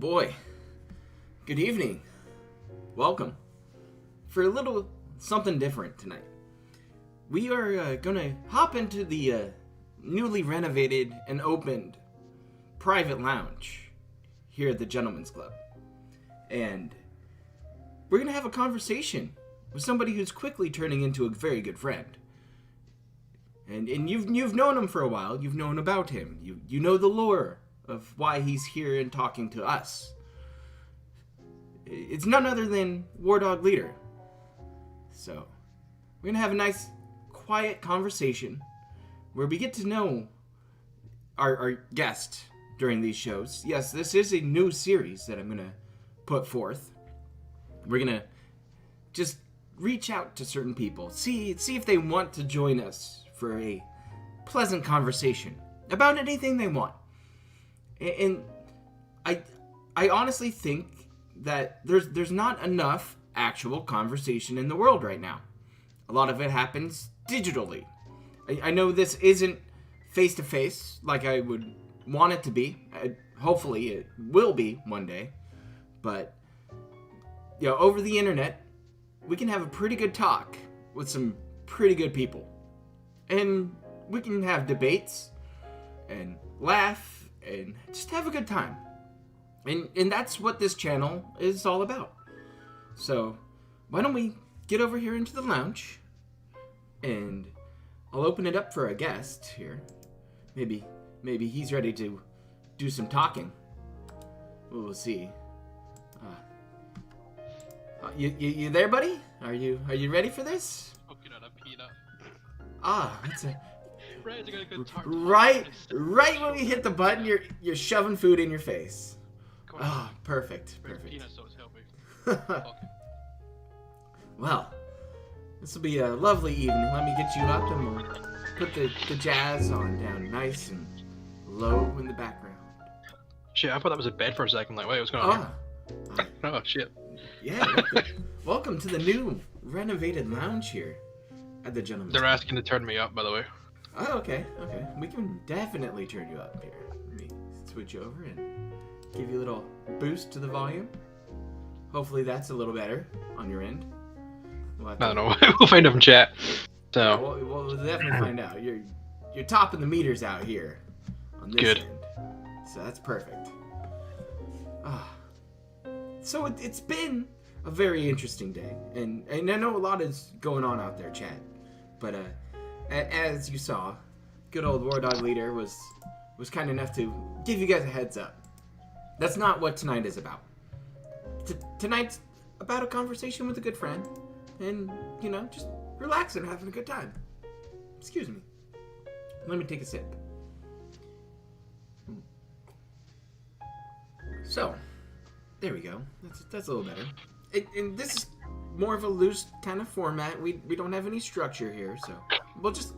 boy. Good evening. Welcome. For a little something different tonight, we are gonna hop into the newly renovated and opened private lounge here at the Gentleman's Club. And we're gonna have a conversation with somebody who's quickly turning into a very good friend. And you've known him for a while. You've known about him. You know the lore of why he's here and talking to us. It's none other than Wardog Leader. So, we're gonna have a nice, quiet conversation where we get to know our guest during these shows. Yes, this is a new series that I'm gonna put forth. We're gonna just reach out to certain people, see if they want to join us for a pleasant conversation about anything they want. And I honestly think that there's not enough actual conversation in the world right now. A lot of it happens digitally. I know this isn't face-to-face like I would want it to be. Hopefully it will be one day. But, over the internet, we can have a pretty good talk with some pretty good people. And we can have debates and laugh and just have a good time. And that's what this channel is all about. So, why don't we get over here into the lounge, and I'll open it up for a guest here. Maybe he's ready to do some talking. We'll see. You there, buddy? Are you ready for this? Fucking on a peanut. That's a Right, right when we hit the button, you're shoving food in your face. Perfect. Peanut sauce, help me. Well, this will be a lovely evening. Let me get you up and we'll put the jazz on down nice and low in the background. Shit, I thought that was a bed for a second. Like, wait, what's going on here? Oh, shit. Yeah, welcome to the new renovated lounge here at the Gentleman's They're Club. asking to turn me up, by the way. Oh, okay. We can definitely turn you up here. Let me switch over and give you a little boost to the volume. Hopefully that's a little better on your end. I don't know. We'll find out from chat. So. Yeah, we'll definitely find out. You're topping the meters out here on this Good. end. So that's perfect. So it's been a very interesting day, and I know a lot is going on out there, chat. But as you saw, good old Wardog Leader was kind enough to give you guys a heads up. That's not what tonight is about. Tonight's about a conversation with a good friend, and just relaxing, having a good time. Excuse me. Let me take a sip. So, there we go. That's a little better. And this is more of a loose kind of format. We don't have any structure here, so we'll just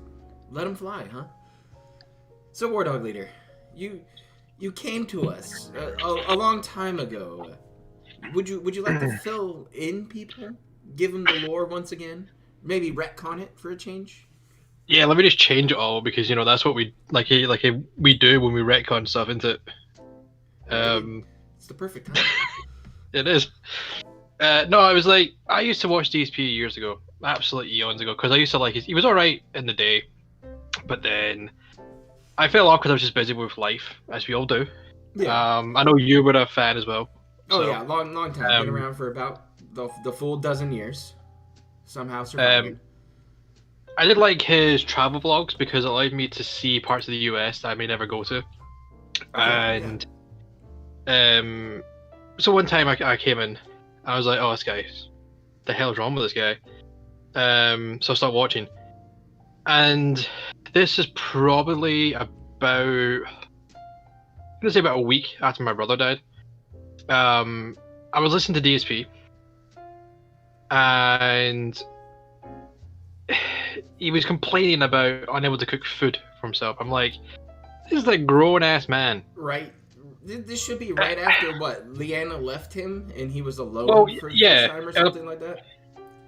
let them fly, huh? So, Wardog Leader, you came to us a long time ago. Would you like to fill in people? Give them the lore once again? Maybe retcon it for a change? Yeah, let me just change it all because that's what we we do when we retcon stuff, isn't it? It's the perfect time. It is. No, I used to watch DSP years ago, absolutely eons ago, because I used to like he was alright in the day, but then I fell off because I was just busy with life, as we all do. Yeah. I know you were a fan as well. Oh so, yeah, long time. Been around for about the full dozen years. Somehow surviving. I did like his travel vlogs because it allowed me to see parts of the US that I may never go to. Okay, and so one time I came in, I was like, oh, this guy, the hell's wrong with this guy? So I started watching, and this is probably about, I'm gonna say about a week after my brother died. I was listening to DSP, and he was complaining about unable to cook food for himself. I'm like, this is like grown ass man. Right. This should be right after what Leanna left him and he was alone for the yeah, first time or something like that.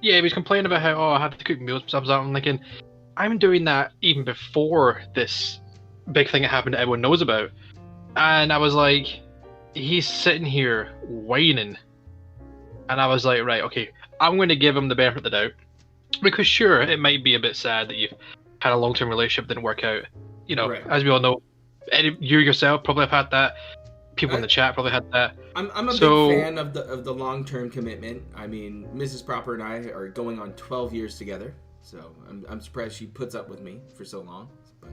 Yeah, he was complaining about how I have to cook meals for myself. I'm thinking, I'm doing that even before this big thing that happened that everyone knows about. And I was like, he's sitting here whining, and I was like, right, okay, I'm going to give him the benefit of the doubt, because sure, it might be a bit sad that you've had a long-term relationship didn't work out. You know, Right. as we all know, you yourself probably have had that. People in I, the chat probably had that. I'm a big So, fan of the long-term commitment. I mean, Mrs. Proper and I are going on 12 years together, so I'm surprised she puts up with me for so long. But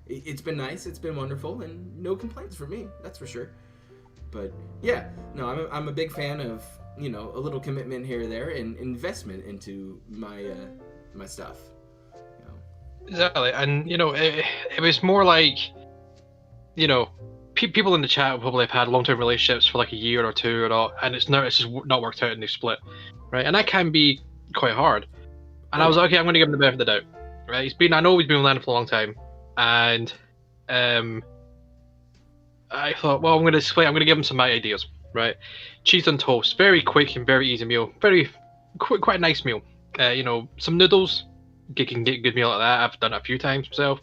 it's been nice, it's been wonderful, and no complaints from me, that's for sure. But yeah, no, I'm a big fan of, you know, a little commitment here or there and investment into my stuff. You know. exactly, and you know, it was more like, you know, people in the chat will probably have had long-term relationships for like a year or two or all, and it's just not worked out and they split, right? And that can be quite hard. And I was like, okay, I'm going to give him the benefit of the doubt, right? I know he's been with Lana for a long time, and I thought, well, I'm going to give him some ideas, right? Cheese on toast, very quick and very easy meal, very quite a nice meal. You know, some noodles, you can get a good meal like that. I've done it a few times myself.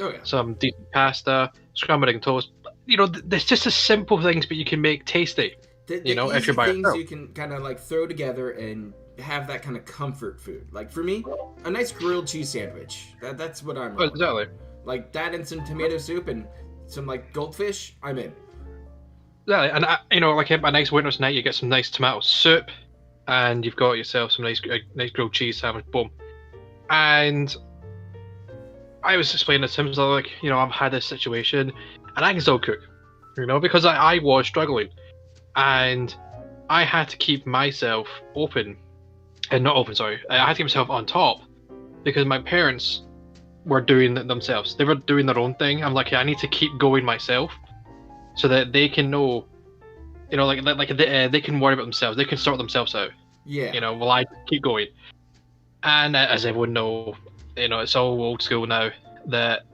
Oh yeah. Some decent pasta, scrambled egg and toast. You know, there's just the simple things, but you can make tasty. The know, easy if you're by things yourself. you can kind of like throw together and have that kind of comfort food. Like for me, a nice grilled cheese sandwich. That's what I'm. Oh, exactly. Like that and some tomato soup and some like goldfish. I'm in. Exactly, and you know, like a nice winter's night, you get some nice tomato soup, and you've got yourself some nice grilled cheese sandwich. Boom. And I was explaining to him, so like, you know, I've had this situation, and I can still cook, you know, because I was struggling, and I had to keep myself open, and not open, sorry, I had to keep myself on top, because my parents were doing it themselves. They were doing their own thing. I'm like, yeah, I need to keep going myself, so that they can know, you know, they can worry about themselves. They can sort themselves out. Yeah. You know, while I keep going. And as everyone know, you know, it's all old school now. That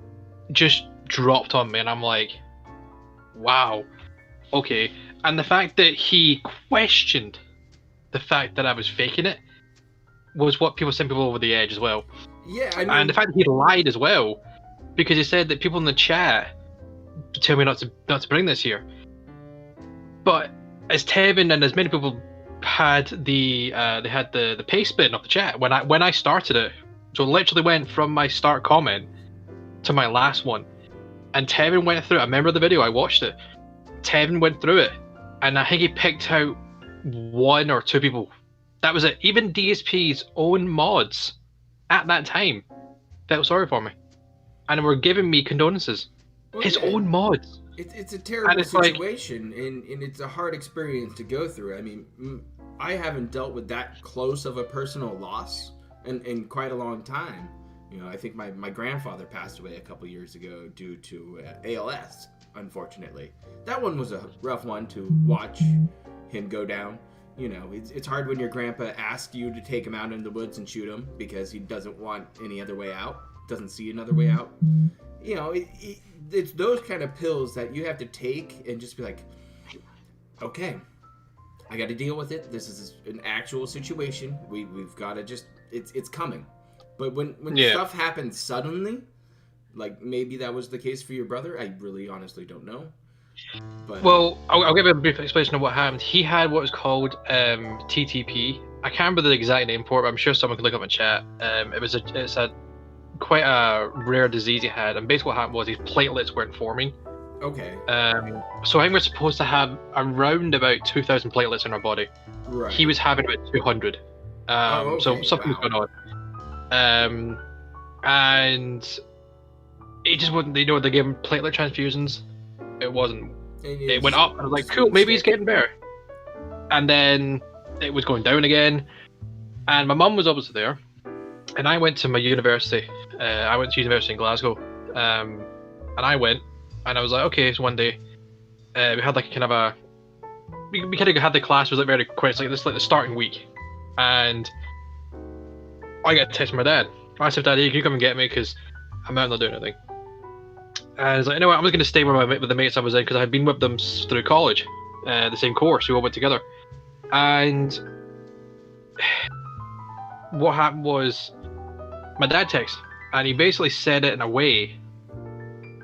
just dropped on me, and I'm like, wow, okay. And the fact that he questioned the fact that I was faking it was what sent people over the edge as well. Yeah, I mean, And the fact that he lied as well, because he said that people in the chat tell me not to bring this here. But as Tevin and as many people had the paste bin of the chat when I started it, so it literally went from my start comment to my last one, and Tevin went through it. I remember the video, I watched it. Tevin went through it, and I think he picked out 1 or 2 people. That was it. Even DSP's own mods at that time felt sorry for me, and were giving me condolences. well, His yeah, own mods. It's a terrible it's like- situation, and it's a hard experience to go through. I mean, I haven't dealt with that close of a personal loss in quite a long time. You know, I think my grandfather passed away a couple years ago due to ALS, unfortunately. That one was a rough one to watch him go down. You know, it's hard when your grandpa asks you to take him out in the woods and shoot him because he doesn't want any other way out, doesn't see another way out. You know, it's those kind of pills that you have to take and just be like, okay, I got to deal with it. This is an actual situation. We've got to just, it's coming. But when stuff happens suddenly, like maybe that was the case for your brother, I really honestly don't know. But Well, I'll give a brief explanation of what happened. He had what was called TTP. I can't remember the exact name for it, but I'm sure someone can look up in chat. It's a quite a rare disease he had, and basically what happened was his platelets weren't forming. okay, So I think we're supposed to have around about 2,000 platelets in our body. right. He was having about 200. So okay, something was wow. going on. And it just wasn't. You know, they gave him platelet transfusions. It wasn't. And It went up, and I was like, cool, maybe he's getting better. And then it was going down again. And my mum was obviously there, and I went to my university. I went to university in Glasgow, and I went, and I was like, okay, so one day we had like kind of a, we kind of had the class was like very quick, it's like the starting week, and I got a text from my dad. I said, Daddy, can you come and get me because I'm out not doing anything. And I was like, you know what, I'm just going to stay with the mates I was in because I had been with them through college, the same course, we all went together. And what happened was my dad texted, and he basically said it in a way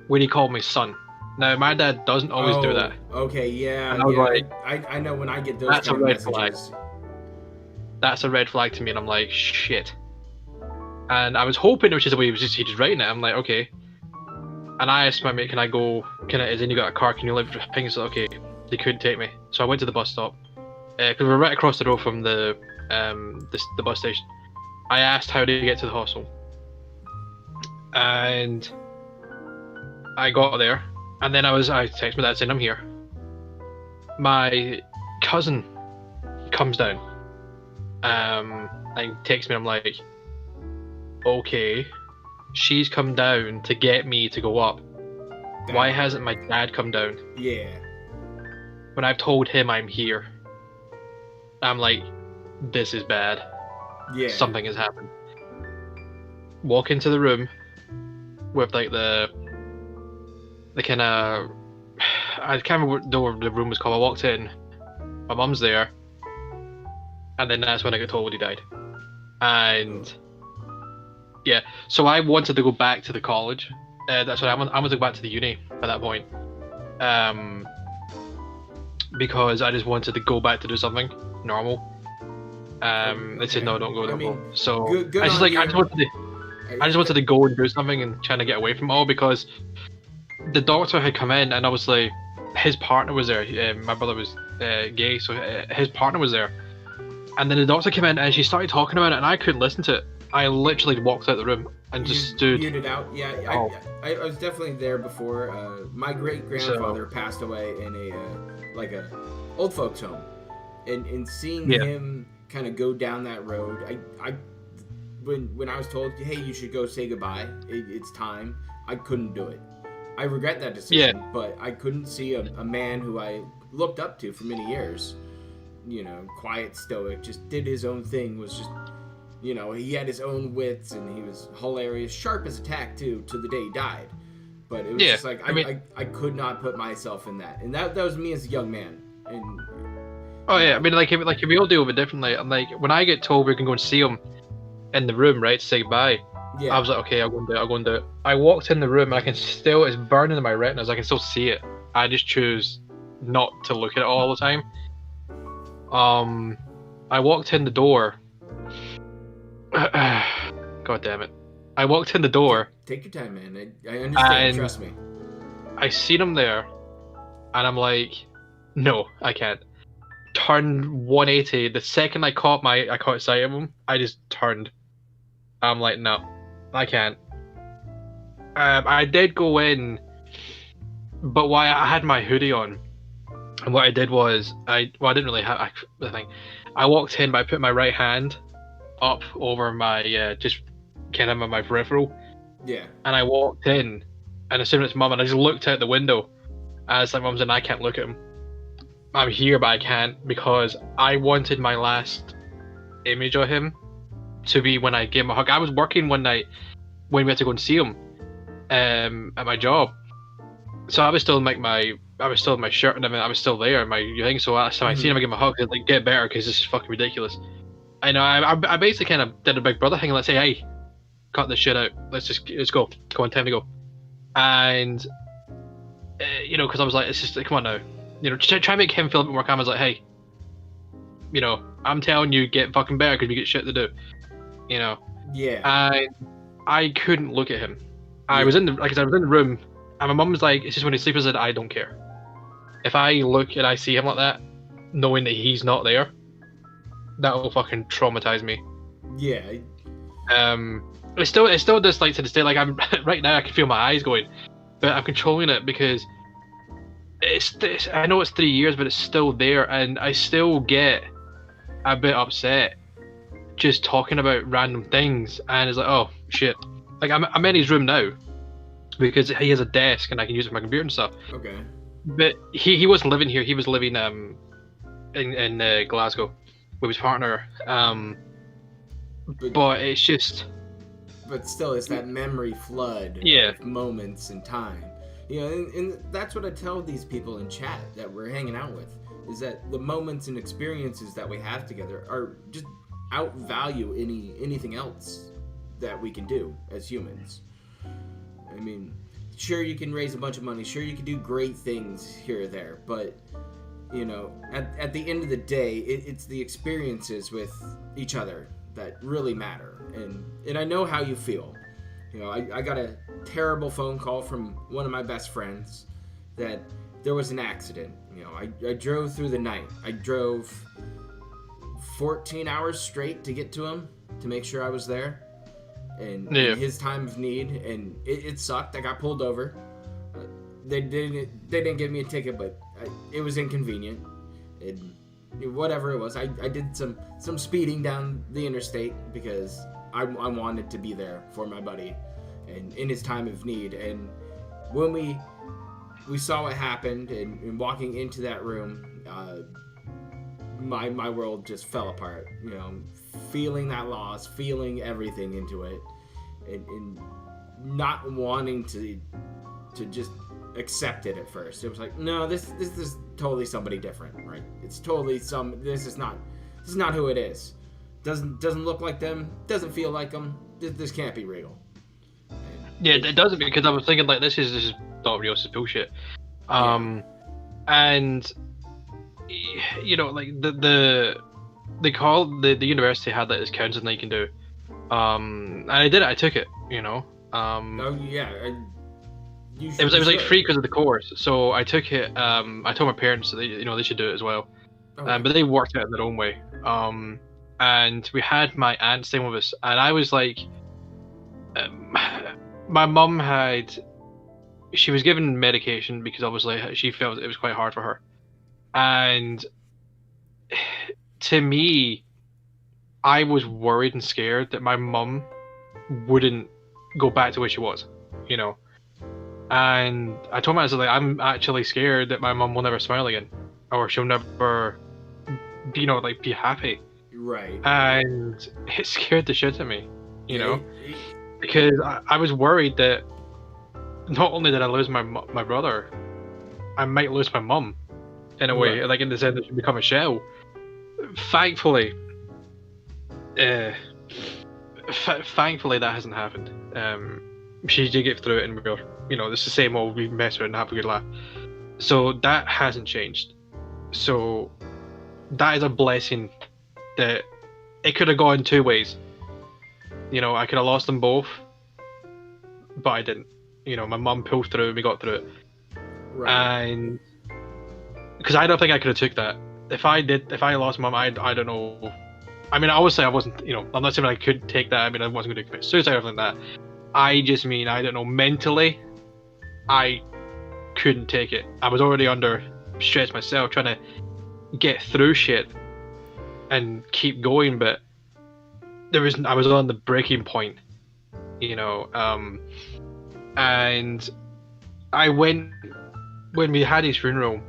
when he called me son. Now, my dad doesn't always do that. Okay, yeah, And I was like, I know when I get those that's kind a of red flag. messages. That's a red flag to me, and I'm like, shit. And I was hoping it was just the way he just writing it. I'm like, okay. And I asked my mate, can I go? Is then you got a car? Can you live with things? Okay, they couldn't take me, so I went to the bus stop because we're right across the road from the bus station. I asked how to get to the hostel, and I got there, and then I texted my dad saying I'm here. My cousin comes down, and texts me. I'm like, okay. She's come down to get me to go up. Why hasn't my dad come down? Yeah. When I've told him I'm here. I'm like, this is bad. Yeah. Something has happened. Walk into the room with like the kind of, I can't remember what the room was called. I walked in, my mum's there, and then that's when I got told he died. And yeah, so I wanted to go back to the college. That's what I wanted to go back to the uni at that point, because I just wanted to go back to do something normal. They said no, don't go normal. So good I just on you. I just wanted to go and do something and trying to get away from it all, because the doctor had come in and obviously his partner was there. My brother was gay, so his partner was there. And then the doctor came in and she started talking about it, and I couldn't listen to it. I literally walked out the room and just stood. Muted out. Yeah, I was definitely there before. My great grandfather passed away in a old folks home, and seeing him kind of go down that road. When I was told, hey, you should go say goodbye, it's time, I couldn't do it. I regret that decision, but I couldn't see a man who I looked up to for many years, quiet, stoic, just did his own thing, was just, he had his own wits, and he was hilarious, sharp as a tack too, to the day he died. But it was just like, I could not put myself in that. And that was me as a young man. And oh yeah, I mean, like we all deal with it differently. And like, when I get told we can go and see him in the room, right, to say goodbye, I was like, okay, I'll go and do it. I walked in the room and it's burning in my retinas, I can still see it. I just choose not to look at it all the time. I walked in the door. God damn it. I walked in the door. Take your time, man. I understand, trust me. I seen him there, and I'm like, no, I can't. Turned 180. The second I caught sight of him, I just turned. I'm like, no, I can't. I did go in, but why I had my hoodie on, and what I did was I didn't really have the thing. I walked in, but I put my right hand up over my just kind of my peripheral. Yeah. And I walked in, and as soon as it's mum, and I just looked out the window, as like mum's, and I can't look at him. I'm here, but I can't, because I wanted my last image of him to be when I gave him a hug. I was working one night when we had to go and see him at my job, so I was still in my shirt and everything. I was still there in my thing. So I seen him, I gave him a hug. I'd like, get better, because this is fucking ridiculous. I know. I basically kind of did a big brother thing. Let's say, hey, cut this shit out. Let's go. Come on, time to go. And because I was like, it's just like, come on now. Try and make him feel a bit more calm. I was like, hey, I'm telling you, get fucking better, because we get shit to do. Yeah. I couldn't look at him. I was in the room, and my mum was like, it's just when he sleeps. I said, I don't care. If I look and I see him like that, knowing that he's not there, that will fucking traumatize me. Yeah. It's still just like to this day. Like, I'm right now, I can feel my eyes going, but I'm controlling it, because I know it's 3 years, but it's still there, and I still get a bit upset just talking about random things, and it's like, oh shit. Like, I'm in his room now because he has a desk and I can use it for my computer and stuff. Okay. But he wasn't living here. He was living in Glasgow with his partner. But it's just. But still, it's that memory flood of moments and time. And that's what I tell these people in chat that we're hanging out with, is that the moments and experiences that we have together are just outvalue anything else that we can do as humans. I mean, sure, you can raise a bunch of money. Sure, you can do great things here or there. But, you know, at the end of the day, it's the experiences with each other that really matter. And I know how you feel. You know, I got a terrible phone call from one of my best friends that there was an accident. You know, I drove through the night. I drove 14 hours straight to get to him to make sure I was there. And in his time of need, and it sucked. I got pulled over. They didn't give me a ticket, but it was inconvenient. Whatever it was, I did some speeding down the interstate because I wanted to be there for my buddy, and in his time of need. And when we saw what happened, and walking into that room, my world just fell apart. You know, feeling that loss, feeling everything into it, and not wanting to just accept it at first. It was like, no, this is totally somebody different, right? It's totally this is not who it is. Doesn't look like them, doesn't feel like them. This can't be real. Yeah, it doesn't, because I was thinking like this is not real, this is bullshit. And you know, like the university had like this counseling that you can do, and I did it. I took it, you know. Oh yeah. It was like free because of the course, so I took it. I told my parents that they should do it as well, but they worked it in their own way. And we had my aunt staying with us, and I was like, my mum she was given medication because obviously she felt it was quite hard for her, and to me, I was worried and scared that my mum wouldn't go back to where she was, you know. And I told myself, like, I'm actually scared that my mum will never smile again, or she'll never, like, be happy. Right. And it scared the shit out of me, you know, because I was worried that not only did I lose my brother, I might lose my mum, in a way, like in the sense that she'd become a shell. Thankfully, thankfully that hasn't happened. She did get through it, and we were, it's the same old, we mess around and have a good laugh. So that hasn't changed. So that is a blessing that it could have gone two ways. I could have lost them both, but I didn't. My mum pulled through and we got through it. Right. And because I don't think I could have took that. If I lost mum, I don't know. I mean, obviously I wasn't, I'm not saying I could take that. I mean, I wasn't going to commit suicide or anything like that. I just mean, I don't know, mentally, I couldn't take it. I was already under stress myself, trying to get through shit and keep going, but I was on the breaking point, and I went, when we had his funeral,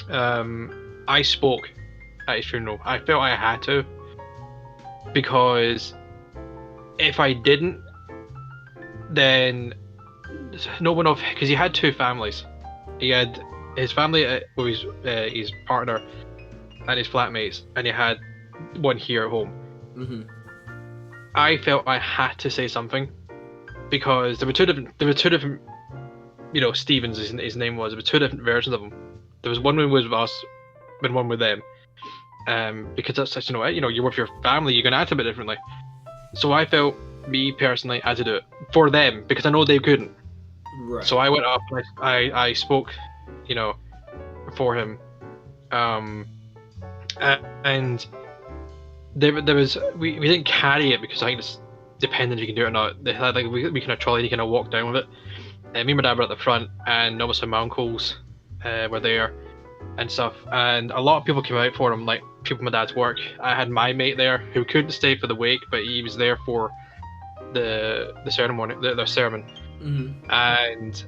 I spoke at his funeral. I felt I had to, because if I didn't, then no one of, because he had two families. He had his family with his partner and his flatmates, and he had one here at home. Mm-hmm. I felt I had to say something, because there were two different Stevens his name was. There were two different versions of him. There was one with us and one with them, because that's such, you're with your family, you're gonna act a bit differently. So I felt, me personally, I had to do it for them, because I know they couldn't. Right. So I went up, I spoke, for him, and there was, we didn't carry it, because I think it's dependent if you can do it or not. They had we kind of trolley, you kind of walk down with it. Me and my dad were at the front, and obviously my uncles were there and stuff, and a lot of people came out for him, like people from my dad's work. I had my mate there who couldn't stay for the wake, but he was there for the ceremony, the sermon. Mm-hmm. And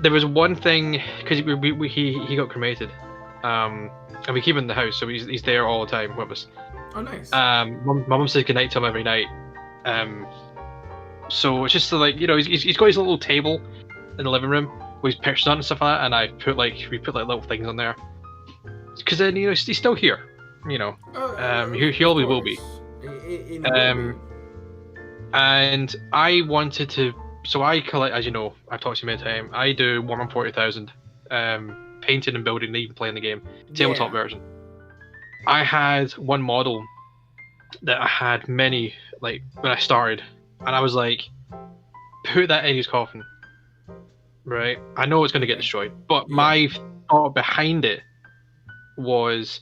there was one thing, because he got cremated, and we keep him in the house, so he's there all the time with us. Oh, nice. My mum says goodnight to him every night. So it's just like, he's got his little table in the living room with his pictures on and stuff like that, and we put little things on there, because then he's still here, he always will be. And I wanted to so I collect, as you know, I've talked to you many times. I do 140,000 painting and building, and even playing the game, tabletop version. I had one model that I had many, like, when I started, and I was like, put that in his coffin, right? I know it's going to get destroyed, but my thought behind it was,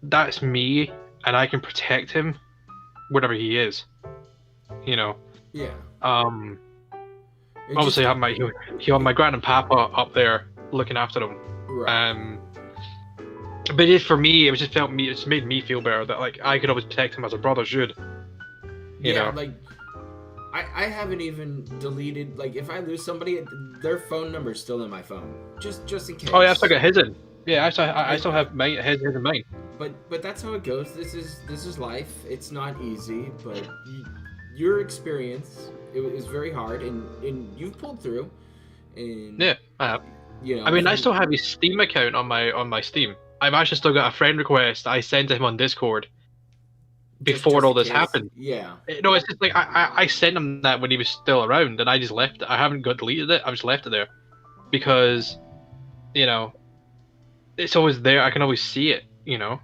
that's me, and I can protect him wherever he is, you know? Yeah. Obviously, I have my grand and papa up there looking after him. Right. But for me, it just made me feel better that like I could always protect him as a brother should. You know? Like I haven't even deleted, like, if I lose somebody, their phone number is still in my phone, just in case. Oh yeah, I still got his in. Yeah, I still have his and mine. But that's how it goes. This is life. It's not easy, but your experience, it was very hard, and you've pulled through. And yeah, I have. You know, I mean, I still have his Steam account on my Steam. I've actually still got a friend request I sent to him on Discord before all this happened. Yeah. No, it's just like I sent him that when he was still around, and I just left it. I haven't deleted it. I just left it there because, you know, it's always there. I can always see it. You know.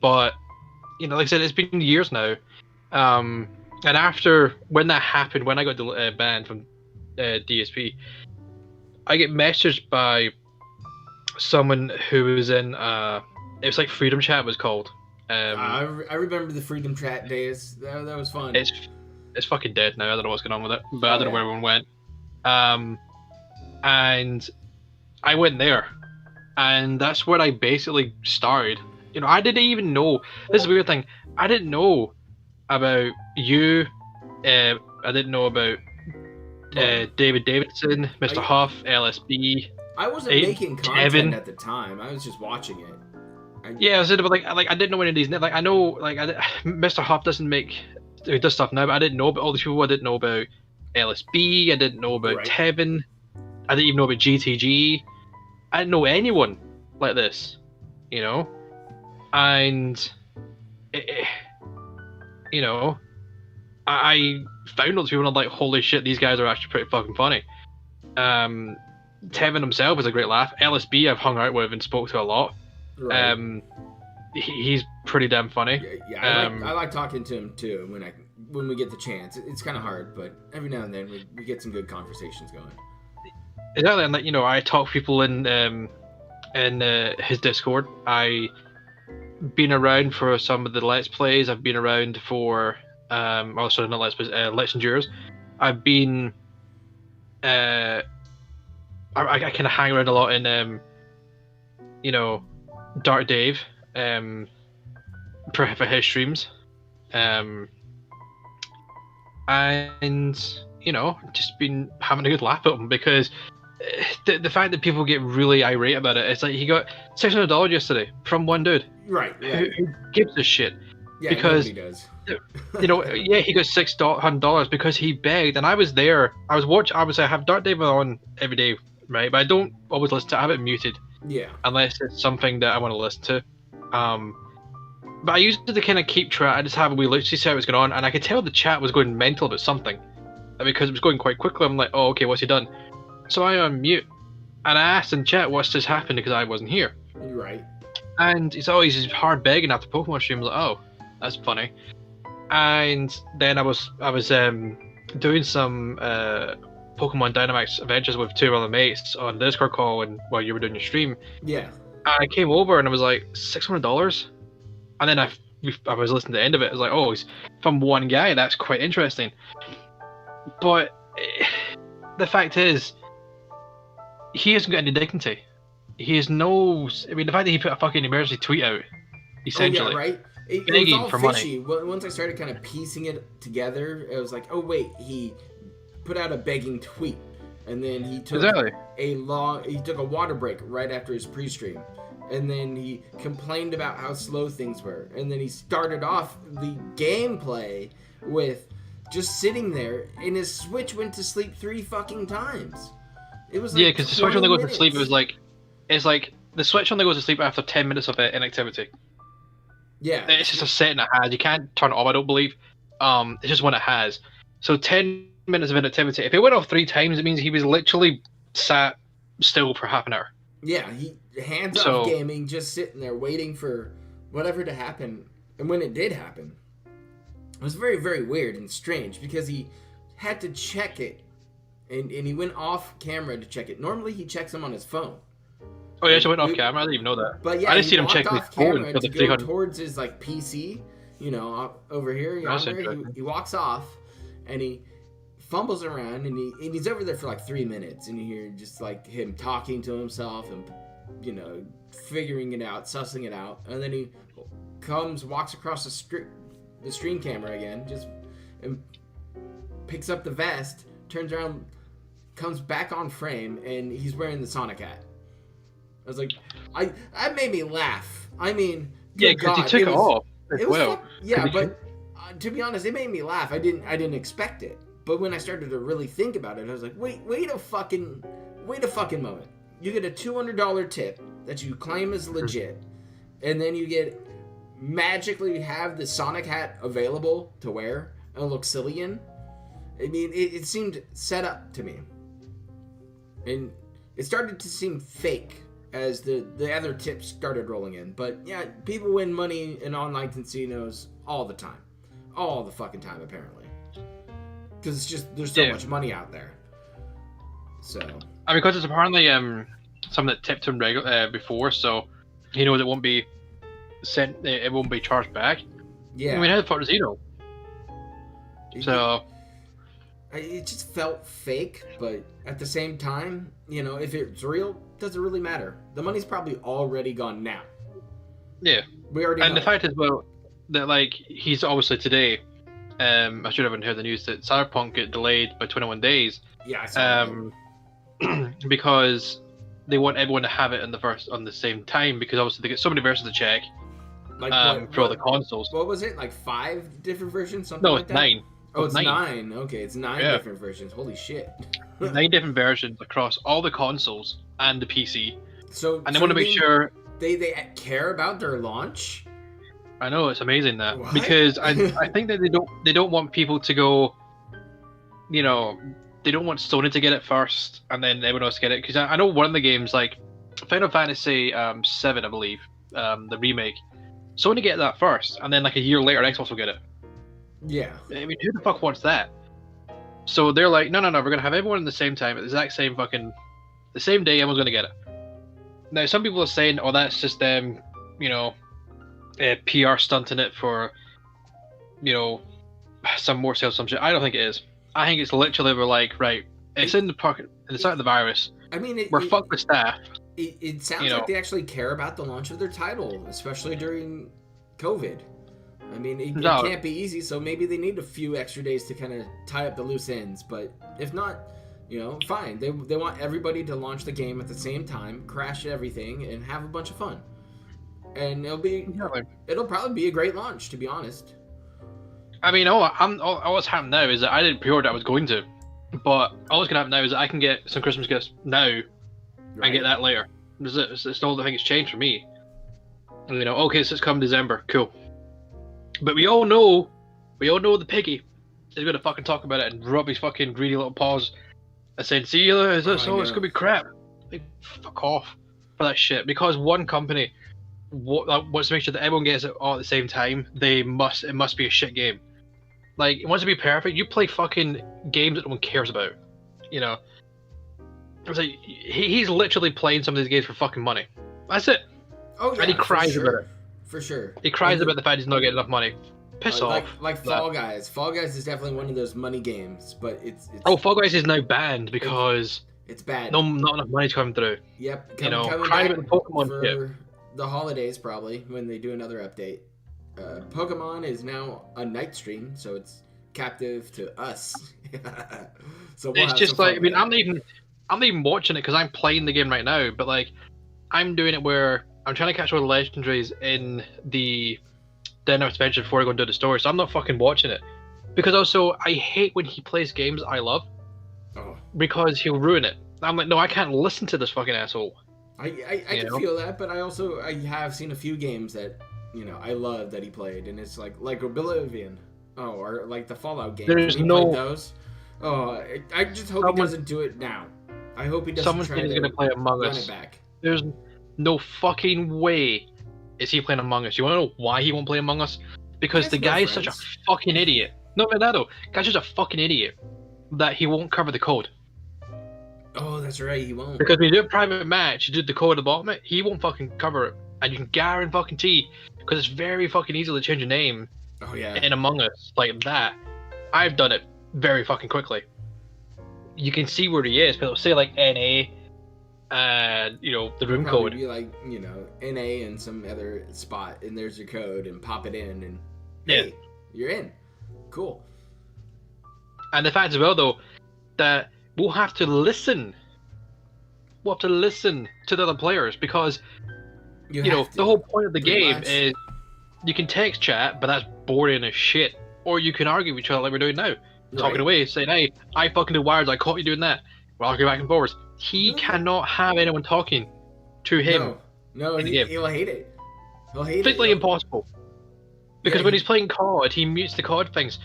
But you know, like I said, it's been years now. And after when that happened, when I got banned from DSP, I get messaged by someone who was in it was like Freedom Chat was called. I remember the Freedom Chat days. That was fun. It's fucking dead now. I don't know what's going on with it, but I don't know where everyone went. And I went there, and that's where I basically started. You know, I didn't even know. This is a weird thing. I didn't know about you. I didn't know about David Davidson, Mr. Huff, LSB. I wasn't making content at the time. I was just watching it. I was like I didn't know any of these. Like I know, like Mr. Huff he does stuff now, but I didn't know about all these people. I didn't know about LSB. I didn't know about Tevin. I didn't even know about GTG. I didn't know anyone like this, you know. And you know, I found all these people and I'm like, holy shit, these guys are actually pretty fucking funny. Tevin himself is a great laugh. LSB I've hung out with and spoke to a lot. Right. He's pretty damn funny. Yeah, I like talking to him too when we get the chance. It's kind of hard, but every now and then we get some good conversations going. Exactly, and like, you know, I talk to people in his Discord. I've been around for some of the Let's Plays. I've been around for also not Let's Plays, Let's Endures. I've been I kind of hang around a lot in you know, Dark Dave for his streams, and you know, just been having a good laugh at him because the fact that people get really irate about it, it's like he got $600 yesterday from one dude, right? Who gives a shit? Yeah, because he does. You know, yeah, he got $600 because he begged, and I was there. I have Dark Dave on every day, right? But I don't always listen to it. I have it muted. Yeah. Unless it's something that I want to listen to. But I used it to kind of keep track. I just have a wee look to see how it was going on, and I could tell the chat was going mental about something. And because it was going quite quickly, I'm like, oh, okay, what's he done? So I unmute, and I asked in chat what's just happened because I wasn't here. Right. And he's always hard begging after Pokemon stream. I was like, oh, that's funny. And then I was doing some Pokemon Dynamax adventures with two other mates on the Discord call, and while you were doing your stream, I came over and I was like $600, and then I was listening to the end of it. I was like, oh, he's from one guy. That's quite interesting. But the fact is, he hasn't got any dignity. He has no. I mean, the fact that he put a fucking emergency tweet out, essentially. Oh, yeah, right. It was all fishy. Once I started kind of piecing it together, it was like, oh wait, he put out a begging tweet, and then he took he took a water break right after his pre-stream, and then he complained about how slow things were, and then he started off the gameplay with just sitting there, and his Switch went to sleep 3 fucking times. It was like because the Switch only goes to sleep. It's like the Switch only goes to sleep after 10 minutes of inactivity. Yeah, it's just a setting it has. You can't turn it off, I don't believe. It's just one it has. So 10 minutes of inactivity. If it went off 3 times, it means he was literally sat still for half an hour. Yeah, he hands off gaming, just sitting there waiting for whatever to happen. And when it did happen, it was very, very weird and strange because he had to check it, and he went off camera to check it. Normally, he checks them on his phone. Oh, yeah, he went off camera. I didn't even know that. But yeah, I didn't see him walked checking his off phone camera for to the go 300. towards his like PC, over here. Yonder. He walks off, and he fumbles around, and he's over there for like 3 minutes, and you hear just like him talking to himself and figuring it out, sussing it out, and then he walks across the stream camera again, and picks up the vest, turns around, comes back on frame, and he's wearing the Sonic hat. I was like, that made me laugh. I mean, yeah, because he took it off. It was but to be honest, it made me laugh. I didn't expect it, but when I started to really think about it, I was like, wait a fucking moment. You get a $200 tip that you claim is legit, and then you magically have the Sonic hat available to wear and look silly in. I mean, it seemed set up to me, and it started to seem fake as the other tips started rolling in. But yeah, people win money in online casinos all the time, all the fucking time apparently, because it's just there's so much money out there. So I mean, because it's apparently something that tipped him before, so he knows it won't be sent. It won't be charged back. Yeah. I mean, how the fuck does he know? So it just felt fake, but at the same time, if it's real, doesn't really matter. The money's probably already gone now. Yeah. We already and know. The fact as well that like he's obviously today. I should have heard the news that Cyberpunk got delayed by 21 days. Yeah, I saw that. Because they want everyone to have it on the same time, because obviously they get so many versions to check. For all the consoles. What was it? Like 5 different versions? Something no, like it's that? 9. Oh, it's 9. Okay, it's 9 different versions. Holy shit. 9 different versions across all the consoles and the PC. And they want to make sure they care about their launch. I know, it's amazing that. What? Because I think that they don't want people to go, they don't want Sony to get it first and then everyone else get it. Because I know one of the games, like Final Fantasy 7, I believe, the remake, Sony get that first, and then like a year later Xbox will get it. Yeah. I mean, who the fuck wants that? So they're like, no, we're gonna have everyone at the same time, at the exact same the same day, everyone's gonna get it. Now, some people are saying, oh, that's just them, a PR stunt in it for, some more sales, some shit. I don't think it is. I think it's literally we're like, right, it's in the pocket, it's out of the virus. I mean, we're fucked with staff. It sounds like they actually care about the launch of their title, especially during COVID. I mean, it can't be easy, so maybe they need a few extra days to kind of tie up the loose ends. But if not, fine. They want everybody to launch the game at the same time, crash everything, and have a bunch of fun. And it'll probably be a great launch, to be honest. I mean, all what's happened now is that I didn't pre-order. I was going to, but all that's gonna happen now is that I can get some Christmas gifts now. Right. And get that later. It's all the thing that's changed for me. Okay, so it's come December, cool. But we all know the piggy is gonna fucking talk about it and rub his fucking greedy little paws and saying, "See you later, it's gonna be crap." Like, fuck off for that shit. Because one company wants to make sure that everyone gets it all at the same time. It must be a shit game. Like, it wants to be perfect. You play fucking games that no one cares about. It's like he's literally playing some of these games for fucking money. That's it. Oh yeah, and he cries about it. For sure. He cries about the fact he's not getting enough money. Piss off. Like Fall Guys. Fall Guys is definitely one of those money games, but it's Fall Guys is now banned because it's bad. Not enough money's coming through. Yep. Crying about the Pokemon for the holidays probably when they do another update. Pokemon is now a night stream, so it's captive to us. So it's just like, I mean, I'm not even watching it because I'm playing the game right now, but like I'm doing it where I'm trying to catch all the legendaries in the Den of Expansion before I go and do the story, so I'm not fucking watching it. Because also, I hate when he plays games I love, because he'll ruin it. I'm like, no, I can't listen to this fucking asshole. I can feel that, but I have seen a few games that I love that he played, and it's like Oblivion. Oh, or like the Fallout games. There's When he played no those. Oh, I just hope he someone. doesn't do it now. I hope he doesn't Someone try said he's to gonna play Among run it Us. back. There's no fucking way is he playing Among Us. You wanna know why he won't play Among Us? Because the guy is such a fucking idiot. No, no, no. Guy's just a fucking idiot that he won't cover the code. Oh, that's right, he won't. Because when you do a private match, you do the code at the bottom, he won't fucking cover it. And you can guarantee, because it's very fucking easy to change your name Oh yeah. in Among Us like that. I've done it very fucking quickly. You can see where he is, but it'll say like NA, and you know the room Probably code. be like, you know, NA and some other spot, and there's your code, and pop it in, and Yeah. hey, you're in. Cool. And the fact as well, though, that we'll have to listen. We'll have to listen to the other players because you know the whole point of the game is you can text chat, but that's boring as shit. Or you can argue with each other like we're doing now, talking away, saying, "Hey, I fucking do wires. I caught you doing that." We're arguing back and forwards. He cannot have anyone talking to him. No, he'll hate it. He'll hate Physically it. impossible. Because when he's playing COD, he mutes the COD things.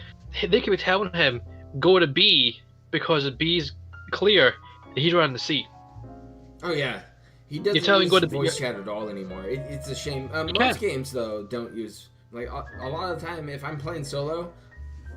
They could be telling him, go to B, because B's clear, and he's running the C. Oh yeah. He doesn't use voice chat at all anymore. It's a shame. Most games, though, don't use... Like, a lot of the time, if I'm playing solo,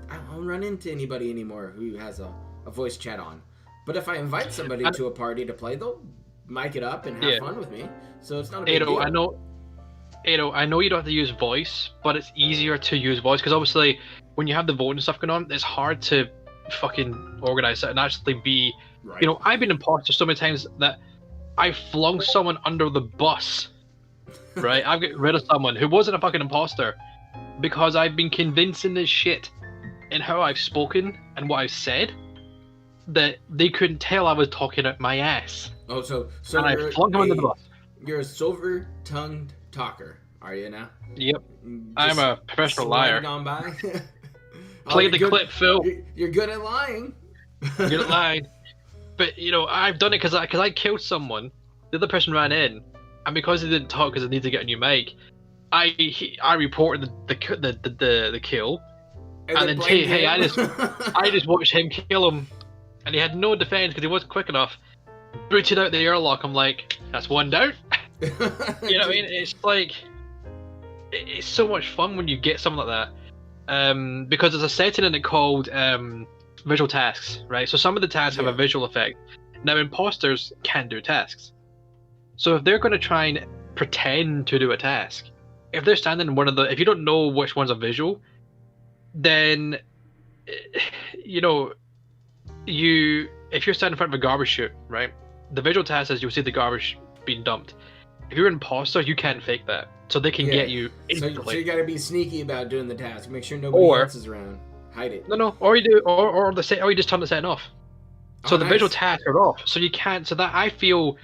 I don't run into anybody anymore who has a voice chat on. But if I invite somebody to a party to play, they'll mic it up and have fun with me. So it's not a big deal. I know you don't have to use voice, but it's easier to use voice because obviously when you have the voting stuff going on, it's hard to fucking organize it and actually be. Right. You know, I've been imposter so many times that I flung someone under the bus. Right, I've got rid of someone who wasn't a fucking imposter because I've been convincing this shit in how I've spoken and what I've said that they couldn't tell I was talking out my ass. Oh, so and I flung him under the bus. You're a silver-tongued talker, are you now? Yep. I'm a professional liar. On by. Play the clip, Phil. You're good at lying. You're good at lying. But, you know, I've done it because I killed someone. The other person ran in. And because they didn't talk because they need to get a new mic, I reported the kill. And then hey, I just watched him kill him. And he had no defense because he wasn't quick enough. Booted out the airlock. I'm like, that's one down. You know what I mean? It's like, it's so much fun when you get something like that. Because there's a setting in it called visual tasks, right? So some of the tasks have a visual effect. Now imposters can't do tasks. So if they're going to try and pretend to do a task, if they're standing in one of the, if you don't know which one's a visual, then, you know, if you're standing in front of a garbage chute, right? The visual task is you'll see the garbage being dumped. If you're an imposter, you can't fake that. So they can get you instantly. So you got to be sneaky about doing the task. Make sure nobody else is around. Hide it. No. Or you do, or you just turn the setting off. So the visual tasks are off. So you can't. So that I feel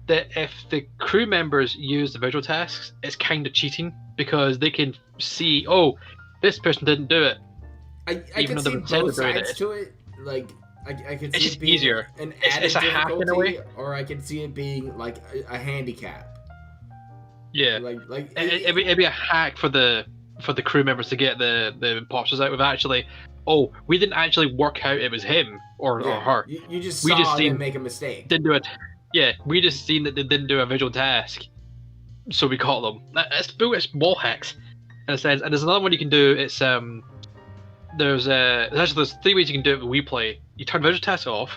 that if the crew members use the visual tasks, it's kind of cheating because they can see, oh, this person didn't do it. I can see both sides to it. Like I could see it being easier. An added difficulty, in a way. Or I could see it being like a handicap. Yeah, like it'd be a hack for the crew members to get the imposters out with actually. Oh, we didn't actually work out it was him or her. You just saw them make a mistake. Didn't do it. Yeah, we just seen that they didn't do a visual task, so we caught them. It's wall hacks in a sense. And there's another one you can do. It's there's 3 ways you can do it with WePlay. You turn visual tasks off,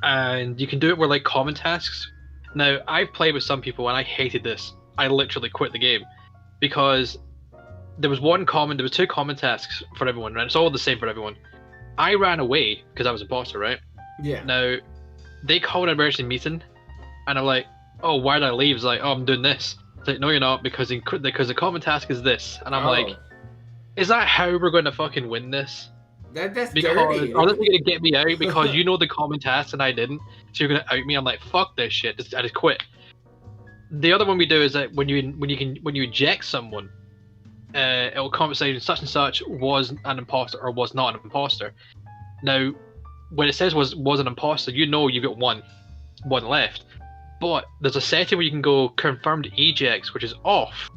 and you can do it where like common tasks. Now I've played with some people and I hated this. I literally quit the game because there was 2 common tasks for everyone, right? It's all the same for everyone. I ran away because I was imposter, right? Yeah. Now they called an emergency meeting, and I'm like, oh, why did I leave? It's like, oh, I'm doing this. It's like, no, you're not, because the common task is this. And I'm like, is that how we're going to fucking win this? That's because dirty. Are they going to get me out because you know the common task and I didn't? So you're going to out me? I'm like, fuck this shit. I just quit. The other one we do is that when you eject someone, it will comment saying such and such was an imposter or was not an imposter. Now, when it says was an imposter, you know you've got one left. But there's a setting where you can go confirmed ejects, which is off.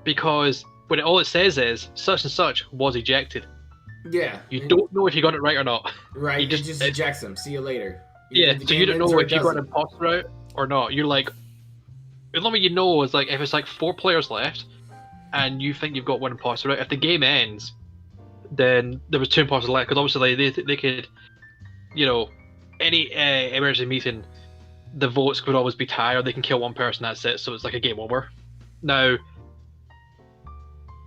Because when all it says is such and such was ejected. Yeah. You don't know if you got it right or not. Right. You Just ejects them. See you later. Yeah. Either the So you game don't ends know or if it you got an doesn't. imposter out or not. You're like, the only way you know is like if it's like 4 players left, and you think you've got one imposter out. If the game ends, then there was 2 imposters left because obviously they could, you know, any emergency meeting, the votes could always be tied, or they can kill one person. That's it. So it's like a game over. Now,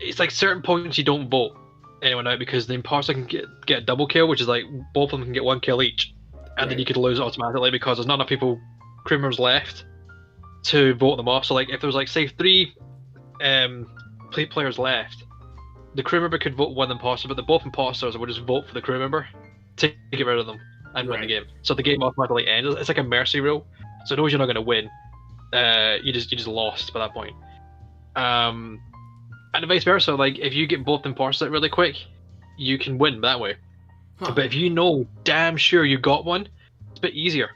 it's like certain points you don't vote anyone out because the imposter can get a double kill, which is like both of them can get 1 kill each, and then you could lose automatically because there's not enough crew members left to vote them off. So like if there was like say 3 players left, the crew member could vote one imposter, but the both imposters would just vote for the crew member to get rid of them and win the game. So the game automatically ends. It's like a mercy rule. So it knows you're not going to win. You just lost by that point. And vice versa. Like if you get both imposters out really quick, you can win that way. Huh. But if you know damn sure you got one, it's a bit easier.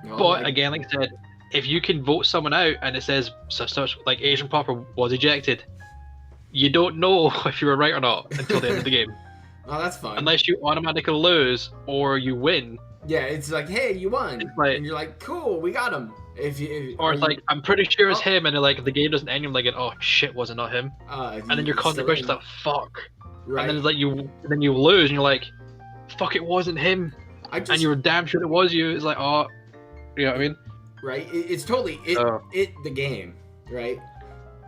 Oh, But again, like I said, if you can vote someone out and it says such like Asian Popper was ejected, you don't know if you were right or not until the end of the game. Oh, that's fun. Unless you automatically lose or you win. Yeah, it's like, hey, you won, like, and you're like, cool, we got him. Or it's like, I'm pretty sure it's him, and like the game doesn't end. You're like, oh shit, was it not him? And then you're constantly questioning like, fuck. Right. And then it's like then you lose, and you're like, fuck, it wasn't him. And you were damn sure it was you. It's like, oh, you know what I mean? Right. It's totally the game, right?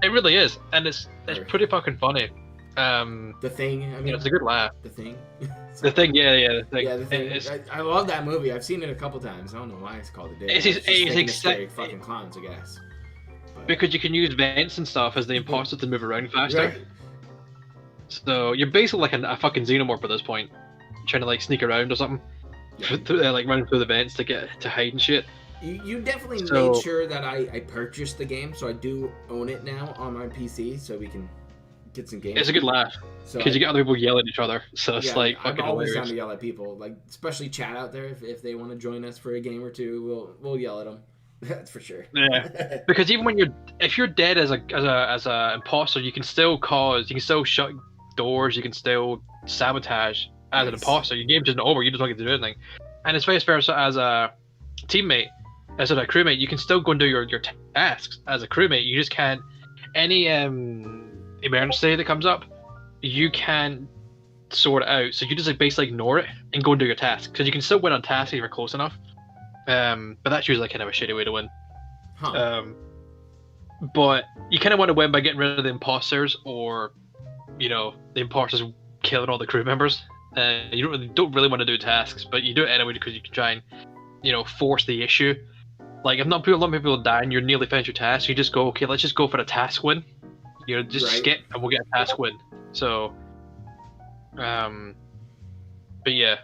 It really is, and it's pretty fucking funny. The Thing. I mean, it's a good laugh. The Thing. The Thing, yeah, the Thing. Yeah, The Thing. I love that movie. I've seen it a couple times. I don't know why it's called The Day. It's fucking clowns, I guess. But, because you can use vents and stuff as the imposter to move around faster. Right. So you're basically like a fucking xenomorph at this point, trying to like sneak around or something, like running through the vents to hide and shit. You definitely made sure that I purchased the game, so I do own it now on my PC, so we can get some games. It's a good laugh because you get other people yelling at each other, so it's like fucking I'm always hilarious. down to yell at people, like especially chat out there. If they want to join us for a game or two, we'll yell at them. That's for sure. Yeah, because even when if you're dead as a imposter, you can still shut doors, you can still sabotage as an imposter. Your game isn't over. You just don't get to do anything, and it's vice versa as a teammate. As a crewmate, you can still go and do your tasks as a crewmate. You just can't. Any emergency that comes up, you can sort it out. So you just like basically ignore it and go and do your task because you can still win on tasks if you're close enough. But that's usually kind of a shitty way to win. But you kind of want to win by getting rid of the imposters, or the imposters killing all the crew members. You don't really want to do tasks, but you do it anyway because you can try and force the issue. Like if not a lot of people die and you're nearly finished your task, you just go, okay, let's just go for a task win. Just skip and we'll get a task win. So, but yeah,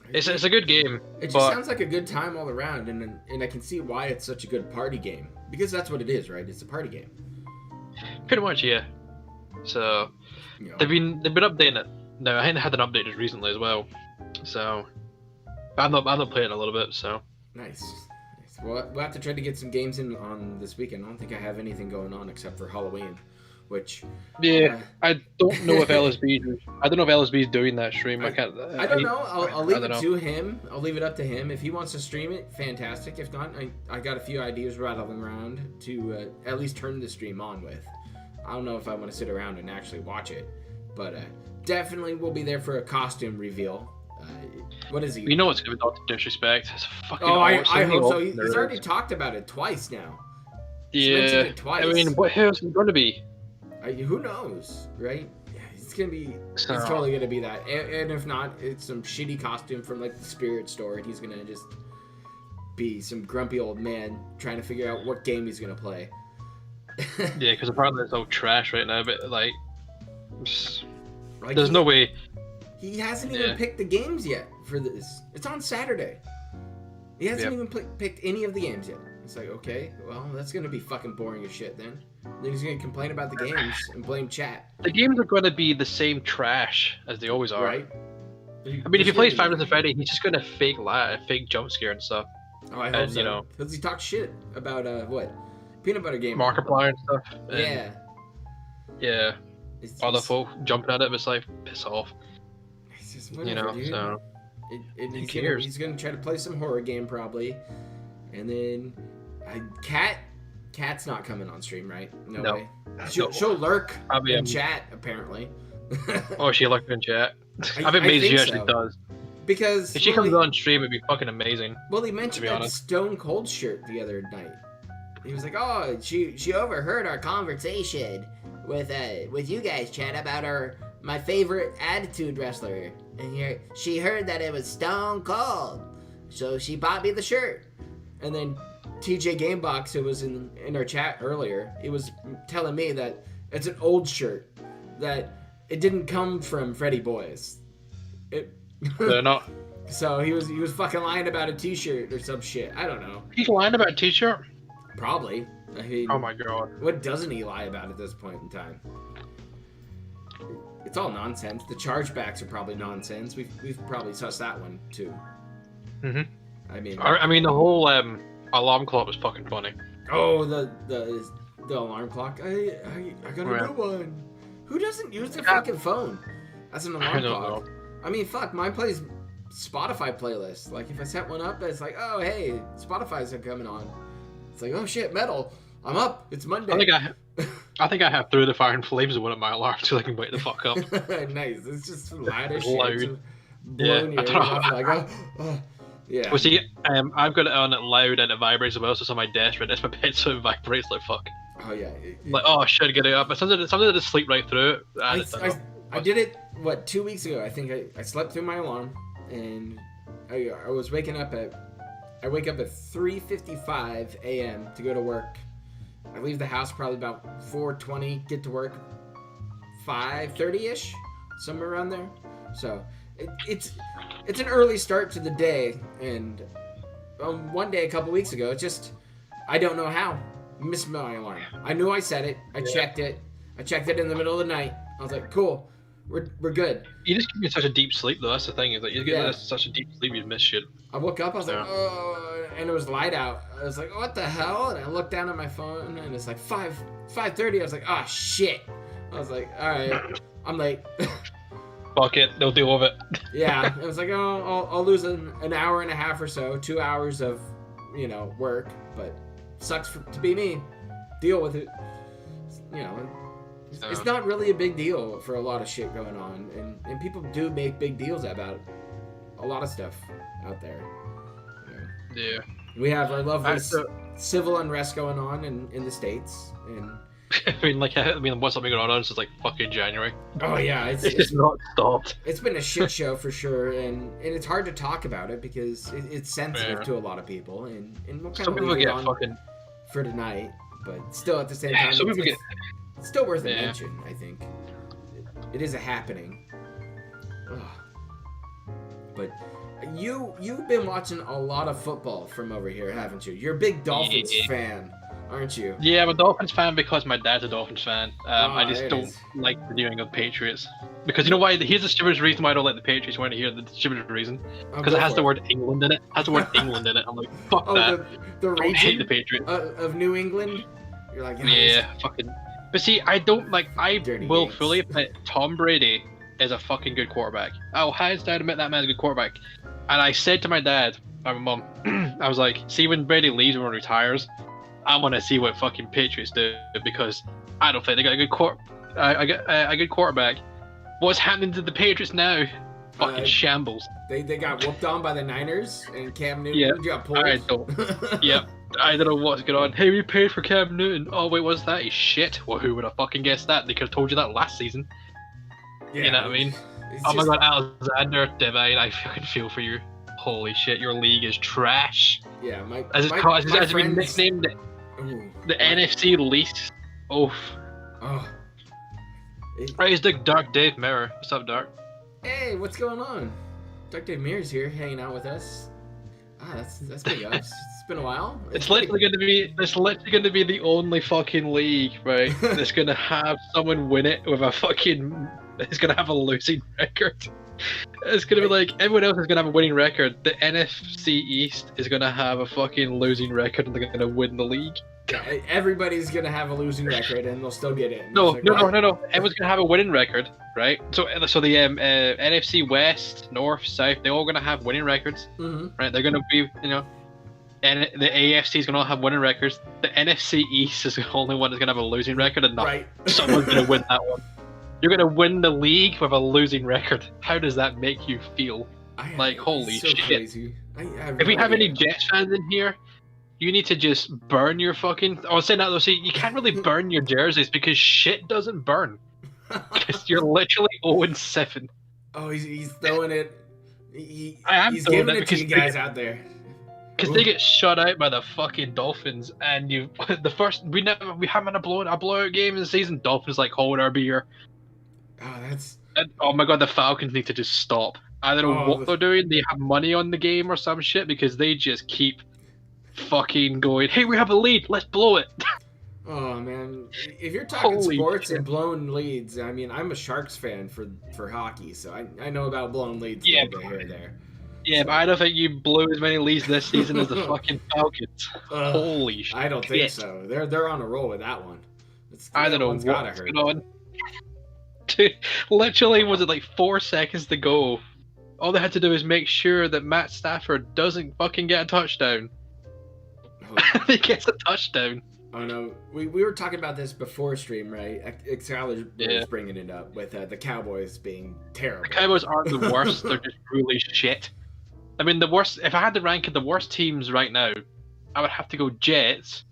it's a good game. It just sounds like a good time all around, and I can see why it's such a good party game, because that's what it is, right? It's a party game. Pretty much, yeah. So they've been updating it. No, I hadn't had an update just recently as well. So I'm not playing it a little bit. So nice. Well, we'll have to try to get some games in on this weekend. I don't think I have anything going on except for Halloween, which... Yeah, I don't know if LSB is doing that stream. I don't know. I'll leave it to him. I'll leave it up to him. If he wants to stream it, fantastic. If not, I got a few ideas rattling around to at least turn the stream on with. I don't know if I want to sit around and actually watch it, but definitely we'll be there for a costume reveal. What is he? You know it's gonna be Dr. Disrespect. It's fucking I hope so. He's already talked about it twice now. He's mentioned it twice. I mean, what else is it gonna be? Who knows, right? Yeah, it's gonna be. It's totally gonna be that. And if not, it's some shitty costume from like the Spirit Store, and he's gonna just be some grumpy old man trying to figure out what game he's gonna play. Yeah, because apparently it's all trash right now. But like there's no way. He hasn't even picked the games yet for this. It's on Saturday. He hasn't even picked any of the games yet. It's like, okay, well, that's going to be fucking boring as shit then. Then he's going to complain about the games and blame chat. The games are going to be the same trash as they always are. Right. I mean, if he plays Five Nights at Freddy, he's just going to fake jump scare and stuff. Oh, I hope so. Because he talks shit about, what? Peanut Butter Game. Markiplier and stuff. Yeah. Yeah. It's Other just, folk jumping at it, it's like, piss off. it's just You whatever, know, dude. so. Who cares? He's gonna try to play some horror game probably, and then Cat's not coming on stream, right? No way. She'll lurk in chat apparently. Oh, she lurked in chat. I I'm amazed think she actually so. does. Because If she comes on stream, it'd be fucking amazing. Well, he mentioned that honest. Stone Cold shirt the other night. He was like, "Oh, she overheard our conversation with you guys, chat, about my favorite Attitude Wrestler, and she heard that it was Stone Cold, so she bought me the shirt." And then TJ Gamebox, who was in our chat earlier, he was telling me that it's an old shirt, that it didn't come from Freddie Boys. They're not. So he was fucking lying about a T-shirt or some shit. I don't know. He's lying about a T-shirt. Probably. I mean, Oh my god. what doesn't he lie about at this point in time? It's all nonsense. The chargebacks are probably nonsense. We've probably sussed that one too. Mhm. I mean, The whole alarm clock was fucking funny. oh, the alarm clock. I got a Yeah. new one. Who doesn't use their fucking phone as an alarm I don't clock? know. I mean, fuck, mine plays Spotify playlists. Like, if I set one up, it's like, oh, hey, Spotify's coming on. It's like, oh shit, metal. I'm up. It's Monday. I think I have Through the Fire and Flames as one of my alarms so I can wake the fuck up. Nice. It's just loud as Loud. shit. Just blowing your I ears don't know. off. Like, oh. Yeah. Well, see, I've got it on it loud and it vibrates as well, so it's on my desk, but it's my bed, so it vibrates like fuck. Oh yeah. Like, oh shit, get it up. But sometimes I just sleep right through it. I did it 2 weeks ago. I think I slept through my alarm, and I was waking up at 3:55 a.m. to go to work. I leave the house probably about 4:20, get to work 5:30ish, somewhere around there. So it's an early start to the day, and one day a couple weeks ago, I don't know how, missed my alarm. I knew I set it. I checked it. I checked it in the middle of the night. I was like, cool, we're good. You just get in such a deep sleep though. That's the thing, is that you get in such a deep sleep you miss shit. I woke up, I was like, oh, and it was light out. I was like, what the hell? And I looked down at my phone, and it's like 5:30. I was like, oh shit. I was like, all right, I'm late. Fuck it, they'll deal with it. Yeah, it was like, oh, I'll lose an hour and a half or so, 2 hours of, work, but sucks to be me. Deal with it. It's not really a big deal for a lot of shit going on, and people do make big deals about a lot of stuff out there. Yeah. We have our lovely civil unrest going on in the States, and what's something going on since like fucking January? oh yeah, it's not stopped. It's been a shit show for sure, and it's hard to talk about it because it's sensitive to a lot of people, and we'll kind Some of people leave it get on fucking for tonight, but still at the same time, it's still worth a mention. I think it is a happening. Ugh. But you've been watching a lot of football from over here, haven't you? You're a big Dolphins fan, aren't you? Yeah, I'm a Dolphins fan because my dad's a Dolphins fan. I just don't is. like the viewing of Patriots. Because you know why? Here's the stupidest reason why I don't like the Patriots. You want to hear the stupidest reason? Because it has the word England in it. It has the word England in it. I'm like, fuck that. The I hate region the Patriots. of New England? You're like, Yeah, fucking. But see, I don't like. I Dirty will Yanks. fully admit Tom Brady is a fucking good quarterback. I'll hands down admit that man's a good quarterback. And I said to my dad, my mum, I was like, see, when Brady leaves or retires, I want to see what fucking Patriots do, because I don't think they got a good quarterback. What's happening to the Patriots now? Fucking shambles. They got whooped on by the Niners, and Cam Newton got pulled. I don't. Yep. I don't know what's going on. Hey, we paid for Cam Newton. Oh wait, what's that? He's shit. Well, who would have fucking guessed that? They could have told you that last season. Yeah, you know what I mean? Oh my god, Alexander Divine, I fucking feel for you. Holy shit, your league is trash. Yeah, my has been nicknamed the NFC least. Oof. Oh. Right, it's the Dark Dave Mirror. What's up, Dark? Hey, what's going on? Dark Dave Mirror's here, hanging out with us. That's big ups. It's been a while. It's literally going to be the only fucking league, right? That's going to have someone win it with a fucking is going to have a losing record. It's going to be like everyone else is going to have a winning record. The NFC East is going to have a fucking losing record, and they're going to win the league. Yeah, everybody's gonna have a losing record, and they'll still get in. No. It's like, Everyone's going to have a winning record, right? So the NFC West, North, South, they're all going to have winning records, right? They're going to be, and the AFC is going to have winning records. The NFC East is the only one that's going to have a losing record, and not someone's going to win that one. You're going to win the league with a losing record. How does that make you feel? Holy shit. Crazy. If we have any Jets fans in here, you need to just burn your fucking... I was saying that though, see, you can't really burn your jerseys because shit doesn't burn. Because you're literally 0-7. Oh, he's throwing it. He's giving it to you guys out there. Because they get shut out by the fucking Dolphins, and we haven't had a blowout game in the season. Dolphins hold our beer. Oh my god, the Falcons need to just stop. I don't know what they're doing. They have money on the game or some shit because they just keep fucking going, hey, we have a lead, let's blow it. Oh man, if you're talking sports and blown leads, I mean, I'm a Sharks fan for hockey, so I know about blown leads a little bit here and there. Yeah, but I don't think you blew as many leads this season as the fucking Falcons. Holy shit. I don't think so. They're on a roll with that one. I don't know what's going on. Dude, literally, was it 4 seconds to go? All they had to do is make sure that Matt Stafford doesn't fucking get a touchdown. He gets a touchdown. Oh no, we were talking about this before stream, right? Exhaler was bringing it up with the Cowboys being terrible. The Cowboys aren't the worst; they're just really shit. I mean, the worst. If I had to rank the worst teams right now, I would have to go Jets.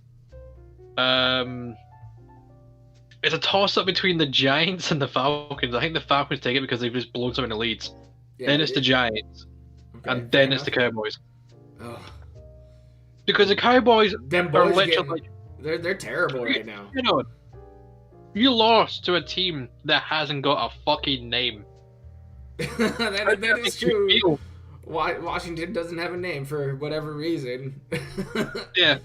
It's a toss-up between the Giants and the Falcons. I think the Falcons take it because they've just blown so many leads. Yeah, then it's the Giants, and then it's the Cowboys. Oh. Because the Cowboys are literally... They're terrible right now. You lost to a team that hasn't got a fucking name. that is true. Washington doesn't have a name for whatever reason. Yeah.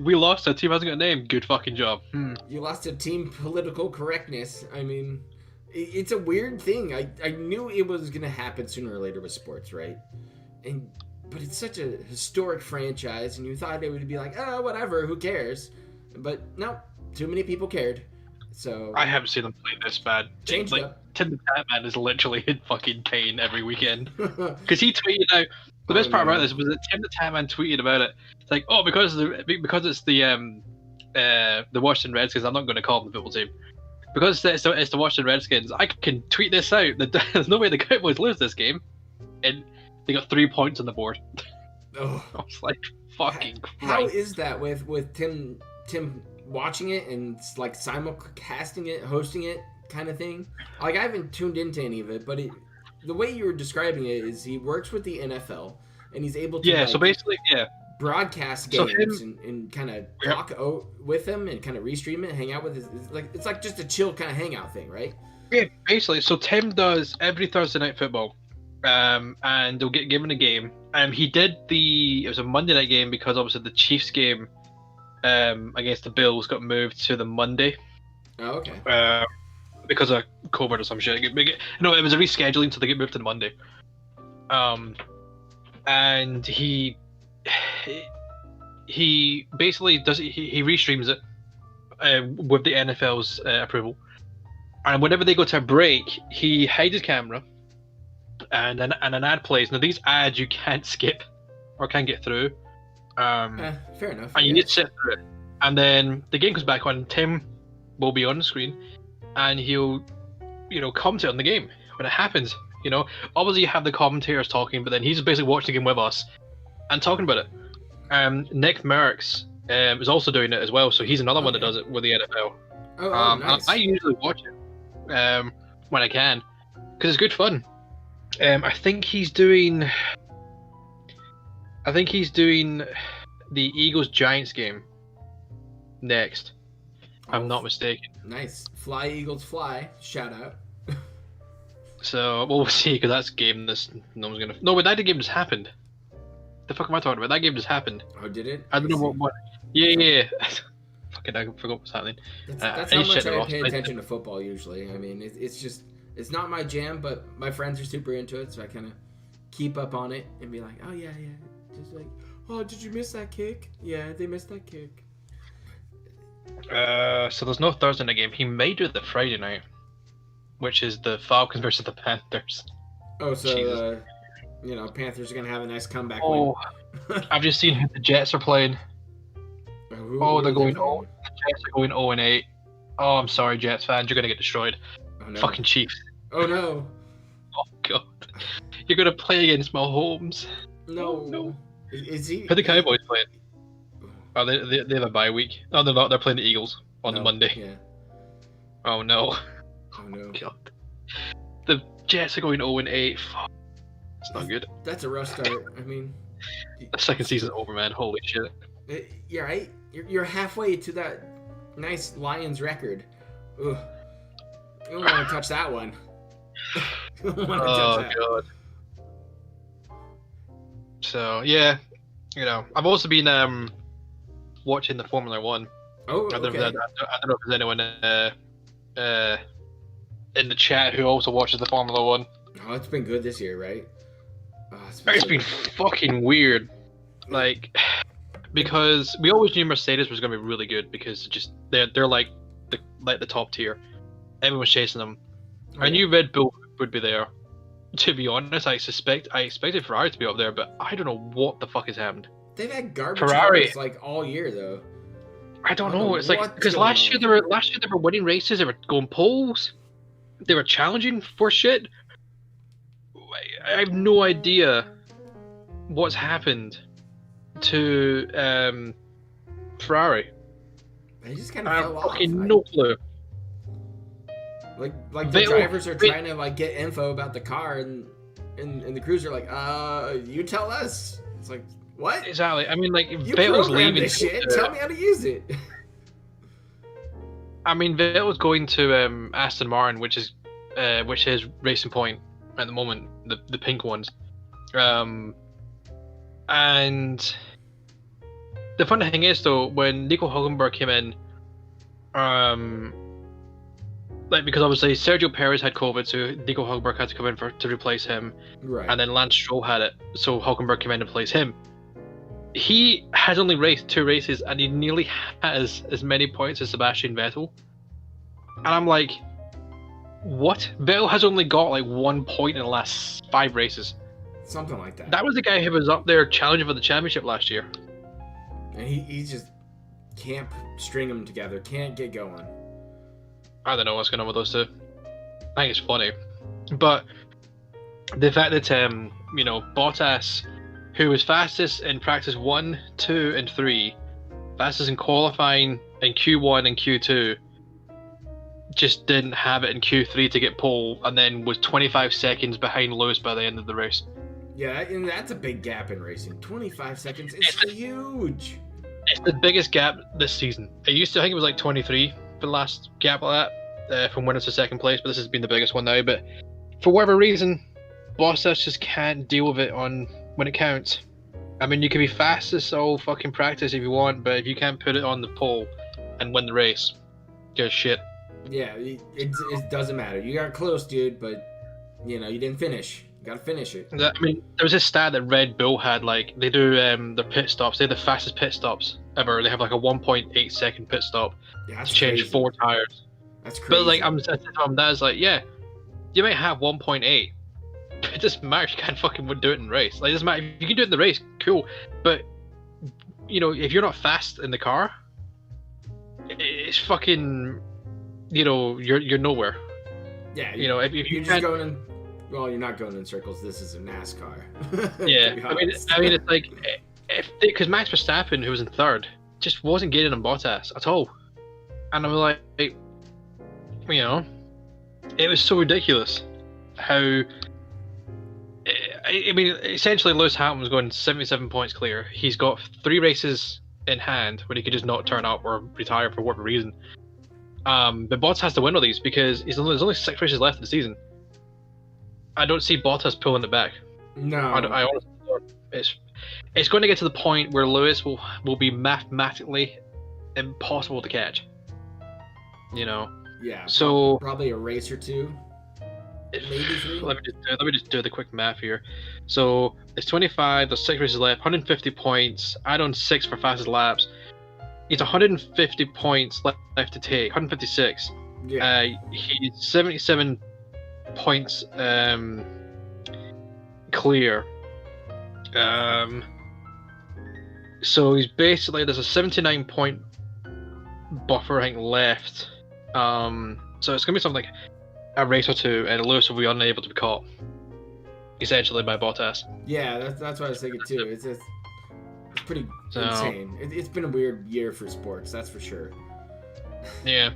We lost to a team that hasn't got a name. Good fucking job. You lost to team political correctness. I mean, it's a weird thing. I knew it was going to happen sooner or later with sports, right? But it's such a historic franchise, and you thought it would be like, oh, whatever, who cares? But no, too many people cared. So I haven't seen them play this bad. Change it up. Tim the Tatman is literally in fucking pain every weekend. Because he tweeted out, the best part about this was that Tim the Tatman tweeted about it. It's like, oh, because it's the Washington Redskins, I'm not going to call them the football team. Because it's the Washington Redskins, I can tweet this out. There's no way the Cowboys lose this game. And they got 3 points on the board. Oh. I was like, fucking Christ. How is that with Tim watching it and simulcasting it, hosting it kind of thing? I haven't tuned into any of it, but the way you were describing it is he works with the NFL and he's able to so basically, broadcast games and kind of talk with them and kind of restream it, hang out with it's like just a chill kind of hangout thing, right? Yeah, basically. So Tim does every Thursday night football. And they'll get given a game. He did it was a Monday night game because obviously the Chiefs game against the Bills got moved to the Monday. Oh, okay. Because of COVID or some shit. No, it was a rescheduling, so they get moved to the Monday. And he basically he restreams it with the NFL's approval. And whenever they go to a break, he hides his camera. And an ad plays. Now these ads you can't skip or can't get through. Fair enough. And you need to sit through it. And then the game comes back on. Tim will be on the screen, and he'll, commentate on the game when it happens. Obviously you have the commentators talking, but then he's basically watching the game with us and talking about it. Nick Merckx is also doing it as well, so he's another one that does it with the NFL. Nice. I usually watch it when I can because it's good fun. I think he's doing the Eagles-Giants game next. I'm not mistaken. Nice. Fly, Eagles, fly. Shout out. So, we'll see, because that's a game no one's going to... No, but that game just happened. The fuck am I talking about? That game just happened. Oh, did it? I don't know what... Yeah. Fucking, I forgot what's happening. That's how much I pay attention to football, usually. I mean, it's just... It's not my jam, but my friends are super into it, so I kind of keep up on it and be like, oh yeah. Just like, oh, did you miss that kick? Yeah, they missed that kick. So there's no Thursday night game. He may do the Friday night, which is the Falcons versus the Panthers. Oh, so Panthers are gonna have a nice comeback win. I've just seen who the Jets are playing. Who they're going. The Jets are going 0-8. Oh, I'm sorry, Jets fans. You're gonna get destroyed. Oh, no. Fucking Chiefs. Oh no. Oh god. You're gonna play against Mahomes. No. Oh, no. Is he? Who are the Cowboys playing? Oh, they have a bye week. No, they're not. They're playing the Eagles on the Monday. Yeah. Oh no. Oh no. God. The Jets are going 0-8. Fuck. It's not good. That's a rough start. I mean, the second season's over, man. Holy shit. Yeah, right. You're halfway to that nice Lions record. Ugh. You don't want to touch that one. You don't want to touch that. God. So yeah, I've also been watching the Formula One. Oh, okay. I don't know if there's anyone in the chat who also watches the Formula One. Oh, it's been good this year, right? Oh, it's been fucking weird, like, because we always knew Mercedes was going to be really good because they're like the top tier. Everyone's chasing them. I knew Red Bull would be there. To be honest, I expected Ferrari to be up there, but I don't know what the fuck has happened. They've had garbage Ferrari cars like all year though. I don't know. It's like because last year they were winning races. They were going poles. They were challenging for shit. I have no idea what's happened to Ferrari. They just kind of fell off. Fucking no clue. Like the drivers are trying to like get info about the car, and the crews are like, you tell us. It's like, what? Exactly. I mean, like, you Vettel's leaving this shit. Tell me how to use it. I mean, Vettel's going to Aston Martin, which is Racing Point at the moment, the pink ones. And the funny thing is, though, when Nico Hülkenberg came in, because obviously Sergio Perez had COVID, so Nico Hülkenberg had to come in to replace him. Right. And then Lance Stroll had it, so Hülkenberg came in to replace him. He has only raced 2 races, and he nearly has as many points as Sebastian Vettel. And I'm like, what? Vettel has only got like 1 point in the last 5 races. Something like that. That was the guy who was up there challenging for the championship last year. And he just can't string them together, can't get going. I don't know what's going on with those two. I think it's funny. But the fact that, Bottas, who was fastest in practice 1, 2, and 3, fastest in qualifying in Q1 and Q2, just didn't have it in Q3 to get pole, and then was 25 seconds behind Lewis by the end of the race. Yeah, and that's a big gap in racing. 25 seconds is huge. It's the biggest gap this season. I think it was like 23 for the last gap like that, from winner to second place, but this has been the biggest one now. But for whatever reason, Bottas just can't deal with it when it counts. I mean, you can be fastest all fucking practice if you want, but if you can't put it on the pole and win the race, you're shit. Yeah, it doesn't matter. You got close, dude, but you didn't finish. You gotta finish it. I mean, there was this stat that Red Bull had, like, they do their pit stops. They're the fastest pit stops ever. They have like a 1.8 second pit stop to change crazy. 4 tires. That's crazy. But like, I'm that's like, yeah, you might have 1.8. It doesn't matter if you can't fucking do it in the race. Like, it doesn't matter if you can do it in the race, cool. But if you're not fast in the car, it's fucking, you're nowhere. Yeah. If you're just going in. Well, you're not going in circles. This is a NASCAR. Yeah, I mean, it's like because Max Verstappen, who was in third, just wasn't getting on Bottas at all, and I'm like, it was so ridiculous how. I mean, essentially, Lewis Hamilton was going 77 points clear. He's got 3 races in hand when he could just not turn up or retire for whatever reason. But Bottas has to win all these because there's only 6 races left in the season. I don't see Bottas pulling it back. No. I honestly don't. It's going to get to the point where Lewis will be mathematically impossible to catch. Yeah. So probably a race or 2. Maybe 3. Let me just do the quick math here. So it's 25. There's 6 races left. 150 points. Add on 6 for fastest laps. He's 150 points left to take. 156. Yeah. He's 77 points clear. So he's basically, there's a 79 point buffer, I think, left. So it's gonna be something like a race or two, and Lewis will be unable to be caught, essentially, by Bottas. Yeah, that's what I was thinking too. It's pretty insane. It's been a weird year for sports, that's for sure. Yeah,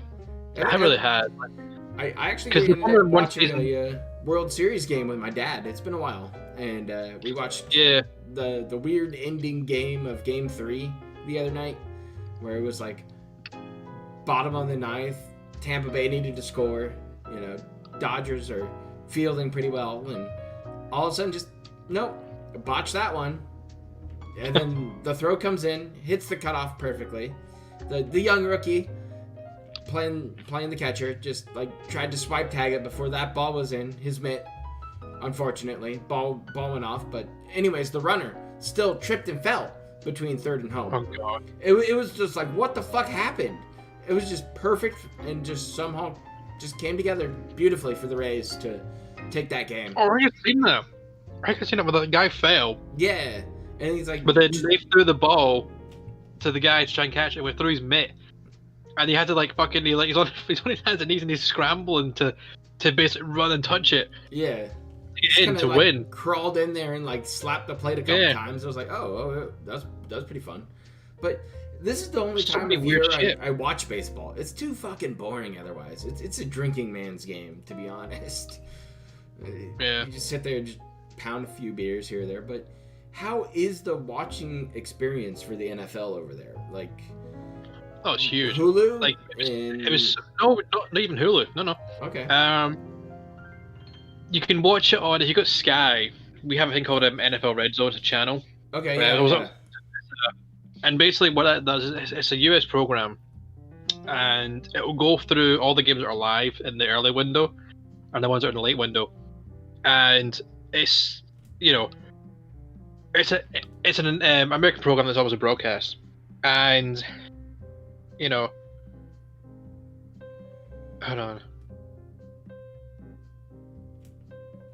I really had. I actually ended up watching a World Series game with my dad. It's been a while, and we watched the weird ending game of Game 3 the other night, where it was like bottom of the ninth, Tampa Bay needed to score. You know, Dodgers are fielding pretty well, and all of a sudden, just nope, botch that one. And then the throw comes in, hits the cutoff perfectly. The young rookie playing the catcher just like tried to swipe tag it before that ball was in his mitt. Unfortunately, ball went off. But anyways, the runner still tripped and fell between third and home. Oh god! It was just like, what the fuck happened? It was just perfect and just somehow just came together beautifully for the Rays to take that game. Oh, I could seen that. I could seen it, but the guy fell. Yeah, and he's like, but then they threw the ball to the guy to try and catch it through his mitt, and he had to like fucking he's on his hands and knees and he's scrambling to basically run and touch it. Yeah. To get in to win. Crawled in there and like slapped the plate a couple times. I was like, oh, that was pretty fun. But this is the only time of year I watch baseball. It's too fucking boring otherwise. It's a drinking man's game, to be honest. Yeah. You just sit there and just pound a few beers here or there. But how is the watching experience for the NFL over there? Like, oh, it's huge. Hulu? Like, it was no, not even Hulu. No. Okay. You can watch it on, if you got Sky, we have a thing called NFL Red Zone, it's a channel. Okay, yeah. And basically what that does is it's a US program, and it will go through all the games that are live in the early window and the ones that are in the late window. And it's, you know, it's an American program that's always a broadcast. And, you know, hold on.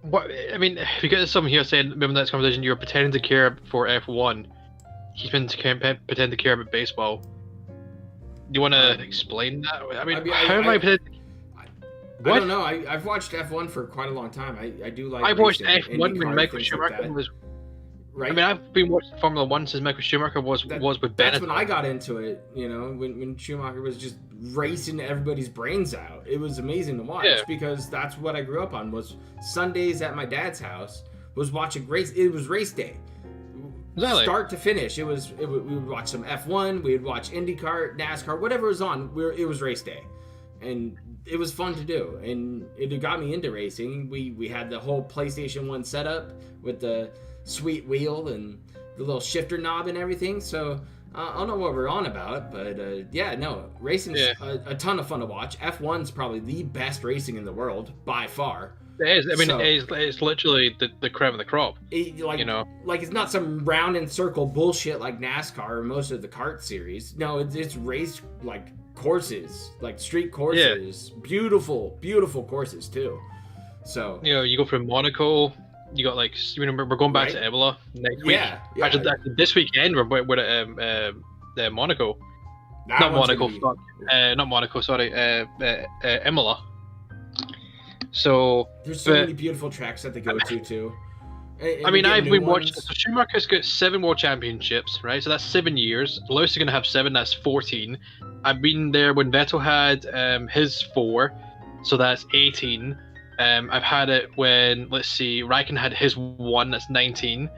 What I mean, if you get someone here saying, remember that conversation, you're pretending to care for F1. He's been pretending to care about baseball. Do you want to explain that? I mean how am I pretending? I don't know. I've watched F1 for quite a long time. I do like. I watched F1 when Michael Schumacher was. Right. I mean, I've been watching Formula 1 since Michael Schumacher was with Benetton. That's when I got into it, you know, when Schumacher was just racing everybody's brains out. It was amazing to watch because that's what I grew up on, was Sundays at my dad's house was watching race. It was race day. Exactly. Start to finish. We would watch some F1, we would watch IndyCar, NASCAR, whatever was on, it was race day. And it was fun to do, and it got me into racing. We had the whole PlayStation 1 setup with the sweet wheel and the little shifter knob and everything, so I don't know what we're on about, but racing's a ton of fun to watch. F1's probably the best racing in the world by far. It is. I mean, it's literally the creme of the crop. Like it's not some round and circle bullshit like NASCAR or most of the kart series. No, it's race like courses, like street courses, beautiful courses too. So you go from Monaco. You got like, we're going back to Imola next week. Yeah. Actually, this weekend we're at Monaco. Not Monaco. Sorry, Imola. So there's so many beautiful tracks that they go to too. I mean, I've been watching. So Schumacher's got 7 world championships, right? So that's 7 years. Lewis is going to have 7. That's 14. I've been there when Vettel had his 4, so that's 18. I've had it when, let's see, Raikkonen had his 1, that's 19.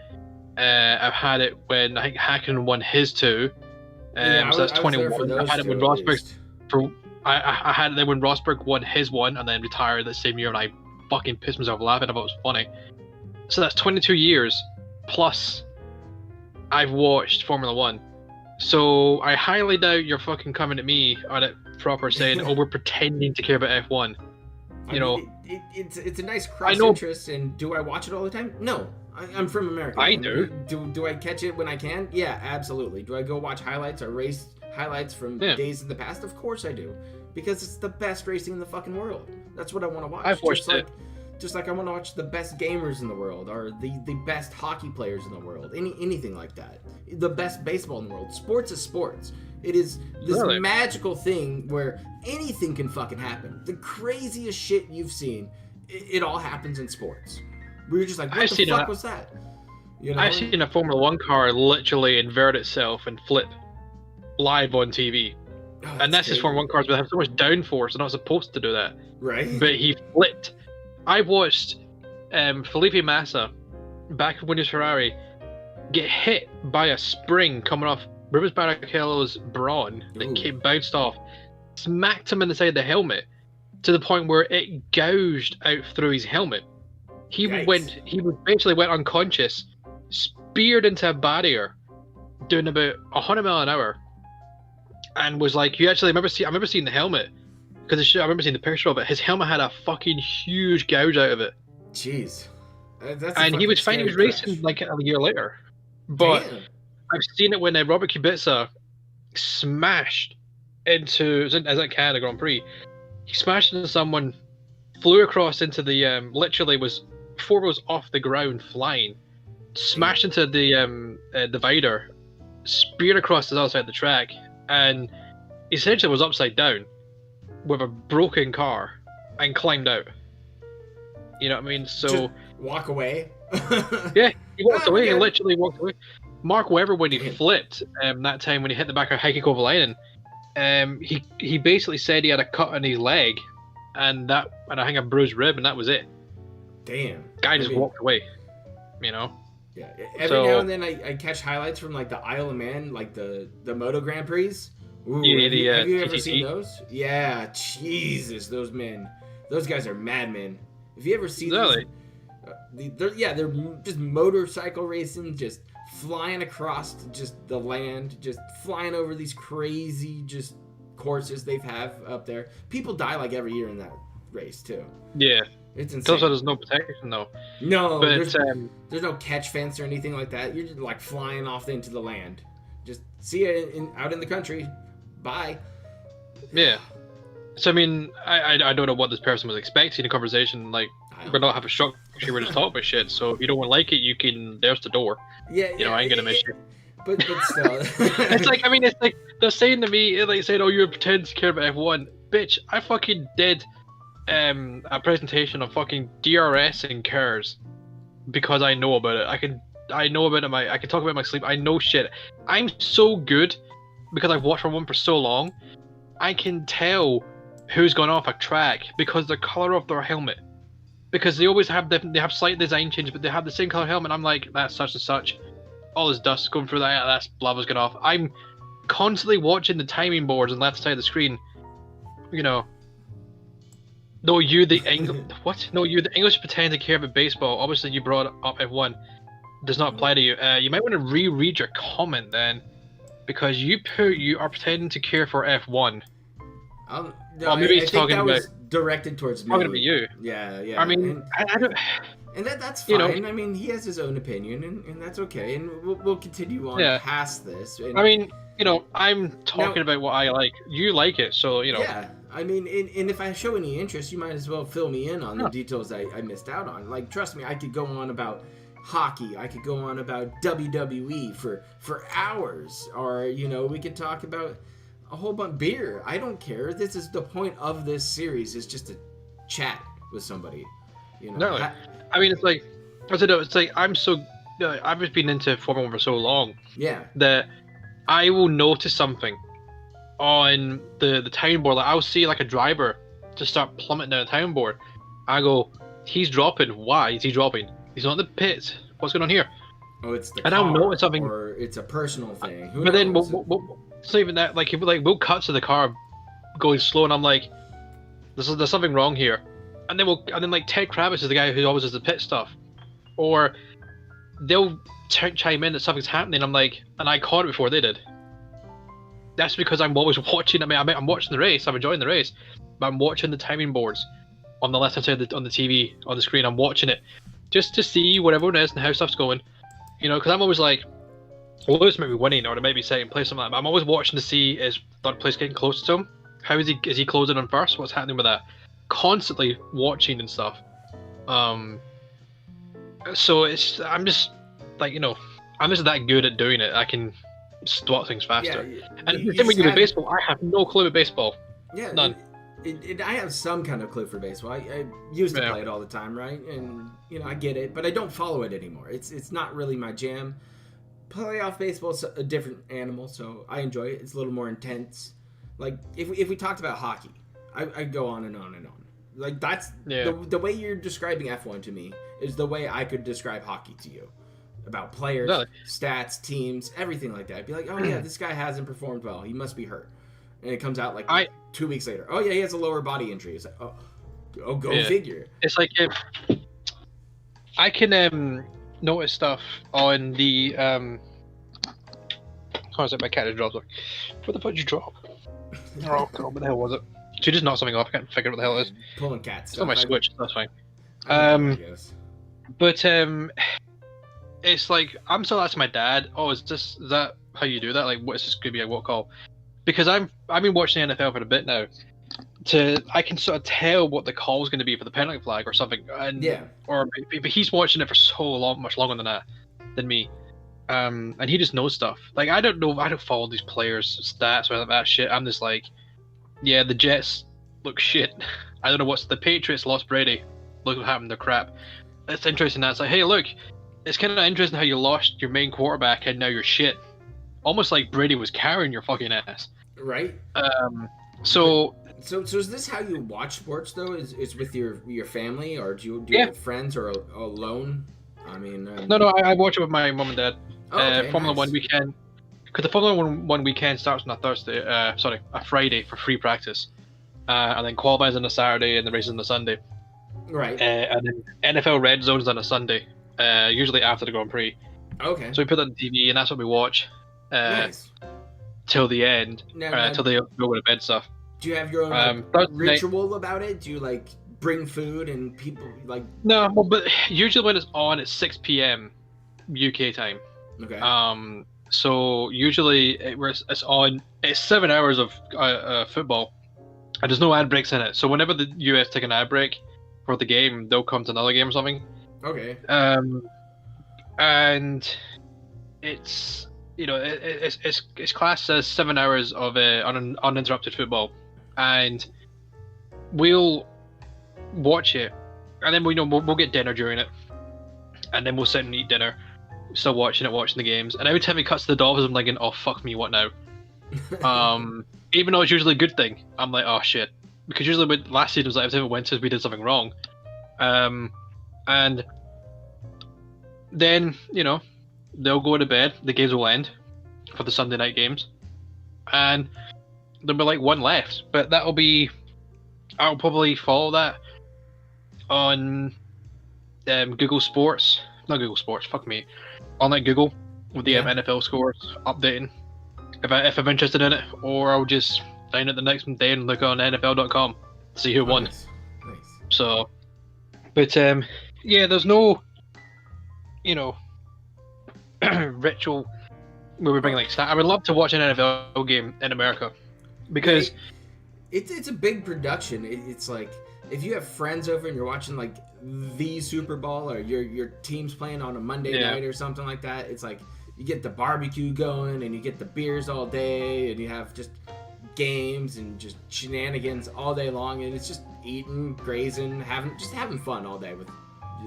I've had it when I think Hakkinen won his 2, so that's 21. I've had it when Rosberg I had it then when Rosberg won his 1 and then retired that same year, and I fucking pissed myself laughing. I thought it was funny. So that's 22 years plus I've watched Formula 1. So I highly doubt you're fucking coming at me on it proper saying, oh, we're pretending to care about F1. You know, it's a nice I cross know- interest, and do I watch it all the time? No. I'm from America. I do. Do I catch it when I can? Yeah, absolutely. Do I go watch highlights or race highlights from days in the past? Of course I do. Because it's the best racing in the fucking world. That's what I want to watch. I've watched it. Just like I want to watch the best gamers in the world, or the best hockey players in the world, anything like that. The best baseball in the world. Sports is sports. It is this magical thing where anything can fucking happen. The craziest shit you've seen, it all happens in sports. We were just like, what the fuck was that? You know? I've seen a Formula 1 car literally invert itself and flip live on TV. Oh, and that's just Formula 1 cars, but they have so much downforce. They're not supposed to do that. Right. But he flipped. I watched Felipe Massa, back when he was Ferrari, get hit by a spring coming off Rubens Barrichello's Brawn that bounced off, smacked him in the side of the helmet to the point where it gouged out through his helmet. He eventually went unconscious, speared into a barrier, doing about 100 miles an hour, and was like, I remember seeing the helmet, because I remember seeing the picture of it. His helmet had a fucking huge gouge out of it. Jeez. And he was fine. He was racing like a year later. But I've seen it when Robert Kubica smashed into, as at Canada Grand Prix, he smashed into someone, flew across into the, literally was 4 wheels off the ground flying, smashed into the divider, speared across the other side of the track, and essentially was upside down with a broken car and climbed out. You know what I mean? So just walk away. Yeah, he walked away. He literally walked away. Mark Webber, when he flipped that time when he hit the back of Heikki Kovalainen, he basically said he had a cut on his leg, and I think a bruised rib, and that was it. Damn. Guy just walked away. You know. Yeah. Every now and then I catch highlights from like the Isle of Man, like the Moto Grand Prix. Ooh, have you ever TTT. seen those? Yeah, Jesus, those guys are madmen. Have you ever seen those? They're just motorcycle racing, just flying across just the land, just flying over these crazy just courses they have up there. People die like every year in that race too. Yeah. It's insane. Also, there's no protection though. No, but there's no catch fence or anything like that. You're just like flying off into the land. Just see you out in the country. Bye. Yeah. So I mean, I don't know what this person was expecting in a conversation. Like, we're not having a structure. We're just talking about shit. So if you don't like it, you can. There's the door. Yeah. You know, I ain't gonna miss you. But still. It's like they're saying to me, like saying, "Oh, you pretend to care about F1." Bitch, I fucking did a presentation on fucking DRS and cars because I know about it. I know about it. I can talk about my sleep. I know shit. I'm so good because I've watched F1 for so long. I can tell who's gone off a track because the color of their helmet. Because they always have they have slight design changes, but they have the same color helmet. I'm like, that's such and such. All this dust going through that. That's lava's going off. I'm constantly watching the timing boards on the left side of the screen. You know. No, you the English. What? No, you the English pretend to care about baseball. Obviously, you brought up F1. Does not apply to you. You might want to reread your comment then, because you are pretending to care for F1. No, well, maybe he's talking that about. Was directed towards me. Talking about you. Yeah. I mean, I don't. And that's fine. You know, I mean, he has his own opinion, and that's okay. And we'll continue on past this. And, I mean, you know, I'm talking about what I like. You like it, so you know. Yeah. I mean, and if I show any interest, you might as well fill me in on the details I missed out on. Like, trust me, I could go on about hockey. I could go on about WWE for hours. Or, you know, we could talk about a whole bunch of beer. I don't care. This is the point of this series, is just to chat with somebody. You know. No, I mean, it's like, I don't know, it's like I'm so, I've just been into Formula 1 for so long. Yeah. That I will notice something on the time board. Like, I'll see like a driver just start plummeting down the time board. I go, he's dropping. Why is he dropping? He's not in the pits. What's going on here? Oh, it's the and car, I'll notice something, or it's a personal thing. But then it's not even that. Like, we'll cut to the car going slow, and I'm like, there's something wrong here. And then like Ted Kravitz is the guy who always does the pit stuff, or they'll chime in that something's happening. I'm like, and I caught it before they did. That's because I'm always watching. I mean, I'm watching the race. I'm enjoying the race, but I'm watching the timing boards, on the left hand side on the TV on the screen. I'm watching it just to see what everyone is and how stuff's going. You know, because I'm always like, well, this might be winning or it might be second place, something like that. But I'm always watching to see is third place getting close to him. How is he closing on first? What's happening with that? Constantly watching and stuff. So I'm just like, you know, I'm just that good at doing it. I can spot things faster. Yeah, and the thing with you with baseball, I have no clue with baseball. Yeah, none. I have some kind of clue for baseball. I used to play it all the time, right? And you know, I get it, but I don't follow it anymore. It's not really my jam. Playoff baseball's a different animal, so I enjoy it. It's a little more intense. Like if we talked about hockey, I go on and on and on. Like that's the way you're describing F1 to me is the way I could describe hockey to you. About players, stats, teams, everything like that. I'd be like, oh yeah, this guy hasn't performed well. He must be hurt. And it comes out like 2 weeks later. Oh yeah, he has a lower body injury. It's like, oh go figure. It's like I can notice stuff on the How is it? My cat just dropped. Like, what the fuck did you drop? Oh god, what the hell was it? She just knocked something off. I can't figure out what the hell it is. Pulling cats. It's on my Switch. That's fine. But it's like I'm still asking my dad. Oh, is that how you do that? Like, what is this going to be? Like, what call? Because I've been watching the NFL for a bit now. I can sort of tell what the call is going to be for the penalty flag or something. And, but he's watching it for so long, much longer than me. And he just knows stuff. Like I don't know. I don't follow these players' stats or that shit. I'm just like, yeah, the Jets look shit. I don't know what's the Patriots lost Brady. Look what happened. They're crap. It's interesting. That's like, hey, look. It's kind of interesting how you lost your main quarterback and now you're shit. Almost like Brady was carrying your fucking ass. Right. So is this how you watch sports though? Is with your family or do you have friends or alone? I mean. No, I watch it with my mom and dad. Formula One weekend. Because the Formula One weekend starts on a Friday for free practice, and then qualifying on a Saturday and the races on a Sunday. Right. And then NFL Red Zone's on a Sunday. Usually after the Grand Prix. Okay. So we put that on TV, and that's what we watch. Nice. Till the end. Till they go to bed stuff. Do you have your own ritual about it? Do you like bring food and people like? No, well, but usually when it's on, it's 6 p.m. UK time. Okay. So usually it's on. It's 7 hours of football, and there's no ad breaks in it. So whenever the US take an ad break for the game, they'll come to another game or something. Okay. And it's it's classed as 7 hours of uninterrupted football, and we'll watch it, and then we'll get dinner during it, and then we'll sit and eat dinner, still watching the games, and every time it cuts to the Dolphins, I'm like, oh fuck me, what now? Even though it's usually a good thing, I'm like, oh shit, because usually with last season was like every time it went to we did something wrong. And then, they'll go to bed, the games will end for the Sunday night games, and there'll be like one left, but I'll probably follow that on Google Sports, not Google Sports, fuck me, on like Google with the NFL scores updating if I'm interested in it, or I'll just down it the next day and look on NFL.com to see who won. Nice. So, but there's no, ritual where we bring like stat. I would love to watch an NFL game in America because it's a big production. It's like if you have friends over and you're watching like the Super Bowl or your team's playing on a Monday night or something like that. It's like you get the barbecue going and you get the beers all day and you have just games and just shenanigans all day long, and it's just eating, grazing, having fun all day with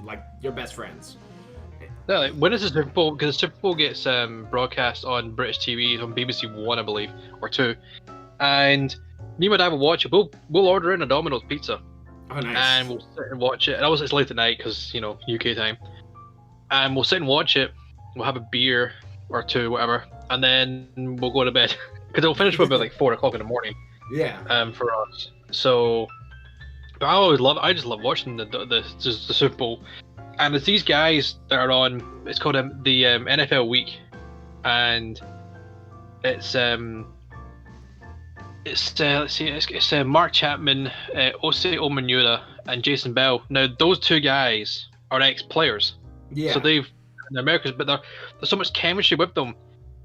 like your best friends. Yeah, like, when is the Super Bowl? Because the Super Bowl gets broadcast on British TV, on BBC One, I believe, or two. And me and my dad will watch it. We'll order in a Domino's pizza. Oh, nice. And we'll sit and watch it. And obviously it's late at night because, UK time. And we'll sit and watch it. We'll have a beer or two, whatever. And then we'll go to bed. Because it'll finish about like 4 o'clock in the morning. Yeah. For us. So, but I just love watching the Super Bowl. And it's these guys that are on. It's called the NFL Week, and it's let's see, it's Mark Chapman, Osei Omenura, and Jason Bell. Now those two guys are ex-players, Yeah. so they're Americans, but there's so much chemistry with them,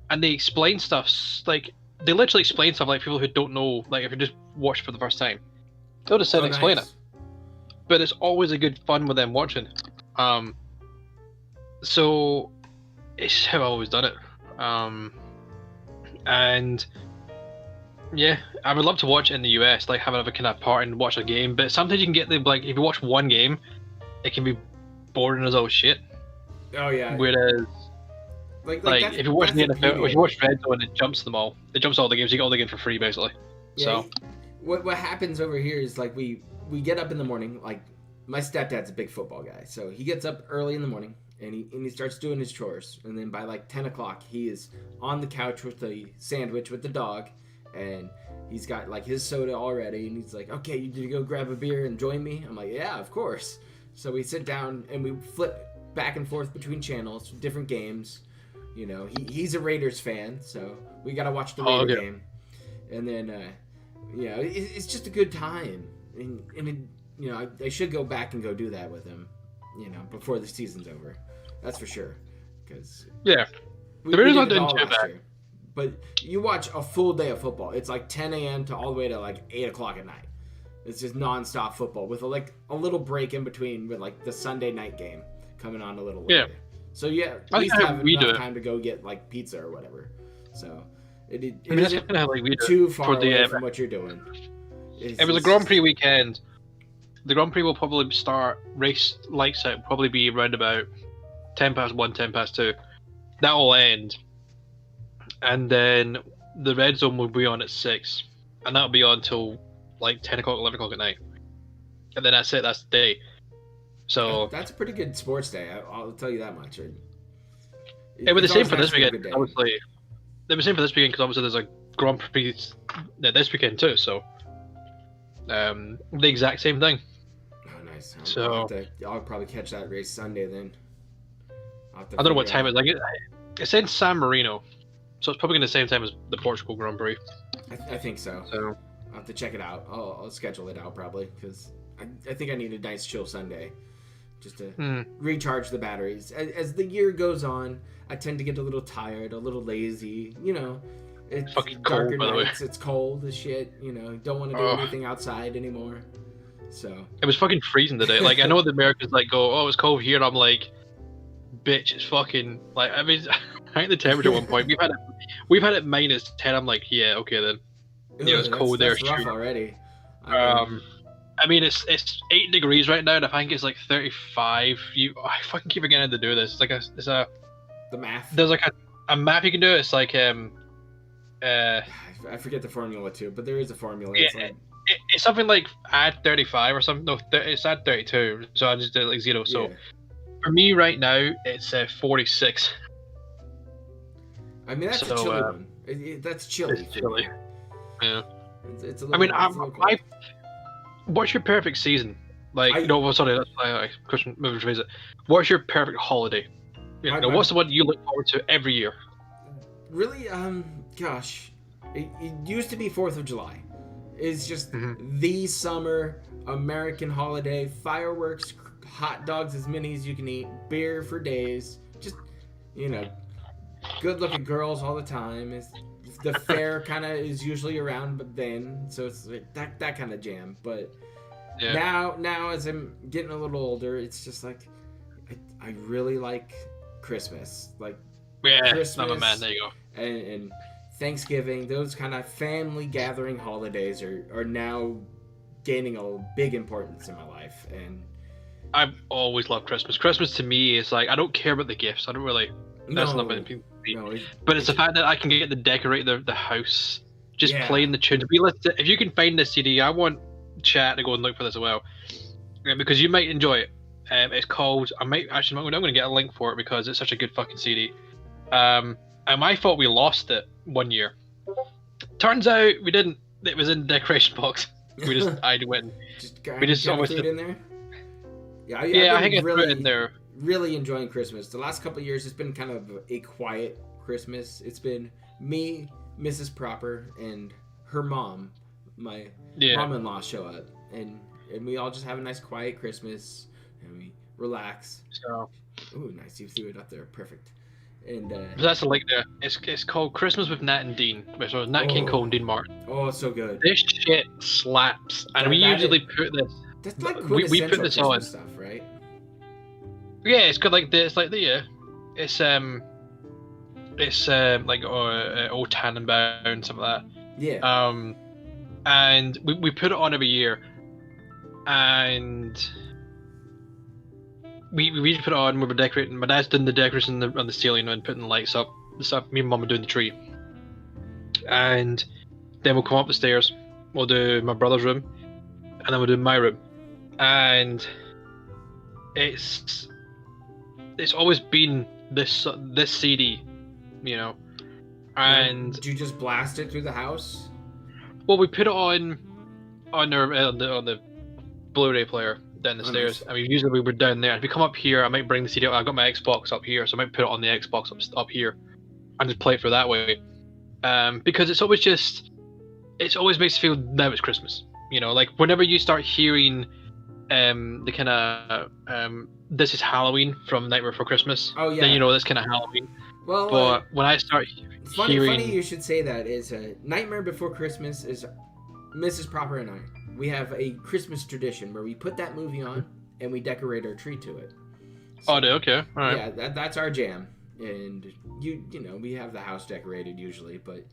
and they explain stuff like they literally explain stuff like people who don't know, like if you just watch for the first time, they'll just sit and explain it. But it's always a good fun with them watching. So it's how I've always done it. And yeah, I would love to watch it in the US, like have a kind of part and watch a game. But sometimes you can get like if you watch one game, it can be boring as all shit. Oh yeah. Whereas, like if you watch the NFL, if you watch Red Zone, it jumps them all. It jumps all the games. You get all the games for free, basically. Yeah, so what happens over here is like we get up in the morning. Like my stepdad's a big football guy, so he gets up early in the morning and he starts doing his chores. And then by like 10 o'clock, he is on the couch with the sandwich with the dog, and he's got like his soda already. And he's like, "Okay, you need to go grab a beer and join me?" I'm like, "Yeah, of course." So we sit down and we flip back and forth between channels, different games. You know, he's a Raiders fan, so we got to watch the Raider game. And then, you know, it's just a good time. And it, you know, I should go back and go do that with him, you know, before the season's over. That's for sure. Because yeah, the Raiders aren't doing too bad. But you watch a full day of football. It's like 10 a.m. to all the way to like 8 o'clock at night. It's just nonstop football with like a little break in between with like the Sunday night game coming on a little later. Yeah. So yeah, at least have enough time to go get like pizza or whatever. So it that's kind of how like we do too far away from what you're doing. It was a Grand Prix weekend. The Grand Prix will probably start race lights out. Probably be around about 1:10, 2:10. That will end, and then the red zone will be on at 6, and that'll be on till like 10 o'clock, 11 o'clock at night, and then that's it. That's the day. So that's a pretty good sports day. I'll tell you that much. It was the same for this weekend. Obviously, they were the same for this weekend because obviously there's a Grand Prix this weekend too. So, the exact same thing. Oh, nice. So I'll probably catch that race Sunday then. I don't know what time it's like. It's in San Marino, so it's probably going to the same time as the Portugal Grand Prix. I think so. So I'll have to check it out. I'll schedule it out probably because I think I need a nice chill Sunday. Just to recharge the batteries. As the year goes on, I tend to get a little tired, a little lazy. You know, it's fucking darker cold, nights. It's cold as shit. You know, don't want to do anything outside anymore. So it was fucking freezing today. Like I know the Americans like go, "Oh, it's cold here." And I'm like, "Bitch, it's fucking like." I mean, I think the temperature at one point we've had it -10. I'm like, yeah, okay then. You know, it's cold there. That's rough already. I mean, it's 8 degrees right now, and I think it's like 35. I fucking keep forgetting to do this. It's like the math. There's like a map you can do. It's like I forget the formula too, but there is a formula. Yeah, it's something like add 35 or something. No, it's add 32. So I just did like 0. So for me right now, it's 46. I mean, that's a chilly one. That's chilly. It's chilly. Yeah. It's a little, what's your perfect season? Like, no, sorry, that's question. Maybe rephrase it. What's your perfect holiday? You know, what's the one you look forward to every year? Really, gosh, it used to be 4th of July. It's just the summer American holiday. Fireworks, hot dogs as many as you can eat, beer for days. Just, you know, good-looking girls all the time. The fair kind of is usually around, but then so it's like that kind of jam. But now as I'm getting a little older, it's just like I really like Christmas. Like Christmas, I'm a man. There you go. And Thanksgiving, those kind of family gathering holidays are now gaining a big importance in my life. And I've always loved Christmas. Christmas to me is like I don't care about the gifts. I don't really. That's not what people. But it's the fact that I can get to decorate the house, just playing the tunes. If you can find this CD, I want chat to go and look for this as well, because you might enjoy it. It's called. I'm going to get a link for it because it's such a good fucking CD. And I thought we lost it one year. Turns out we didn't. It was in the decoration box. I went. We just almost threw it in there. Yeah, I think I threw it in there. Really enjoying Christmas. The last couple of years, it's been kind of a quiet Christmas. It's been me, Mrs. Proper, and her mom, my mom-in-law, show up, and we all just have a nice quiet Christmas, and we relax. So, ooh, nice, you threw it up there, perfect. And that's like it's called Christmas with Nat and Dean, which was Nat King Cole and Dean Martin. Oh, it's so good. This shit slaps, and we usually put this. That's like we put this Christmas on stuff, right? Yeah, it's got like this, like it's like Old Tannenbaum, something like that. Yeah. And we put it on every year, and we usually put it on. We were decorating. My dad's doing the decoration on the ceiling and putting the lights up. The stuff. Me and Mum are doing the tree, and then we'll come up the stairs. We'll do my brother's room, and then we'll do my room, and it's always been this CD, you know, and do you just blast it through the house? Well, we put it on the Blu-ray player down the stairs. Nice. I mean, usually we were down there. If we come up here, I might bring the CD up. I got my Xbox up here, so I might put it on the Xbox up here and just play it through that way. Because it always makes you feel now it's Christmas. You know, like whenever you start hearing the kind of this is Halloween from Nightmare Before Christmas. Oh yeah. Then you know that's kind of Halloween. Well, but when I start hearing, funny you should say that. Is Nightmare Before Christmas is Mrs. Proper and I. We have a Christmas tradition where we put that movie on and we decorate our tree to it. So, okay, all right. Yeah, that's our jam. And you know we have the house decorated usually, but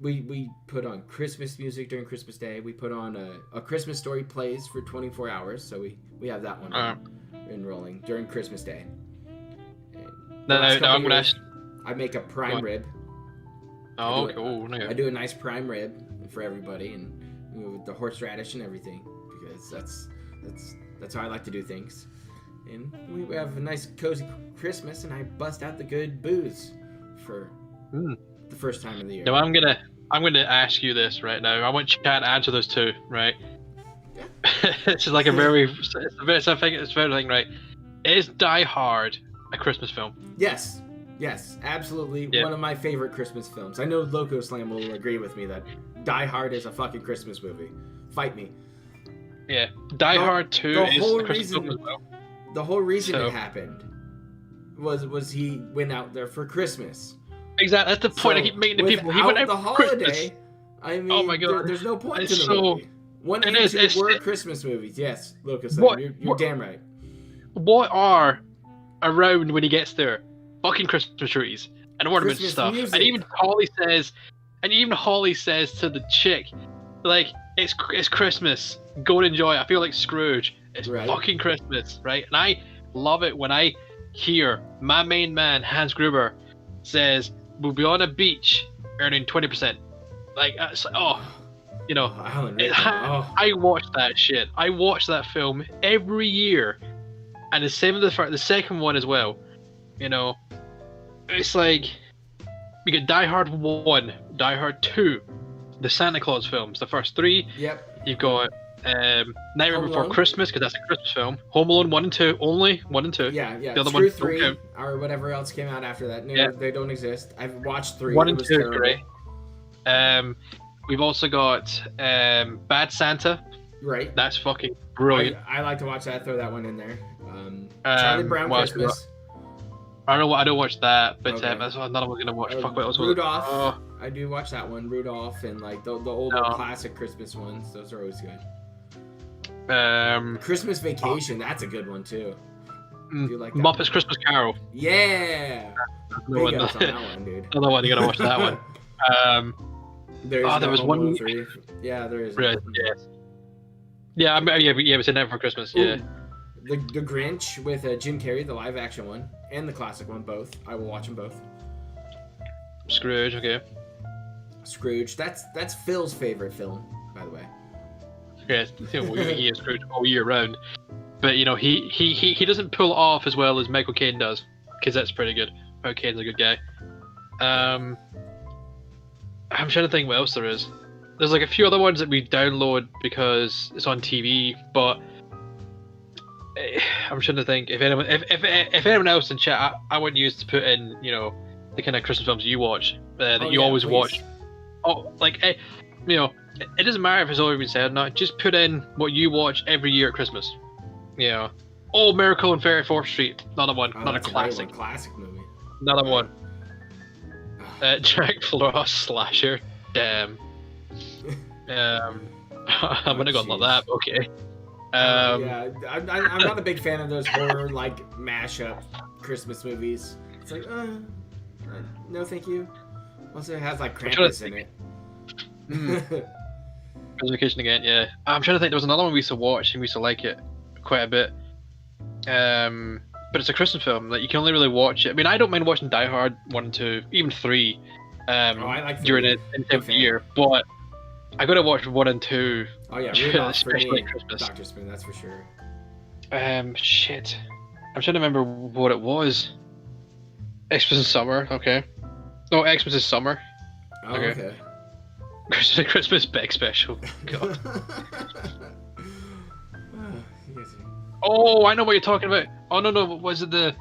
we put on Christmas music during Christmas Day. We put on a Christmas Story plays for 24 hours, so we have that one and rolling during Christmas Day. No, I'm gonna ask. I make a prime rib. Oh, cool. Okay. I do a nice prime rib for everybody, and with the horseradish and everything, because that's how I like to do things. And we have a nice cozy Christmas, and I bust out the good booze for the first time of the year. No, I'm gonna ask you this right now. I want you to answer those two, right? Yeah. It's just like a very thing, right? Is Die Hard a Christmas film? Yes, absolutely. Yeah. One of my favorite Christmas films. I know Loco Slam will agree with me that Die Hard is a fucking Christmas movie. Fight me. Yeah, Die Hard 2 is a Christmas film as well. The whole reason it happened was he went out there for Christmas. Exactly, that's the point I keep making to people. He went out the for holiday. Christmas. I mean, oh my God. There's no point it's to the movie. One and two were Christmas movies. Yes, Loco Slam, you're damn right. What are around when he gets there? Fucking Christmas trees and ornaments and stuff. Music. And even Holly says to the chick, like, it's Christmas. Go and enjoy it. I feel like Scrooge. It's fucking Christmas, right? And I love it when I hear my main man, Hans Gruber, says, we'll be on a beach earning 20%. Like, it's like, you know, I watch that shit. I watch that film every year. And the same with the second one as well. You know, it's like, we get Die Hard 1, Die Hard 2, the Santa Claus films, the first three. Yep. You've got Nightmare Before Christmas, because that's a Christmas film. Home Alone 1 and 2, only 1 and 2. Yeah. The other Screw one 3 or whatever else came out after that. No, they don't exist. I've watched 3. 1 and 2 is great. We've also got Bad Santa. Right. That's fucking brilliant. I like to watch that. Throw that one in there. Charlie Brown Christmas. I don't watch that, but that's another one I'm gonna watch. Fuck, what else was it? Rudolph. I do watch that one. Rudolph and like the older classic Christmas ones. Those are always good. Christmas Vacation. That's a good one too. You like that Muppets one? Christmas Carol. Yeah. Big ups on that one, dude. Another one, you gotta watch that one. There was one. Yeah, there is. Yeah, it was in there for Christmas. Ooh. Yeah. The Grinch with Jim Carrey, the live action one, and the classic one, both. I will watch them both. Scrooge, okay. Scrooge, that's Phil's favorite film, by the way. Yeah, he is Scrooge all year round, but you know he doesn't pull it off as well as Michael Caine does, because that's pretty good. Michael Caine's a good guy. I'm trying to think what else there is. There's like a few other ones that we download because it's on TV, but I'm trying to think if anyone else in chat, I want you to put in, you know, the kind of Christmas films you watch that you always watch. Oh, like you know, it doesn't matter if it's already been said or not. Just put in what you watch every year at Christmas. You know, oh, Miracle on 34th Street, another one, Oh, another that's a great classic, one. Classic movie. another one. Jack Frost slasher, damn. I wouldn't have gone like that. But okay. Yeah, I'm not a big fan of those horror like mashup Christmas movies. It's like, no, thank you. Also, it has like Krampus in it. Vacation again, yeah. I'm trying to think. There was another one we used to watch and we used to like it quite a bit. But it's a Christmas film. Like you can only really watch it. I mean, I don't mind watching Die Hard 1 and 2, even 3. I like 3. During the year, but I gotta watch 1 and 2. Oh yeah, Rudolph for especially me, Christmas. Dr. Spoon, that's for sure. Shit. I'm trying to remember what it was. Xmas in summer, okay. No, Xmas is summer. Oh, okay. Christmas big special. God. You guys are- Oh, I know what you're talking about. Oh no, was it the?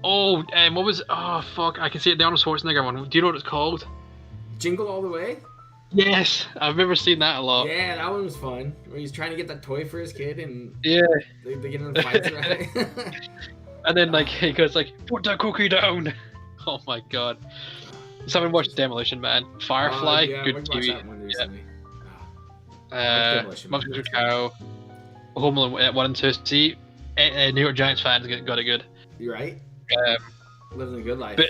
Oh, what was? Oh fuck, I can see it. The Arnold Schwarzenegger one. Do you know what it's called? Jingle All the Way? Yes, I've never seen that a lot. Yeah, that one was fun. Where he's trying to get that toy for his kid and Yeah. they get in the fights, right? And then like he goes like, "Put that cookie down." Oh my god. Someone watched Demolition Man, Firefly, Yeah, good we watched TV. that one recently. Demolition Man. Monsters Cow, Home Alone 1 and 2. See, New York Giants fans got it good. You right? Living a good life. But